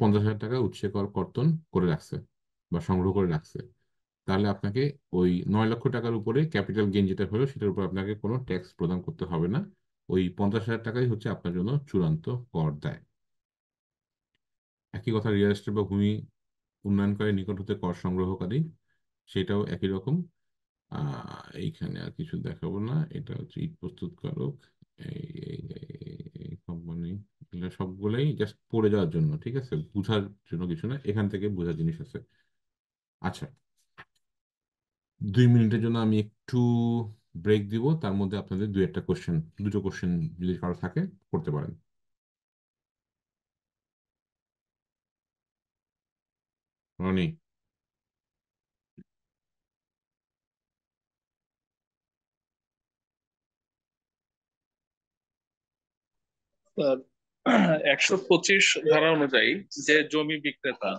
50,000 টাকা উৎসে কর কর্তন করে রাখছে বা সংগ্রহ করে রাখছে। তাহলে আপনাকে ওই 9 লক্ষ টাকার উপরে ক্যাপিটাল গেইন যেটা হলো সেটার উপর আপনাকে কোনো ট্যাক্স প্রদান করতে হবে না। ওই 50,000 টাকাই হচ্ছে আপনার জন্য চূড়ান্ত কর দেয়। একই কথা রিয়েল এস্টেট বা ভূমি উন্নয়নকারী নিকট হতে কর সংগ্রহকারী, সেটাও একই রকম। এইখানে আর কিছু দেখাবো না, এটা হচ্ছে ইট প্রস্তুতকারক, এই কোম্পানি, এগুলো সবগুলোই জাস্ট পড়ে যাওয়ার জন্য, ঠিক আছে, বুঝার জন্য কিছু না, এখান থেকে বোঝার জিনিস আছে। আচ্ছা, 2 মিনিটের জন্য আমি একটু ব্রেক দিব, তার মধ্যে আপনাদের দুটো কোশ্চেন যদি কারো থাকে করতে পারেন। রনি? স্যার 125 ধারা অনুযায়ী যে জমি বিক্রেতা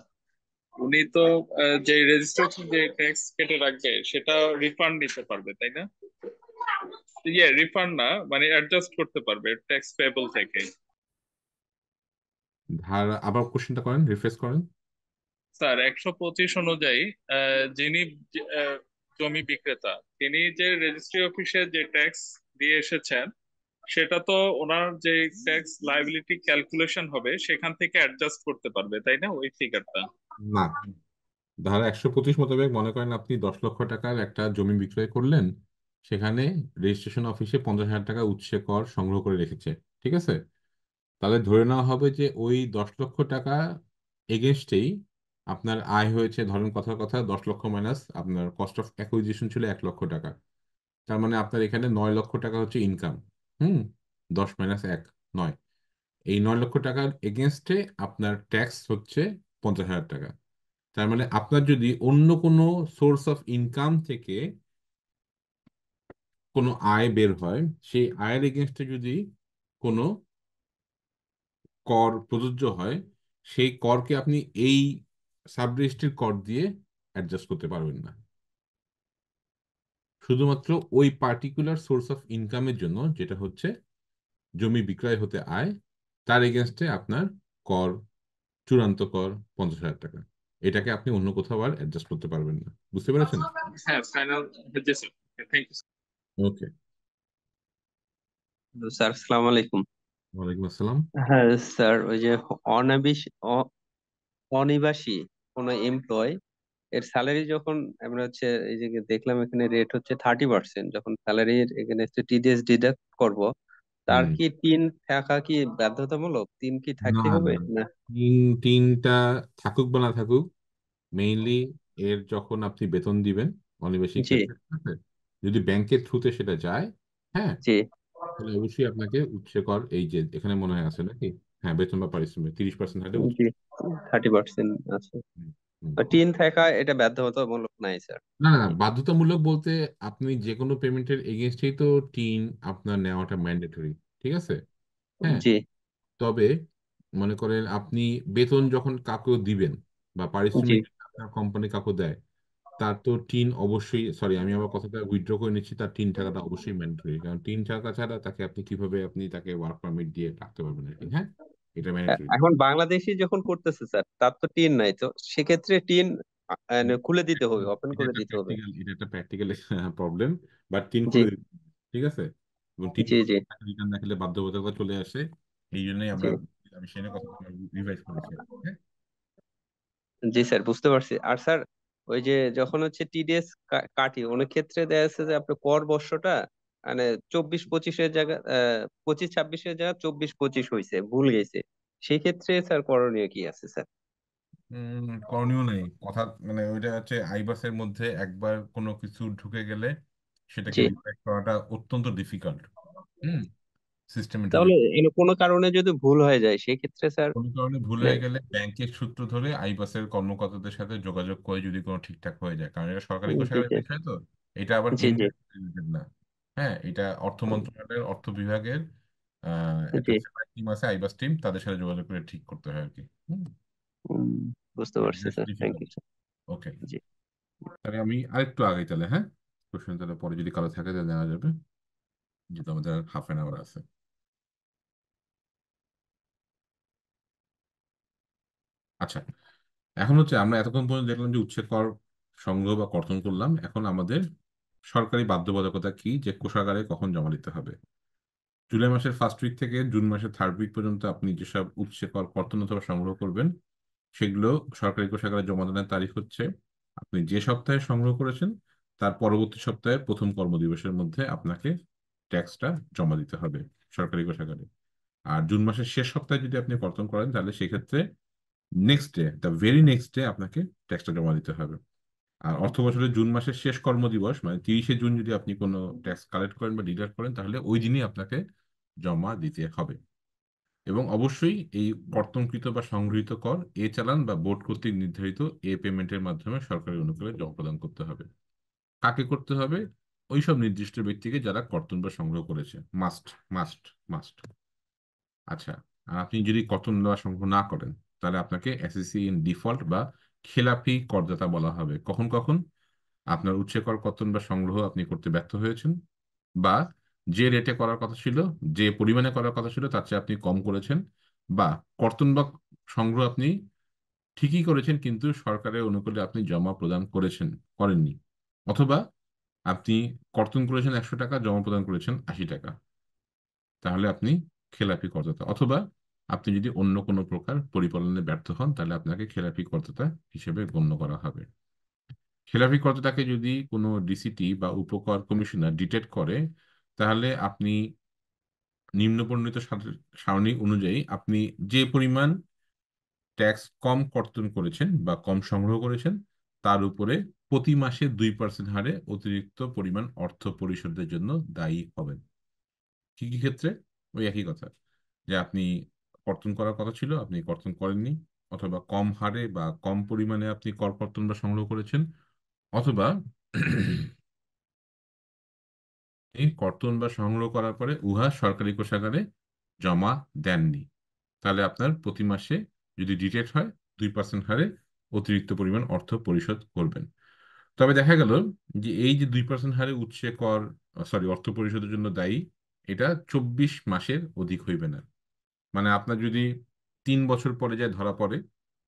উনি তো যে রেজিস্ট্রেশন যে ট্যাক্স কেটে রাখবে সেটা রিফান্ড নিতে পারবে, তাই না? রিফান্ড না, মানে অ্যাডজাস্ট করতে পারবে ট্যাক্স পেয়েবল থেকে। আবার কোশ্চেনটা করেন, রিফ্রেশ করেন। স্যার 125 অনুযায়ী যিনি আহ, জমি বিক্রেতা তিনি যে রেজিস্ট্রি অফিসে যে ট্যাক্স দিয়ে এসেছেন সেটা তো ওনার যে ট্যাক্স লাইবিলিটি ক্যালকুলেশন হবে সেখান থেকে অ্যাডজাস্ট করতে পারবে, তাই না, ওই ফিগারটা? না, ধারা 125 মোতাবেক মনে করেন আপনি 10 লক্ষ টাকার একটা জমি বিক্রয় করলেন, সেখানে রেজিস্ট্রেশন অফিসে 50,000 টাকা উৎসে কর সংগ্রহ করে রেখেছে, ঠিক আছে, তাহলে ধরে নেওয়া হবে যে ওই 10 লক্ষ টাকা এগেনস্টেই আপনার আয় হয়েছে, ধরেন কথার কথা 10 লক্ষ মাইনাস আপনার কস্ট অফ অ্যাকুইজিশন ছিল 1 লক্ষ টাকা, তার মানে আপনার এখানে 9 লক্ষ টাকা হচ্ছে ইনকাম। 10 মাইনাস 1, 9। এই 9 লক্ষ টাকার এগেনস্টে আপনার ট্যাক্স হচ্ছে 50,000 টাকা। তার মানে আপনার যদি অন্য কোনো সোর্স অফ ইনকাম থেকে কোনো আয় বের হয়, সেই আয়ের এগেনস্টে যদি কোনো কর প্রযোজ্য হয়, সেই করকে আপনি এই সাব রেজিস্ট্রির কর দিয়ে অ্যাডজাস্ট করতে পারবেন না। শুধুমাত্র ওই পার্টিকুলার সোর্স অফ ইনকামের জন্য, যেটা হচ্ছে জমি বিক্রয় হতে আয়, তার এগেনস্টে আপনার কর, চূড়ান্ত কর 50,000 টাকা। এটাকে আপনি অন্য কোথাও আর অ্যাডজাস্ট করতে পারবেন না। বুঝতে পেরেছেন? হ্যাঁ, final. Thank you. Okay, sir আসসালামু আলাইকুম। ওয়ালাইকুম আসসালাম। হ্যাঁ স্যার, ওই যে অনিবাসী কোন এমপ্লয় এর স্যালারি যখন আমরা হচ্ছে এই যে দেখলাম এখানে রেট হচ্ছে 30%, যখন স্যালারির এখানে টিডিএস ডিডাক্ট করব, তার হুম। কি টিন থাকা কি বাধ্যতামূলক? টিন কি না, থাকতে হবে না, না? তিনটা থাকুক বা না থাকুক, মেইনলি এর যখন আপনি বেতন দিবেন অনিবাসিক জি ক্ষেত্রে, ঠিক আছে, যদি ব্যাংকের থ্রুতে সেটা যায়, হ্যাঁ, জি তাহলে অবশ্যই আপনাকে উৎসে কর, এই যে এখানে মনে হয় আছে নাকি, হ্যাঁ, বেতন বা পারিশ্রমিক 30% হারে জি 30% আছে। হুম, হুম। টিন থাকা এটা বাধ্যতামূলক নাই স্যার? না, না, বাধ্যতামূলক বলতে আপনি যে কোনো পেমেন্টের এগেনস্টেই তো টিন আপনার নেওয়াটা ম্যান্ডেটরি, ঠিক আছে, হ্যাঁ। জি তবে মনে করেন আপনি বেতন যখন কাউকে দিবেন বা জি পারিশ্রমিক আপনার কোম্পানি কাউকে দেয়, তার তো টিন অবশ্যই, সরি আমি আমার কথাটা উইথড্র করে নিচ্ছি, তার টিন টাকাটা অবশ্যই ম্যান্ডেটরি, কারণ টিন টাকা ছাড়া তাকে আপনি কিভাবে আপনি তাকে ওয়ার্ক পারমিট দিয়ে রাখতে পারবেন আর কি, হ্যাঁ, এটা ম্যান্ডেটরি। এখন বাংলাদেশি যখন করতেছে স্যার, তার তো টিন নাই, তো সেক্ষেত্রে টিন খুলে দিতে হবে, এটা ওপেন এটা করে একটা দিতে হবে। প্র্যাকটিক্যাল এটা একটা প্র্যাকটিক্যাল প্রবলেম, বাট 3 জি করে দিতে হবে, ঠিক আছে? এবং 3 জি জি রিটার্ন না খেলে বাধ্যবাধকতা চলে আসে। এই জন্যই জি আমি সেটা কথা রিভাইজ করেছি। হ্যাঁ, জি স্যার, বুঝতে পারছি। আর স্যার, ওই যে যখন হচ্ছে টিডিএস কাটি, অনেক ক্ষেত্রে দেখা যাচ্ছে যে আপনার কর বর্ষটা মানে 24-25-এর জায়গা 25-26-এর জায়গা 24-25 হয়েছে, ভুল গেছে। সেই ক্ষেত্রে স্যার করণীয় কি আছে স্যার? করণীয় নেই কথা, মানে ওইটা হচ্ছে আইবাসের মধ্যে একবার কোনো কিছু ঢুকে গেলে সেটাকে জি। রিফ্লেক্ট করাটা অত্যন্ত ডিফিকাল্ট। হুম, সিস্টেমে ঢুকে তাহলে কোনো কারণে যদি ভুল হয়ে যায় সেই ক্ষেত্রে স্যার কোনো কারণে ভুল মানে। হয়ে গেলে ব্যাংকের সূত্র ধরে আইবাসের কর্মকর্তাদের সাথে যোগাযোগ করে যদি কোনো ঠিকঠাক হয়ে যায়, কারণ এটা সরকারি জি কোষাগারের জি বিষয়, তো এটা আবার জি জি ইন্ডিয়া রিলেটেড না। হ্যাঁ, এটা অর্থ মন্ত্রণালয়ের অর্থ বিভাগের একটা জি। সেপারেট টিম আছে, আইবাস টিম, তাদের সাথে যোগাযোগ করে ঠিক করতে হয় আর কি। হুম, বুঝতে পারছি sir, thank you difficult. Sir. Okay, জি। তাহলে আমি আরেকটু আগে তাহলে, হ্যাঁ, কোশ্চেন তাহলে পরে যদি কারো থাকে তাহলে নেওয়া যাবে, যেহেতু আমাদের হাফ অ্যান আওয়ার আছে। আচ্ছা, এখন হচ্ছে আমরা এতক্ষণ পর্যন্ত দেখলাম যে উৎসের কর সংগ্রহ বা কর্তন করলাম। এখন আমাদের সরকারি বাধ্যবাধকতা কি, যে কোষাগারে কখন জমা দিতে হবে। জুলাই মাসের ফার্স্ট উইক থেকে জুন মাসের থার্ড উইক পর্যন্ত আপনি যেসব উৎসে কর কর্তন অথবা সংগ্রহ করবেন, সেগুলো সরকারি কোষাগারে জমা দানের তারিখ হচ্ছে আপনি যে সপ্তাহে সংগ্রহ করেছেন তার পরবর্তী সপ্তাহে প্রথম কর্মদিবসের মধ্যে আপনাকে ট্যাক্সটা জমা দিতে হবে সরকারি কোষাগারে। আর জুন মাসের শেষ সপ্তাহে যদি আপনি কর্তন করেন তাহলে সেক্ষেত্রে next day, the very next day আপনাকে ট্যাক্সটা জমা দিতে হবে। আর অর্থ বছরের জুন মাসের শেষ কর্মদিবস মানে 30শে জুন যদি আপনি কোনো ট্যাক্স কালেক্ট করেন বা ডিডাক্ট করেন তাহলে ওই দিনই আপনাকে জমা দিতে হবে। এবং অবশ্যই এই কর্তনকৃত বা সংগৃহীত কর এ চালান বা বোর্ড কর্তৃক নির্ধারিত এ পেমেন্টের মাধ্যমে সরকারি অনুকূলে জমা প্রদান করতে হবে। কাকে করতে হবে? ওইসব নির্দিষ্ট ব্যক্তিকে যারা কর্তন বা সংগ্রহ করেছে, মাস্ট মাস্ট মাস্ট। আচ্ছা, আর আপনি যদি কর্তন বা সংগ্রহ না করেন তাহলে আপনাকে এসএসসি ইন ডিফল্ট বা খেলাপি করদাতা বলা হবে। কখন কখন? আপনার উৎসে কর কর্তন বা সংগ্রহ আপনি করতে ব্যর্থ হয়েছেন, বা যে রেটে করার কথা ছিল, যে পরিমাণে করার কথা ছিল তার চেয়ে আপনি কম করেছেন, বা কর্তন বা সংগ্রহ আপনি ঠিকই করেছেন কিন্তু সরকারের অনুকূলে আপনি জমা প্রদান করেননি, অথবা আপনি কর্তন করেছেন 100 টাকা, জমা প্রদান করেছেন 80 টাকা, তাহলে আপনি খেলাপি করদাতা। অথবা আপনি যদি অন্য কোনো প্রকার পরিপালনে ব্যর্থ হন তাহলে আপনাকে খেলাপি করদাতা হিসেবে গণ্য করা হবে। খেলাপি করদাতাকে যদি কোনো ডিসিটি বা উপকর কমিশনার ডিটেক্ট করে তাহলে আপনি নিম্ন বর্ণিত সারণী অনুযায়ী আপনি যে পরিমাণ ট্যাক্স কম কর্তন করেছেন বা কম সংগ্রহ করেছেন তার উপরে প্রতি মাসে 2% হারে অতিরিক্ত পরিমাণ অর্থ পরিশোধের জন্য দায়ী হবেন। কি কি ক্ষেত্রে? ওই একই কথা, যে আপনি কর্তন করার কথা ছিল আপনি কর্তন করেননি, অথবা কম হারে বা কম পরিমাণে আপনি কর কর্তন বা সংগ্রহ করেছেন, অথবা এই কর্তন বা সংগ্রহ করার পরে উহা সরকারি কোষাগারে জমা দেননি, তাহলে আপনার প্রতি মাসে যদি ডিটেক্ট হয় 2% হারে অতিরিক্ত পরিমাণ অর্থ পরিশোধ করবেন। তবে দেখা গেল যে এই যে 2% হারে উৎসে কর অর্থ পরিশোধের জন্য দায়ী, এটা 24 মাসের অধিক হইবে না। মানে আপনার যদি 3 বছর পরে যায় ধরা পড়ে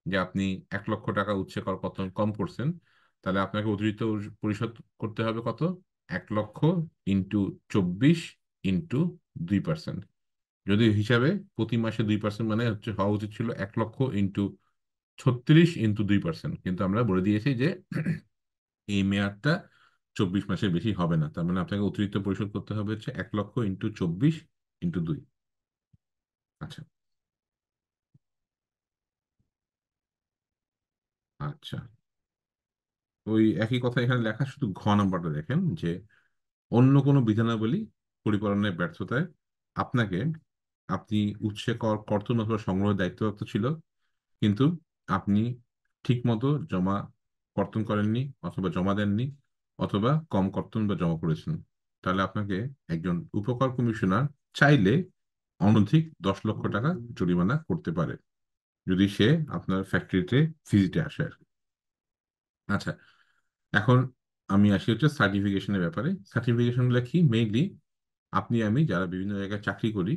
যে আপনি 1 লক্ষ টাকা উৎসে কর কত কম করছেন, তাহলে আপনাকে অতিরিক্ত পরিশোধ করতে হবে কত? 1 লক্ষ ইন্টু 24 ইন্টু 2%। যদি হিসাবে প্রতি মাসে 2% মানে হচ্ছে হওয়া উচিত ছিল 1 লক্ষ ইন্টু 36 ইন্টু 2%, কিন্তু আমরা বলে দিয়েছি যে এই মেয়াদটা 24 মাসের বেশি হবে না, তার মানে আপনাকে অতিরিক্ত পরিশোধ করতে হবে হচ্ছে 1 লক্ষ ইন্টু 24 ইন্টু 2। আচ্ছা আচ্ছা, ওই একই কথা এখানে লেখা, শুধু ঘ নাম্বারটা দেখেন যে অন্য কোনো বিধানাবলী পরিপালনের ব্যর্থতায় আপনাকে আপনি উৎসে কর্তন অথবা সংগ্রহের দায়িত্বপ্রাপ্ত ছিল কিন্তু আপনি ঠিক মতো জমা কর্তন করেননি অথবা জমা দেননি, অথবা কম কর্তন বা জমা করেছেন, তাহলে আপনাকে একজন উপকর কমিশনার চাইলে অনধিক 10 লক্ষ টাকা জরিমানা করতে পারে যদি সে আপনার ফ্যাক্টরিতে ভিজিটে আসে আর কি। আচ্ছা, এখন আমি আসি হচ্ছে সার্টিফিকেশনের ব্যাপারে। সার্টিফিকেশনগুলো কি? মেইনলি আপনি আমি যারা বিভিন্ন জায়গায় চাকরি করি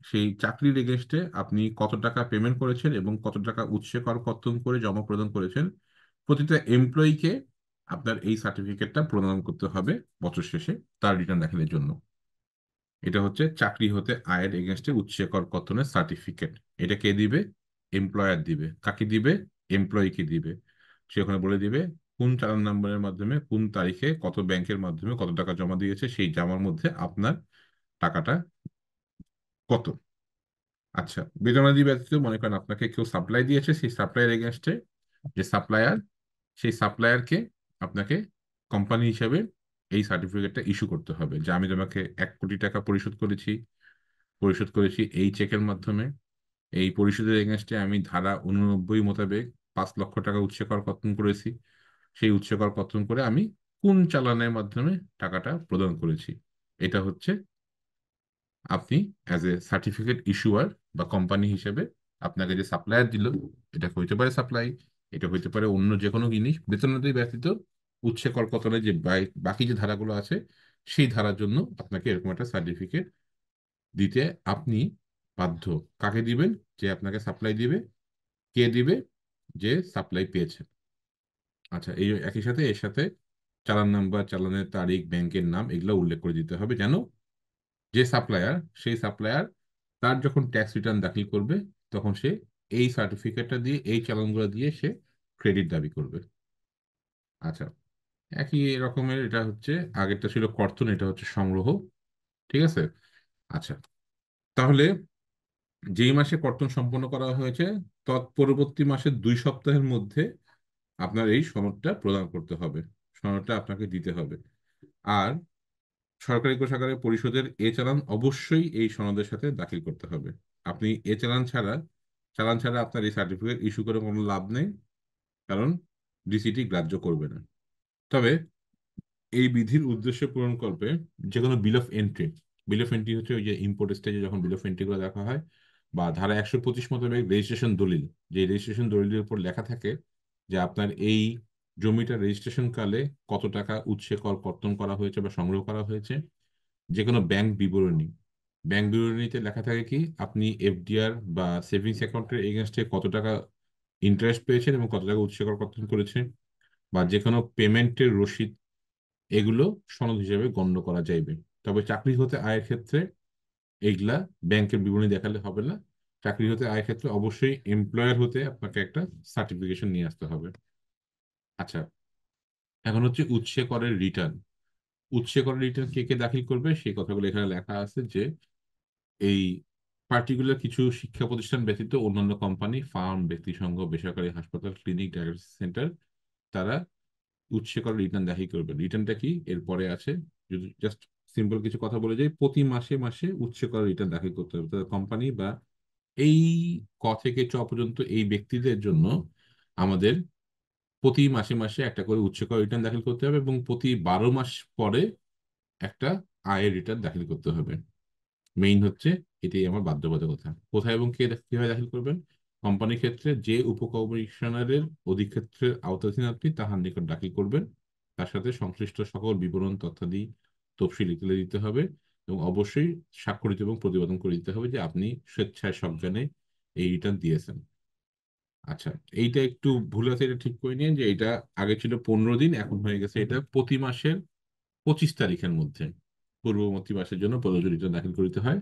সেই চাকরির এগেনস্টে আপনি কত টাকা পেমেন্ট করেছেন এবং কত টাকা উৎসে কর কর্তন করে জমা প্রদান করেছেন প্রতিটা এমপ্লয়িকে আপনার এই সার্টিফিকেটটা প্রদান করতে হবে বছর শেষে তার রিটার্ন দাখিলের জন্য। এটা হচ্ছে চাকরি হতে আয়ের এগেনস্টে উৎসে কর কর্তনের সার্টিফিকেট। এটা কে দিবে? এমপ্লয়ার দিবে। কাকে দিবে? এমপ্লয়িকে দিবে। সে ওখানে বলে দিবে কোন চালান নাম্বারের মাধ্যমে কোন তারিখে কত ব্যাংকের মাধ্যমে কত টাকা জমা দিয়েছে, সেই জমার মধ্যে আপনার টাকাটা কত। আচ্ছা, বেতনাদি ব্যতীত মনে করেন আপনাকে কেউ সাপ্লাই দিয়েছে, সেই সাপ্লাইয়ের এগেনস্টে যে সাপ্লায়ার, সেই সাপ্লায়ারকে আপনাকে কোম্পানি হিসেবে এই সার্টিফিকেটটা ইস্যু করতে হবে যে আমি তোমাকে 1 কোটি টাকা পরিশোধ করেছি এই চেকের মাধ্যমে। এই পরিশোধের এগেনস্টে আমি ধারা 89 মোতাবেক 5 লক্ষ টাকা উৎসে কর কর্তন করেছি। সেই উৎসে কর কর্তন করে আমি কোন চালানের মাধ্যমে টাকাটা প্রদান করেছি। এটা হচ্ছে আপনি অ্যাজ এ সার্টিফিকেট ইস্যুয়ার বা কোম্পানি হিসেবে আপনাকে যে সাপ্লায়ার দিল, এটা হইতে পারে সাপ্লাই, এটা হইতে পারে অন্য যে কোনো জিনিস, বেতনাদি ব্যতীত উৎসে কর কর্তনের যে বাকি যে ধারাগুলো আছে সেই ধারার জন্য আপনাকে এরকম একটা সার্টিফিকেট দিতে আপনি বাধ্য। কাকে দিবেন? যে আপনাকে সাপ্লাই দিবে। কে দিবে? যে সাপ্লাই পেয়েছে। আচ্ছা, এই একই সাথে এর সাথে চালান নাম্বার, চালানের তারিখ, ব্যাংকের নাম এগুলো উল্লেখ করে দিতে হবে, যেন যে সাপ্লায়ার, সেই সাপ্লায়ার তার যখন ট্যাক্স রিটার্ন দাখিল করবে তখন সে এই সার্টিফিকেটটা দিয়ে, এই চালানগুলো দিয়ে সে ক্রেডিট দাবি করবে। আচ্ছা, একই রকমের এটা হচ্ছে, আগেরটা ছিল কর্তন, এটা হচ্ছে সংগ্রহ। ঠিক আছে। আচ্ছা, তাহলে যেই মাসে কর্তন সম্পন্ন করা হয়েছে তৎপরবর্তী মাসের 2 সপ্তাহের মধ্যে আপনার এই সনদটা প্রদান করতে হবে, সনদটা আপনাকে দিতে হবে। আর সরকারি কোষাগারে পরিশোধের এ চালান অবশ্যই এই সনদের সাথে দাখিল করতে হবে। আপনি এ চালান ছাড়া আপনার এই সার্টিফিকেট ইস্যু করে কোনো লাভ নেই, কারণ ডিসিটি গ্রাহ্য করবে না। তবে এই বিধির উদ্দেশ্য পূরণ করবে যে কোনো বিল অফ এন্ট্রি হচ্ছে ওই যে ইম্পোর্ট স্টেজে যখন বিল অফ এন্ট্রি গুলো দেখা হয়, বা ধারা 125 মোতাবেক রেজিস্ট্রেশন দলিল, যে রেজিস্ট্রেশন দলিলের উপর লেখা থাকে যে আপনার এই জমিটা রেজিস্ট্রেশন কালে কত টাকা উৎসে কর কর্তন করা হয়েছে বা সংগ্রহ করা হয়েছে। যে কোনো ব্যাংক বিবরণীতে লেখা থাকে কি আপনি এফডিআর বা সেভিংস অ্যাকাউন্টের এগেনস্টে কত টাকা ইন্টারেস্ট পেয়েছেন এবং কত টাকা উৎসে কর কর্তন করেছেন, বা যে কোনো পেমেন্টের রসিদ, এগুলো সনদ হিসেবে গণ্য করা যাইবে। তবে চাকরি হতে আয়ের ক্ষেত্রে এইগুলা ব্যাংকের বিবরণী দেখালে হবে না। চাকরি হতে আয়ের ক্ষেত্রে অবশ্যই এমপ্লয়ার হতে আপনাকে একটা সার্টিফিকেশন নিয়ে আসতে হবে। আচ্ছা, এখন হচ্ছে উৎসে করের রিটার্ন কে কে দাখিল করবে সেই কথাগুলো এখানে লেখা আছে যে এই পার্টিকুলার কিছু শিক্ষা প্রতিষ্ঠান ব্যতীত অন্যান্য কোম্পানি, ফার্ম, ব্যক্তিসংঘ, বেসরকারি হাসপাতাল, ক্লিনিক, ডায়ালিসিস সেন্টার, তারা উৎসে করের রিটার্ন দাখিল করবে। রিটার্নটা কি এরপরে আছে, যদি জাস্ট সিম্পল কিছু কথা বলে যাই, প্রতি মাসে মাসে উৎসে করের রিটার্ন দাখিল করতে হবে। তাদের কোম্পানি বা এই ক থেকে চ পর্যন্ত এই ব্যক্তিদের জন্য আমাদের প্রতি মাসে মাসে একটা করে উৎসে কর রিটার্ন দাখিল করতে হবে, এবং প্রতি 12 মাস পরে একটা আয়ের রিটার্ন দাখিল করতে হবে। মেইন হচ্ছে এটাই আমার বাধ্যবাধকতা। কোথায় এবং কিভাবে দাখিল করবেন? কোম্পানির ক্ষেত্রে যে উপকমিশনারের অধিক্ষেত্রের আওতাধীন আপনি তাহার নিকট দাখিল করবেন। তার সাথে সংশ্লিষ্ট সকল বিবরণ তথ্যাদি তফসিল তুলে দিতে হবে, এবং অবশ্যই স্বাক্ষরিত এবং প্রতিবেদন করে দিতে হবে যে আপনি স্বেচ্ছায় সজ্ঞানে এই রিটার্ন দিয়েছেন। আচ্ছা, এইটা একটু ভুল আছে, এটা ঠিক করে নিয়ে যে এটা আগে ছিল 15 দিন, এখন হয়ে গেছে এটা প্রতি মাসের 25 তারিখের মধ্যে পূর্ববর্তী মাসের জন্য প্রযোজ্য রিটার্ন দাখিল করিতে হয়।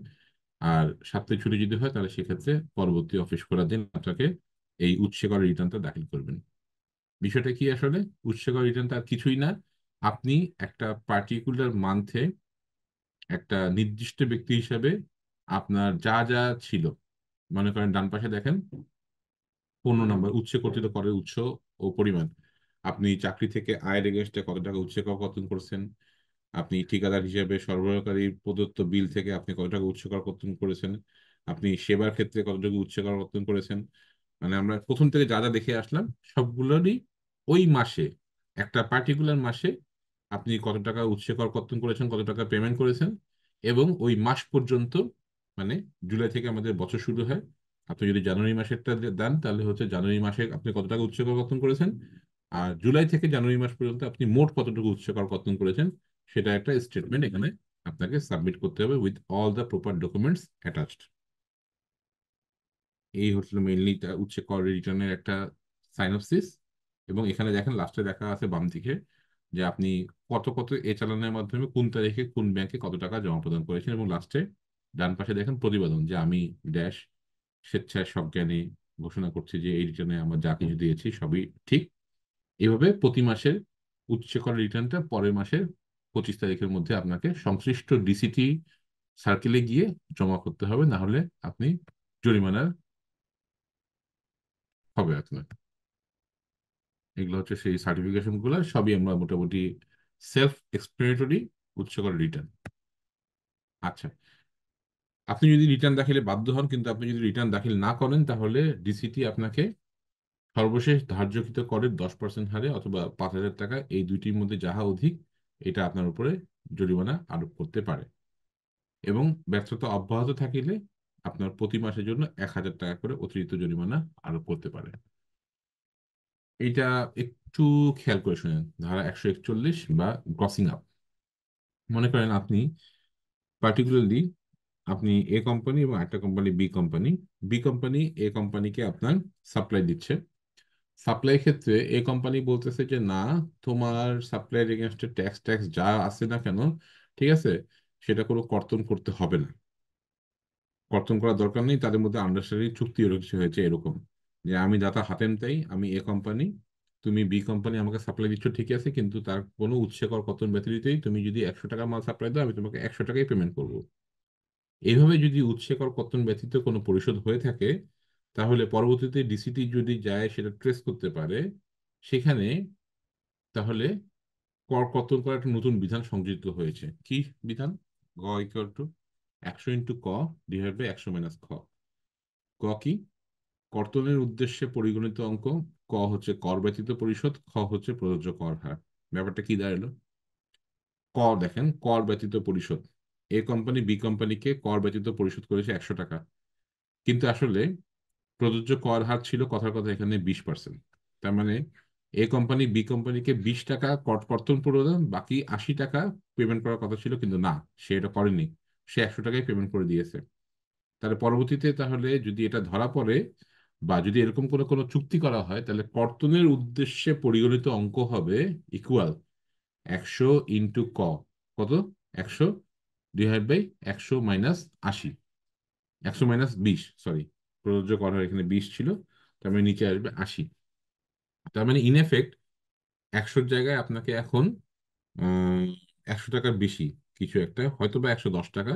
আর সাপ্তাহিক ছুটি যদি হয় তাহলে সেক্ষেত্রে পরবর্তী অফিস করার দিন আপনাকে এই উৎসে করা রিটার্নটা দাখিল করবেন। বিষয়টা কি আসলে? উৎসে করা রিটার্নটা আর কিছুই না, আপনি একটা পার্টিকুলার মান্থে একটা নির্দিষ্ট ব্যক্তি হিসাবে আপনার যা যা ছিল, মনে করেন ডান পাশে দেখেন 15 নম্বর উৎসে কর্তৃত করের উৎস ও পরিমাণ। আপনি চাকরি থেকে আয়ের এগেনস্টে কত টাকা উৎসে কর কর্তন করছেন, আপনি ঠিকাদার হিসেবে সরবরাহকারী প্রদত্ত বিল থেকে আপনি কত টাকা উৎসে কর কর্তন করেছেন, আপনি সেবার ক্ষেত্রে কত টাকা উৎসে কর কর্তন করেছেন, মানে আমরা প্রথম থেকে যা যা দেখে আসলাম সবগুলোরই ওই মাসে, একটা পার্টিকুলার মাসে আপনি কত টাকা উৎসে কর কর্তন করেছেন, কত টাকা পেমেন্ট করেছেন, এবং ওই মাস পর্যন্ত, মানে জুলাই থেকে আমাদের বছর শুরু হয়, আপনি যদি জানুয়ারি মাসেরটা দেন তাহলে হচ্ছে জানুয়ারি মাসে আপনি কত টাকা উৎসে কর কর্তন করেছেন, আর জুলাই থেকে জানুয়ারি মাস পর্যন্ত আপনি মোট কতটুকু উৎসে কর কর্তন করেছেন সেটা একটা স্টেটমেন্ট এখানে আপনাকে সাবমিট করতে হবে with all the proper documents attached. এই হচ্ছিল মেইনলি উৎসে কর রিটার্নের একটা সাইনোপসিস, এবং এখানে দেখেন লাস্টে দেখা আছে বাম দিকে যে আপনি কত কত এ চালানের মাধ্যমে কোন তারিখে কোন ব্যাংকে কত টাকা জমা প্রদান করেছেন, এবং লাস্টে ডান পাশে দেখেন প্রতিবেদন যে আমি ড্যাশ স্বেচ্ছায় সজ্ঞানে ঘোষণা করছি যে এই রিটার্নে আমার যা কিছু দিয়েছি সবই ঠিক। এভাবে প্রতি মাসের উচ্চ কর রিটার্নটা পরের মাসের 25 তারিখের মধ্যে আপনাকে সংশ্লিষ্ট ডিসিটি সার্কেলে গিয়ে জমা করতে হবে, না হলে আপনি জরিমানার হবে আপনার। এগুলো হচ্ছে সেই সার্টিফিকেশন গুলো, সবই আমরা মোটামুটি সেলফ এক্সপ্লেনেটরি উচ্চ কর রিটার্ন। আচ্ছা, আপনি যদি রিটার্ন দাখিলে বাধ্য হন, কিন্তু আপনি যদি রিটার্ন দাখিল না করেন, তাহলে ডিসিটি আপনাকে সর্বশেষ ধার্যকৃত করের 10% হারে অথবা 5,000 টাকা, এই দুইটির মধ্যে যাহা অধিক এটা আপনার উপরে জরিমানা আরোপ করতে পারে। এবং ব্যর্থতা অব্যাহত থাকিলে আপনার প্রতি মাসের জন্য 1,000 টাকা করে অতিরিক্ত জরিমানা আরোপ করতে পারে। এইটা একটু খেয়াল করে শুনেন, ধারা 141 বা গ্রসিং আপ। মনে করেন আপনি পার্টিকুলারলি আপনি এ কোম্পানি এবং একটা কোম্পানি বি কোম্পানি এ কোম্পানিকে আপনার সাপ্লাই দিচ্ছে। সাপ্লাই ক্ষেত্রে এ কোম্পানি বলতেছে যে না, তোমার সাপ্লাইয়ের এগেনস্টে ট্যাক্স ট্যাক্স যা আছে না কেন, ঠিক আছে, সেটা কোনো কর্তন করতে হবে না, কর্তন করার দরকার নেই। তাদের মধ্যে আন্ডারস্ট্যান্ডিং চুক্তি হয়েছে এরকম যে আমি দাতা হাতেম তাই, আমি এ কোম্পানি, তুমি বি কোম্পানি আমাকে সাপ্লাই দিচ্ছ ঠিক আছে, কিন্তু তার কোনো উৎসে কর কর্তন ব্যতিরিতই তুমি যদি 100 টাকা মাল সাপ্লাই দাও, আমি তোমাকে 100 টাকাই পেমেন্ট করবো। এইভাবে যদি উৎসে কর কর্তন ব্যতীত কোনো পরিশোধ হয়ে থাকে, তাহলে পরবর্তীতে ডিসিটি যদি যায় সেটা ট্রেস করতে পারে, সেখানে তাহলে কর কর্তন করার একটা নতুন বিধান সংযোজিত হয়েছে। কি বিধান? গ ইকুয়াল টু 100 × ক ডিভাইড বাই 100 - খ। ক কি? কর্তনের উদ্দেশ্যে পরিগণিত অঙ্ক। ক হচ্ছে কর ব্যতীত পরিশোধ, খ হচ্ছে প্রযোজ্য কর হার। ব্যাপারটা কি দাঁড়ালো? ক দেখেন, কর ব্যতীত পরিশোধ। এ কোম্পানি বি কোম্পানিকে কর ব্যতীত পরিশোধ করেছে 100 টাকা, কিন্তু আসলে প্রযোজ্য কর হার ছিল কথার কথা এখানে 20%। তার মানে এ কোম্পানি বি কোম্পানিকে 20 টাকা কর্তন প্রদান, বাকি 80 টাকা পেমেন্ট করার কথা ছিল, কিন্তু না, সে এটা করেনি, সে 100 টাকাই পেমেন্ট করে দিয়েছে। তাহলে পরবর্তীতে তাহলে যদি এটা ধরা পড়ে বা যদি এরকম কোনো কোনো চুক্তি করা হয়, তাহলে কর্তনের উদ্দেশ্যে পরিগণিত অঙ্ক হবে ইকুয়াল 100 × ক। কত? 100 ডিভাইড বাই 100 - 80, 100 - 20, সরি, প্রযোজ্য কর হার এখানে 20 ছিল, তার মানে নিচে আসবে 80। তার মানে ইন এফেক্ট 100-র জায়গায় আপনাকে এখন 100 টাকার বেশি কিছু একটা, হয়তো বা 110 টাকা,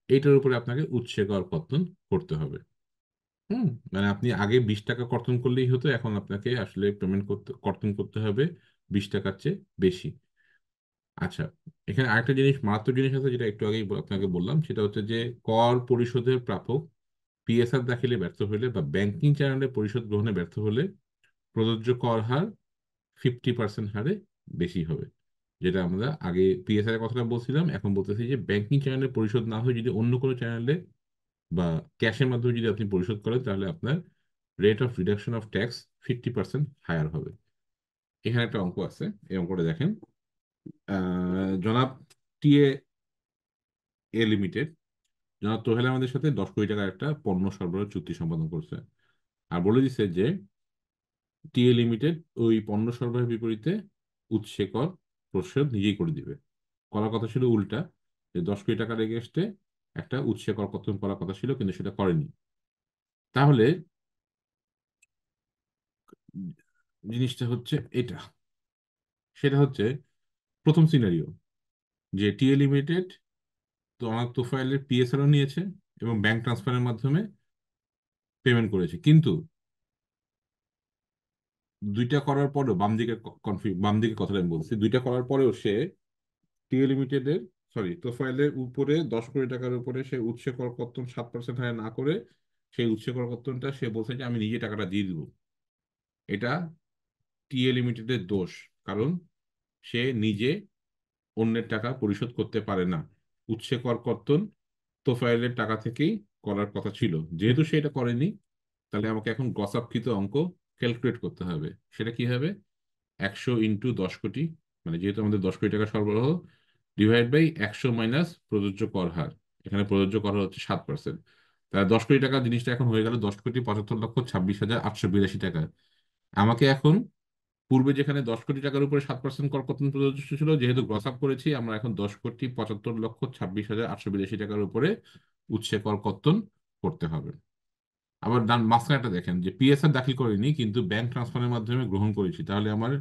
এইটার উপরে আপনাকে উৎসে কর কর্তন করতে হবে। মানে আপনি আগে 20 টাকা কর্তন করলেই হতো, এখন আপনাকে আসলে পেমেন্ট করতে কর্তন করতে হবে 20 টাকার চেয়ে বেশি। আচ্ছা, এখানে আরেকটা জিনিস, মারাত্মক জিনিস আছে, যেটা একটু আগেই আপনাকে বললাম, সেটা হচ্ছে যে কর পরিশোধের প্রাপক পিএসআর দাখিলে ব্যর্থ হলে বা ব্যাংকিং চ্যানেলে পরিশোধ গ্রহণে ব্যর্থ হলে প্রযোজ্য কর হার 50% হারে বেশি হবে। যেটা আমরা আগে পিএসআর এর কথাটা বলছিলাম, এখন বলতেছি যে ব্যাংকিং চ্যানেলে পরিশোধ না হয়ে যদি অন্য কোনো চ্যানেলে বা ক্যাশের মাধ্যমে যদি আপনি পরিশোধ করেন, তাহলে আপনার rate of reduction of tax 50% higher হবে। এখানে একটা অঙ্ক আছে, এই অঙ্কটা দেখেন। জনাব টিএ এ লিমিটেড জনাব তোহেল আমাদের সাথে 10 কোটি টাকার একটা পণ্য সরবরাহ চুক্তি সম্পাদন করছে, আর বলে দিচ্ছে যে টিএ লিমিটেড ওই পণ্য সরবরাহের বিপরীতে উৎসে কর পরিশোধ নিজেই করে দিবে। করার কথা ছিল উল্টা, যে 10 কোটি টাকার এগেনস্টে একটা উৎসে কর কর্তন করার কথা ছিল, কিন্তু সেটা করেনি। তাহলে জিনিসটা হচ্ছে এটা, সেটা হচ্ছে প্রথম সিনারিও, যে টিএ লিমিটেড তো আমার তোফায়েলের পিএসআরও নিয়েছে এবং ব্যাংক ট্রান্সফারের মাধ্যমে পেমেন্ট করেছে, কিন্তু দুইটা করার পরেও বাম দিকে কথাটা আমি বলছি, দুইটা করার পরেও সে টিএ লিমিটেডের, সরি, তোফায়েলের উপরে 10 কোটি টাকার উপরে সে উৎসে কর কর্তন 7% হারে না করে সেই উৎসে কর কর্তনটা সে বলছে যে আমি নিজে টাকাটা দিয়ে দিব। এটা টিএ লিমিটেডের দোষ, কারণ সে নিজে অন্যের টাকা পরিশোধ করতে পারে না। উৎসে কর কর্তন তোফায়েলের টাকা থেকেই করার কথা ছিল, যেহেতু সে এটা করেনি, তাহলে আমাকে এখন গসাপকৃত অঙ্ক ক্যালকুলেট করতে হবে। সেটা কি হবে? 100 × 10 কোটি, মানে যেহেতু আমাদের 10 কোটি টাকা সরবরাহ, ডিভাইড বাই 100 মাইনাস প্রযোজ্য কর হার। এখানে প্রযোজ্য কর হার হচ্ছে 7%। তাহলে 10 কোটি টাকা জিনিসটা এখন হয়ে গেল 10,75,26,882 টাকা। আমাকে এখন পূর্বে যেখানে 10 কোটি টাকার উপরে 7% করকর্তন প্রযোজ্য ছিল, যেহেতু গ্রস আপ করেছি, আমরা এখন 10,75,26,882 টাকার উপরে উৎসে করকর্তন করতে হবে। আবার ডান মাঝখানে একটা দেখেন যে পিএসআর দাখিল করিনি, কিন্তু ব্যাংক ট্রান্সফারের মাধ্যমে গ্রহণ করেছি, তাহলে আমার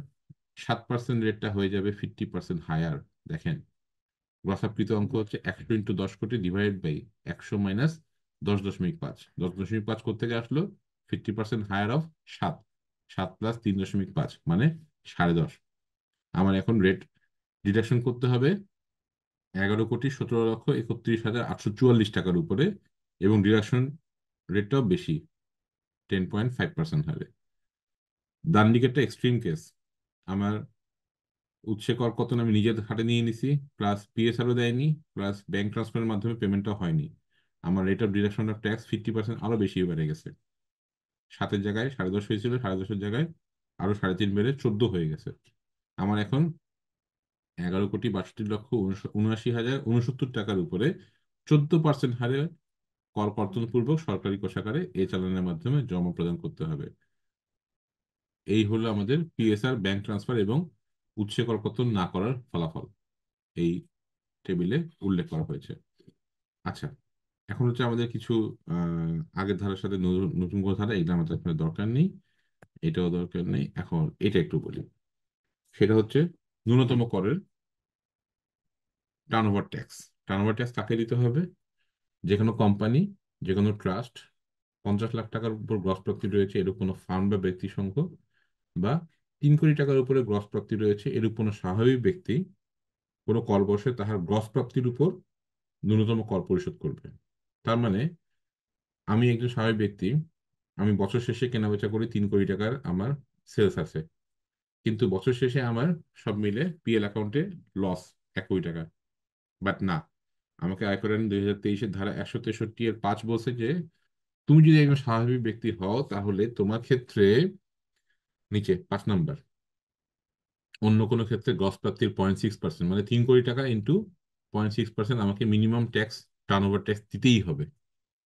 7% রেটটা হয়ে যাবে 50% হায়ার। দেখেন গ্রসাপকৃত অঙ্ক হচ্ছে 100 × 10 কোটি ডিভাইড বাই 100 মাইনাস 10.5। 10.5 করতে গিয়ে আসলো 50% হায়ার অফ 7। 7 প্লাস 3.5 মানে 10.5। আমার এখন রেট ডিডাকশন করতে হবে 11,17,31,844 টাকার উপরে, এবং ডিডাকশন রেটটাও বেশি 10.5% হারে। ডান দিকেরটা এক্সট্রিম কেস, আমার উৎসে করকর্তন আমি নিজের হাতে নিয়ে নিছি, প্লাস পিএসআরও দেয়নি, প্লাস ব্যাংক ট্রান্সফারের মাধ্যমে পেমেন্টও হয়নি। আমার rate of deduction of tax 50% আরো বেশি বেড়ে গেছে। 7-এর জায়গায় 10.5 হয়েছিল, 10.5-এর জায়গায় আরো 3.5 বেড়ে 14 হয়ে গেছে। আমার এখন 11,62,79,069 টাকার উপরে 14% হারে কর কর্তনপূর্বক সরকারি কোষাগারে এই চালানের মাধ্যমে জমা প্রদান করতে হবে। এই হলো আমাদের পিএসআর, ব্যাংক ট্রান্সফার এবং উৎসে করকর্তন না করার ফলাফল এই টেবিলে উল্লেখ করা হয়েছে। আচ্ছা, এখন হচ্ছে আমাদের কিছু আগের ধারার সাথে নতুন কোনো ধারা, এগুলো আমাদের এখানে দরকার নেই, এটাও দরকার নেই। এখন এটা একটু বলি, সেটা হচ্ছে ন্যূনতম করের টার্নওভার ট্যাক্স। টার্নওভার ট্যাক্স কাকে দিতে হবে? যে কোনো কোম্পানি, যে কোনো ট্রাস্ট, 50 লাখ টাকার উপর গ্রস প্রাপ্তি রয়েছে এরূপ কোনো ফার্ম বা ব্যক্তি সংঘ, বা 3 কোটি টাকার উপরে গ্রস প্রাপ্তি রয়েছে এরূপ কোনো স্বাভাবিক ব্যক্তি কোনো কর বর্ষে তাহার গ্রস প্রাপ্তির উপর ন্যূনতম কর পরিশোধ করবে। তার মানে আমি একজন স্বাভাবিক ব্যক্তি, আমি বছর শেষে কেনাবেচা করি 3 কোটি টাকার আমার সেলস আছে, কিন্তু বছর শেষে আমার সব মিলে পিএল অ্যাকাউন্টে লস 1 কোটি টাকা। বাট না, আমাকে আয়কর আইন 2023-এর ধারা 163-5 বলছে যে তুমি যদি একজন স্বাভাবিক ব্যক্তি হও তাহলে তোমার ক্ষেত্রে নিচে 5 নাম্বার, অন্য কোনো ক্ষেত্রে গ্রস প্রাপ্তির 0.6% মানে 3 কোটি টাকা ইন্টু 0.6% আমাকে মিনিমাম ট্যাক্স, টার্নওভার ট্যাক্স দিতেই হবে।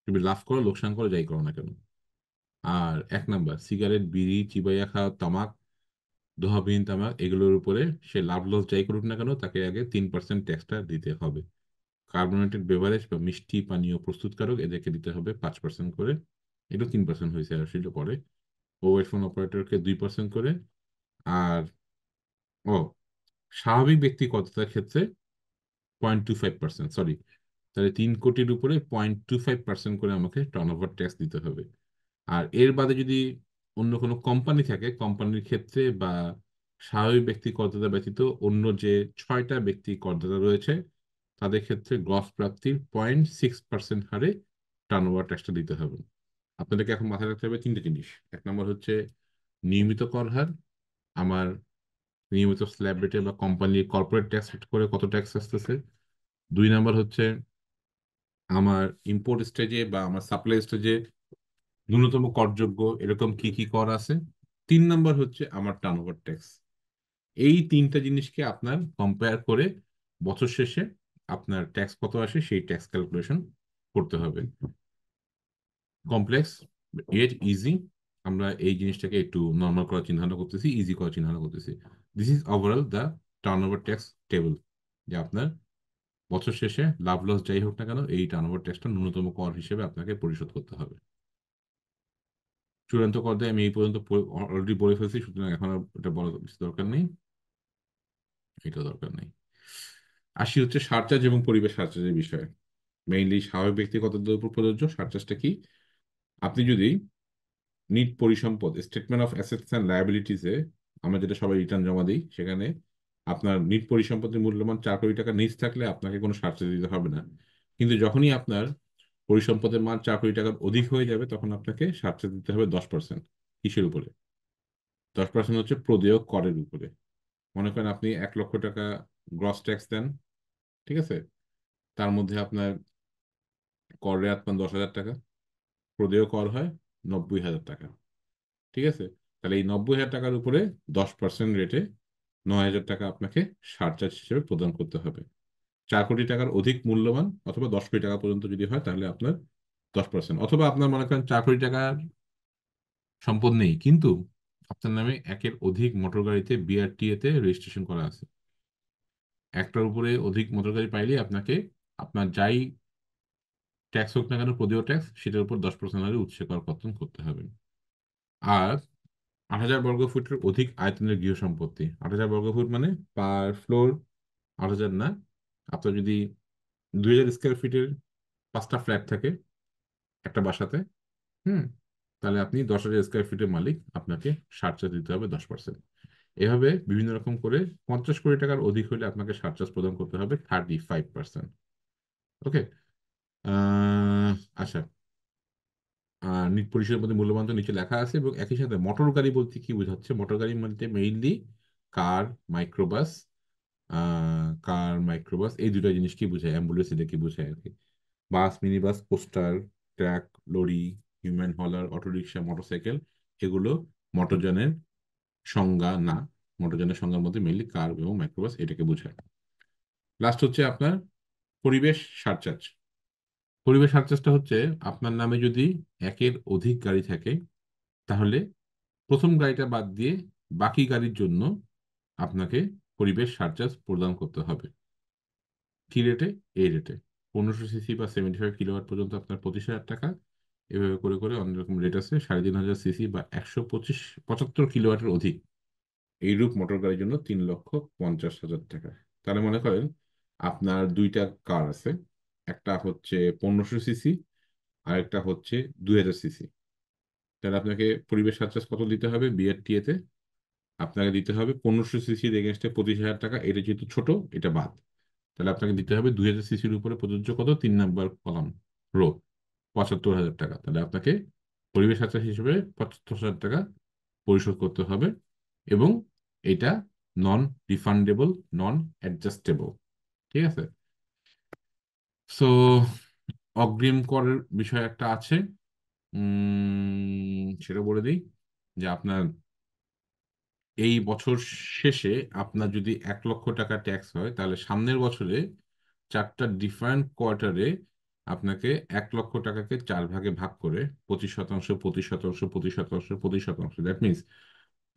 তুমি লাভ করো, লোকসান করো, যাই করো না কেন। আর 1 নাম্বার, সিগারেট, বিড়ি, চিবাইয়া খাওয়া, তামাক, ধোঁয়াবিহীন তামাক, এগুলোর উপরে সে লাভ লস যাই করুক না কেন তাকে আগে 3% ট্যাক্সটা দিতে হবে। কার্বোনেটেড বেভারেজ বা মিষ্টি পানীয় প্রস্তুতকারক এদেরকে দিতে হবে 5% করে, এটা 3% হয়েছে আর সেটা পরে। মোবাইল ফোন অপারেটরকে 2% করে। আর ও স্বাভাবিক ব্যক্তি কতটার ক্ষেত্রে 0.25%, সরি, তাহলে 3 কোটির উপরে 0.25% করে আমাকে টার্নওভার ট্যাক্স দিতে হবে। আর এর বাদে যদি অন্য কোনো কোম্পানি থাকে, কোম্পানির ক্ষেত্রে বা স্বাভাবিক ব্যক্তি করদাতা ব্যতীত অন্য যে 6টা ব্যক্তি করদাতা রয়েছে তাদের ক্ষেত্রে গ্রস প্রাপ্তির 0.6% হারে টার্নওভার ট্যাক্সটা দিতে হবে। আপনাদেরকে এখন মাথায় রাখতে হবে 3টে জিনিস। 1 নম্বর হচ্ছে নিয়মিত কর হার, আমার নিয়মিত স্ল্যাব রেটে বা কোম্পানির কর্পোরেট ট্যাক্স করে কত ট্যাক্স আসতেছে। 2 নম্বর হচ্ছে আমার ইম্পোর্ট স্টেজে বা আমার সাপ্লাই স্টেজে ন্যূনতম করযোগ্য এরকম কি কি কর আছে। 3 নম্বর হচ্ছে আমার টার্নওভার ট্যাক্স। এই 3টা জিনিসকে আপনার কম্পেয়ার করে বছর শেষে আপনার ট্যাক্স কত আসে সেই ট্যাক্স ক্যালকুলেশন করতে হবে। কমপ্লেক্স ইয়েট ইজি, আমরা এই জিনিসটাকে একটু নর্মাল করার চিন্তা ভাবনা করতেছি, ইজি করার চিন্তা ভাবনা করতেছি। This is overall the turnover tax table, যে আপনার বছর শেষে লাভ লস যাই হোক না কেন এই টার্নওভার ট্যাক্সটা ন্যূনতম কর হিসেবে আপনাকে পরিশোধ করতে হবে। চূড়ান্ত কর দিয়ে আমি এই পর্যন্ত অলরেডি বলে ফেলছি, সুতরাং এখন আর এটা বলার কিছু দরকার নেই, এটা দরকার নেই। আসি হচ্ছে সারচার্জ এবং পরিবেশ সারচার্জের বিষয়ে। মেইনলি স্বাভাবিক ব্যক্তিগতদের উপর প্রযোজ্য সারচার্জটা কি? আপনি যদি নিট পরিসম্পদ স্টেটমেন্ট অফ অ্যাসেটস অ্যান্ড লায়াবিলিটিসে আমরা যেটা সবাই রিটার্ন জমা দিই, সেখানে আপনার নিট পরিসম্পদের মূল্যমান 4 কোটি টাকা নিচ থাকলে আপনাকে কোনো সারচার্জ দিতে হবে না। কিন্তু যখনই আপনার পরিসম্পদের মান 4 কোটি টাকার অধিক হয়ে যাবে তখন আপনাকে সারচার্জ দিতে হবে 10%। কিসের উপরে? 10% হচ্ছে প্রদেয় করের উপরে। মনে করেন আপনি 1 লক্ষ টাকা গ্রস ট্যাক্স দেন, ঠিক আছে, তার মধ্যে আপনার কর রেয়াত পান 10,000 টাকা, প্রদেয় কর হয় 90,000 টাকা, ঠিক আছে। তাহলে এই 90,000 টাকার উপরে 10% রেটে 9,000 টাকা আপনাকে সারচার্জ হিসেবে প্রদান করতে হবে। 4 কোটি টাকার অধিক মূল্যবান অথবা 10 কোটি টাকা পর্যন্ত যদি হয় তাহলে আপনার 10%, অথবা আপনার মনে করেন 4 কোটি টাকার সম্পদ নেই কিন্তু আপনার নামে একের অধিক মোটর গাড়িতে বিআরটিএ তে রেজিস্ট্রেশন করা আছে। একটার উপরে অধিক মোটর গাড়ি পাইলে আপনাকে আপনার যাই ট্যাক্স হোক না কেন, প্রদেয় ট্যাক্স, সেটার উপর 10% হারে উৎসে কর কর্তন করতে হবে। আর 8,000 বর্গফুটের অধিক আয়তনের গৃহ সম্পত্তি, 8,000 বর্গফুট মানে পার ফ্লোর 8,000 না। আপনার যদি 2,000 স্কোয়ার ফিটের 5টা ফ্ল্যাট থাকে একটা বাসাতে, হুম, তাহলে আপনি 10,000 স্কোয়ার ফিটের মালিক, আপনাকে সারচার্জ দিতে হবে 10%। এভাবে বিভিন্ন রকম করে 50 কোটি টাকার অধিক হলে আপনাকে সারচার্জ প্রদান করতে হবে 35%। ওকে। আচ্ছা, নিট পরিষদের মধ্যে মূল্যবান তো নিচে লেখা আছে, এবং একই সাথে মোটর গাড়ি বলতে কি বোঝাচ্ছে? মোটর গাড়ি বলতে মেইনলি কার, মাইক্রোবাস, এই দুটো জিনিস কি বোঝায়, অ্যাম্বুলেন্স এটা কি বোঝায় আর কি। Bus, mini bus, poster, truck, lorry, human hauler, autorickshaw, motorcycle, এগুলো মোটরযানের সংজ্ঞা না। মোটরযানের সংজ্ঞার মধ্যে মেইনলি কার এবং মাইক্রোবাস এটাকে বোঝায়। লাস্ট হচ্ছে আপনার পরিবেশ সারচার্জ। পরিবেশ সারচার্জটা হচ্ছে আপনার নামে যদি একের অধিক গাড়ি থাকে, তাহলে প্রথম গাড়িটা বাদ দিয়ে বাকি গাড়ির জন্য আপনাকে পরিবেশ সারচার্জ প্রদান করতে হবে। কি রেটে? এই রেটে 1500 সিসি বা 75 কিলোওয়াট পর্যন্ত আপনার 25,000 টাকা। এভাবে করে করে অনেক রকম রেট আছে। 3,500 সিসি বা 175 কিলোওয়াটের অধিক এইরূপ মোটর গাড়ির জন্য 3,50,000 টাকা। তাহলে মনে করেন আপনার দুইটা কার আছে, একটা হচ্ছে 1500 সিসি আর একটা হচ্ছে 2,000 সিসি। তাহলে আপনাকে পরিবেশ সারচার্জ কত দিতে হবে? বিআরটিএ তে আপনাকে দিতে হবে 1500 সিসির এগেনস্টে 25,000 টাকা। এটা যেহেতু ছোট, এটা বাদ। তাহলে আপনাকে দিতে হবে 2,000 সিসির উপরে প্রযোজ্য কত, 3 নাম্বার কলাম রো, 75,000 টাকা। তাহলে আপনাকে পরিবেশ সারচার্জ হিসেবে 75,000 টাকা পরিশোধ করতে হবে, এবং এটা নন রিফান্ডেবল, নন অ্যাডজাস্টেবল। ঠিক আছে। সো অগ্রিম করের বিষয় একটা আছে, সেটা বলে দিই যে আপনার এই বছর শেষে আপনার যদি 1,00,000 টাকা ট্যাক্স হয়, তাহলে সামনের বছরে 4টা ডিফারেন্ট কোয়ার্টারে আপনাকে 1,00,000 টাকাকে 4 ভাগে ভাগ করে 25%, 25%, 25%, 25%, দ্যাট মিনস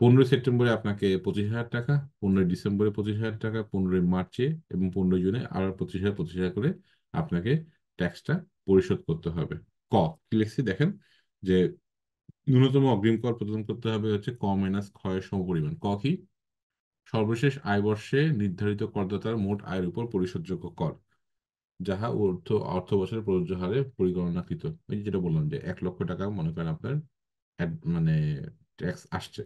15 সেপ্টেম্বরে আপনাকে 25,000 টাকা, 15 ডিসেম্বরে 25,000 টাকা, 15 মার্চে এবং 15 জুনে আরো 25,000 25,000 করে আপনাকে ট্যাক্সটা পরিশোধ করতে হবে। কি লিখছি দেখেন, যে ন্যূনতম অগ্রিম কর প্রদান করতে হবে হচ্ছে ক মাইনাস খ এর সমপরিমাণ। কি? সর্বশেষ আয় বর্ষে নির্ধারিত করদাতার মোট আয়ের উপর পরিশোধযোগ্য কর, যাহা অর্থ বছরে প্রযোজ্য হারে পরিগণনাকৃত। এই যেটা বললাম যে 1,00,000 টাকা মনে করেন আপনার মানে ট্যাক্স আসছে।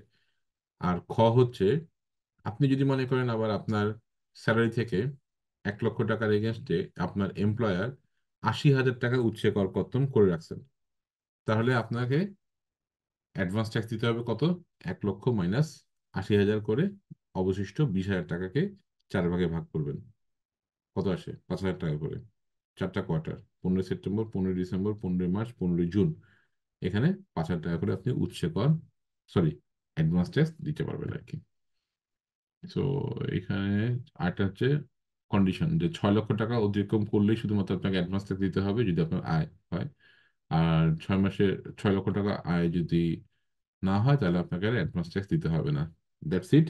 আর খ হচ্ছে আপনি যদি মনে করেন আবার আপনার স্যালারি থেকে 1,00,000 টাকার এগেনস্টে আপনার এমপ্লয়ার 80,000 টাকা উৎসে কর কর্তন করে রাখছেন, তাহলে আপনাকে অ্যাডভান্স ট্যাক্স দিতে হবে কত? 1,00,000 মাইনাস 80,000 করে অবশিষ্ট 20,000 টাকাকে 4 ভাগে ভাগ করবেন। কত আসে? 5,000 টাকা করে। 4টা quarter, 15 September, 15 December, 15 March, 15 June, এখানে 5,000 টাকা করে আপনি অ্যাডভান্স ট্যাক্স দিতে পারবেন আর কি। তো এখানে আরেকটা হচ্ছে কন্ডিশন, যে 6,00,000 টাকা অতিক্রম করলেই শুধুমাত্র আপনাকে অ্যাডভান্স ট্যাক্স দিতে হবে যদি আপনার আয় হয়। আর 6 লক্ষ টাকা আয় যদি না হয়, তাহলে আপনাকে অ্যাডভান্স ট্যাক্স দিতে হবে না। That's it.